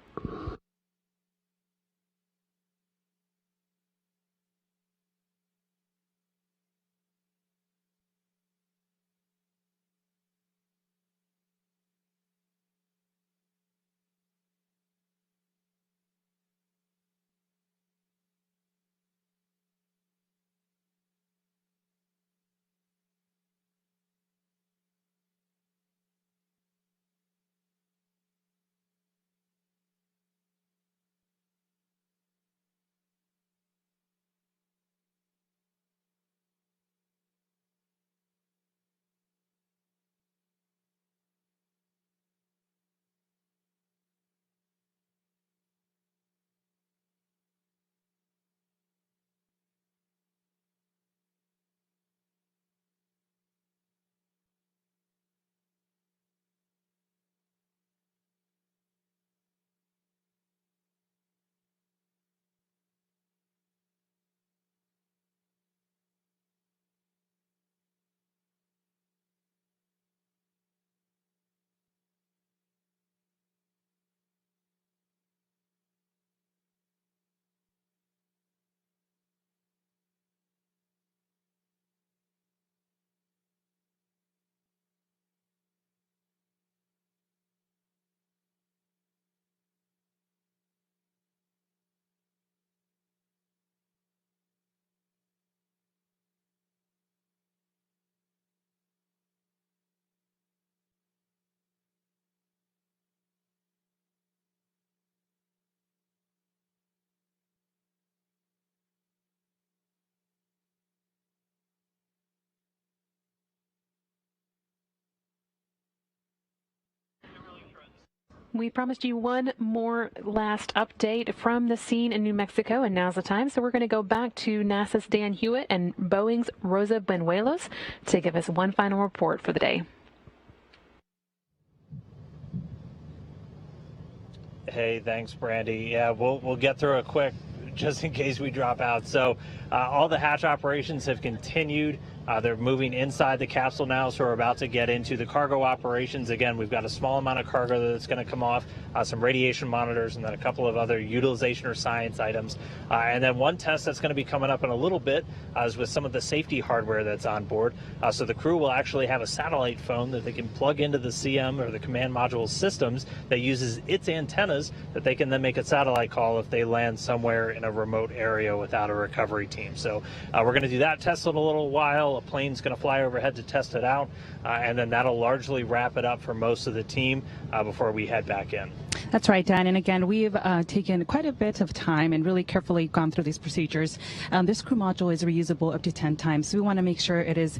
We promised you one more last update from the scene in New Mexico, and now's the time. So we're going to go back to NASA's Dan Hewitt and Boeing's Rosa Benuelos to give us one final report for the day. Hey, thanks, Brandy. Yeah, we'll get through it quick just in case we drop out. So all the hatch operations have continued. They're moving inside the capsule now, so we're about to get into the cargo operations. Again, we've got a small amount of cargo that's going to come off, some radiation monitors, and then a couple of other utilization or science items. And then one test that's going to be coming up in a little bit is with some of the safety hardware that's on board. So the crew will actually have a satellite phone that they can plug into the CM or the command module systems that uses its antennas that they can then make a satellite call if they land somewhere in a remote area without a recovery team. So we're going to do that test in a little while. A plane's going to fly overhead to test it out, and then that'll largely wrap it up for most of the team before we head back in. That's right, Dan. And again, we've taken quite a bit of time and really carefully gone through these procedures. This crew module is reusable up to 10 times. So we want to make sure it is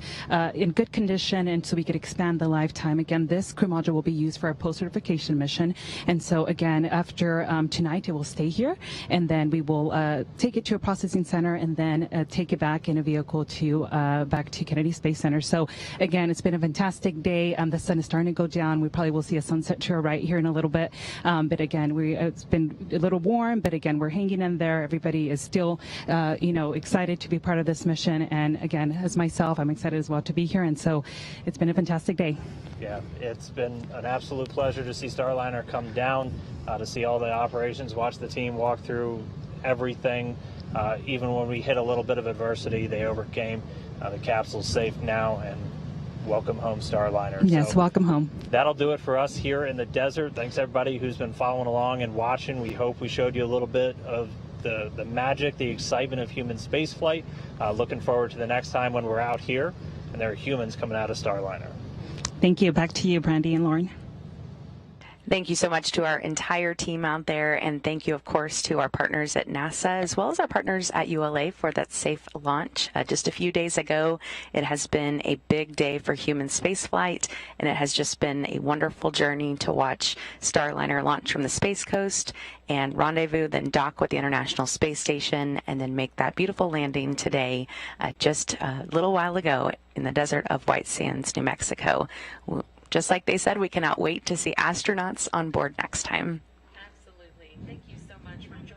in good condition, and so we could expand the lifetime. Again, this crew module will be used for a post-certification mission. And so again, after tonight, it will stay here, and then we will take it to a processing center and then take it back in a vehicle to back to Kennedy Space Center. So again, it's been a fantastic day. The sun is starting to go down. We probably will see a sunset to our right here in a little bit. But again, it's been a little warm, but again, we're hanging in there. Everybody is still, excited to be part of this mission. And again, as myself, I'm excited as well to be here. And so it's been a fantastic day. Yeah, it's been an absolute pleasure to see Starliner come down, to see all the operations, watch the team walk through everything. Even when we hit a little bit of adversity, they overcame. The capsule's safe now, and welcome home, Starliner. Yes, so welcome home. That'll do it for us here in the desert. Thanks everybody who's been following along and watching. We hope we showed you a little bit of the magic, the excitement of human space flight. Looking forward to the next time when we're out here and there are humans coming out of Starliner. Thank you. Back to you, Brandy and Lauren. Thank you so much to our entire team out there, and thank you, of course, to our partners at NASA as well as our partners at ULA for that safe launch. Just a few days ago, it has been a big day for human spaceflight, and it has just been a wonderful journey to watch Starliner launch from the Space Coast and rendezvous, then dock with the International Space Station, and then make that beautiful landing today, just a little while ago in the desert of White Sands, New Mexico. Just like they said, we cannot wait to see astronauts on board next time. Absolutely. Thank you so much for joining.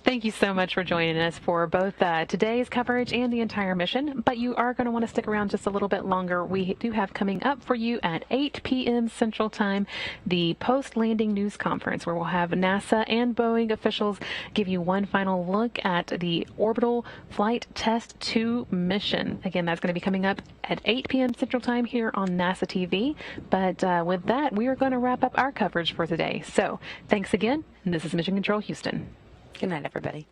Thank you so much for joining us for both today's coverage and the entire mission. But you are going to want to stick around just a little bit longer. We do have coming up for you at 8 p.m. Central Time the post-landing news conference, where we'll have NASA and Boeing officials give you one final look at the Orbital Flight Test 2 mission. Again, that's going to be coming up at 8 p.m. Central Time here on NASA TV. But with that, we are going to wrap up our coverage for today. So thanks again. This is Mission Control Houston. Good night, everybody.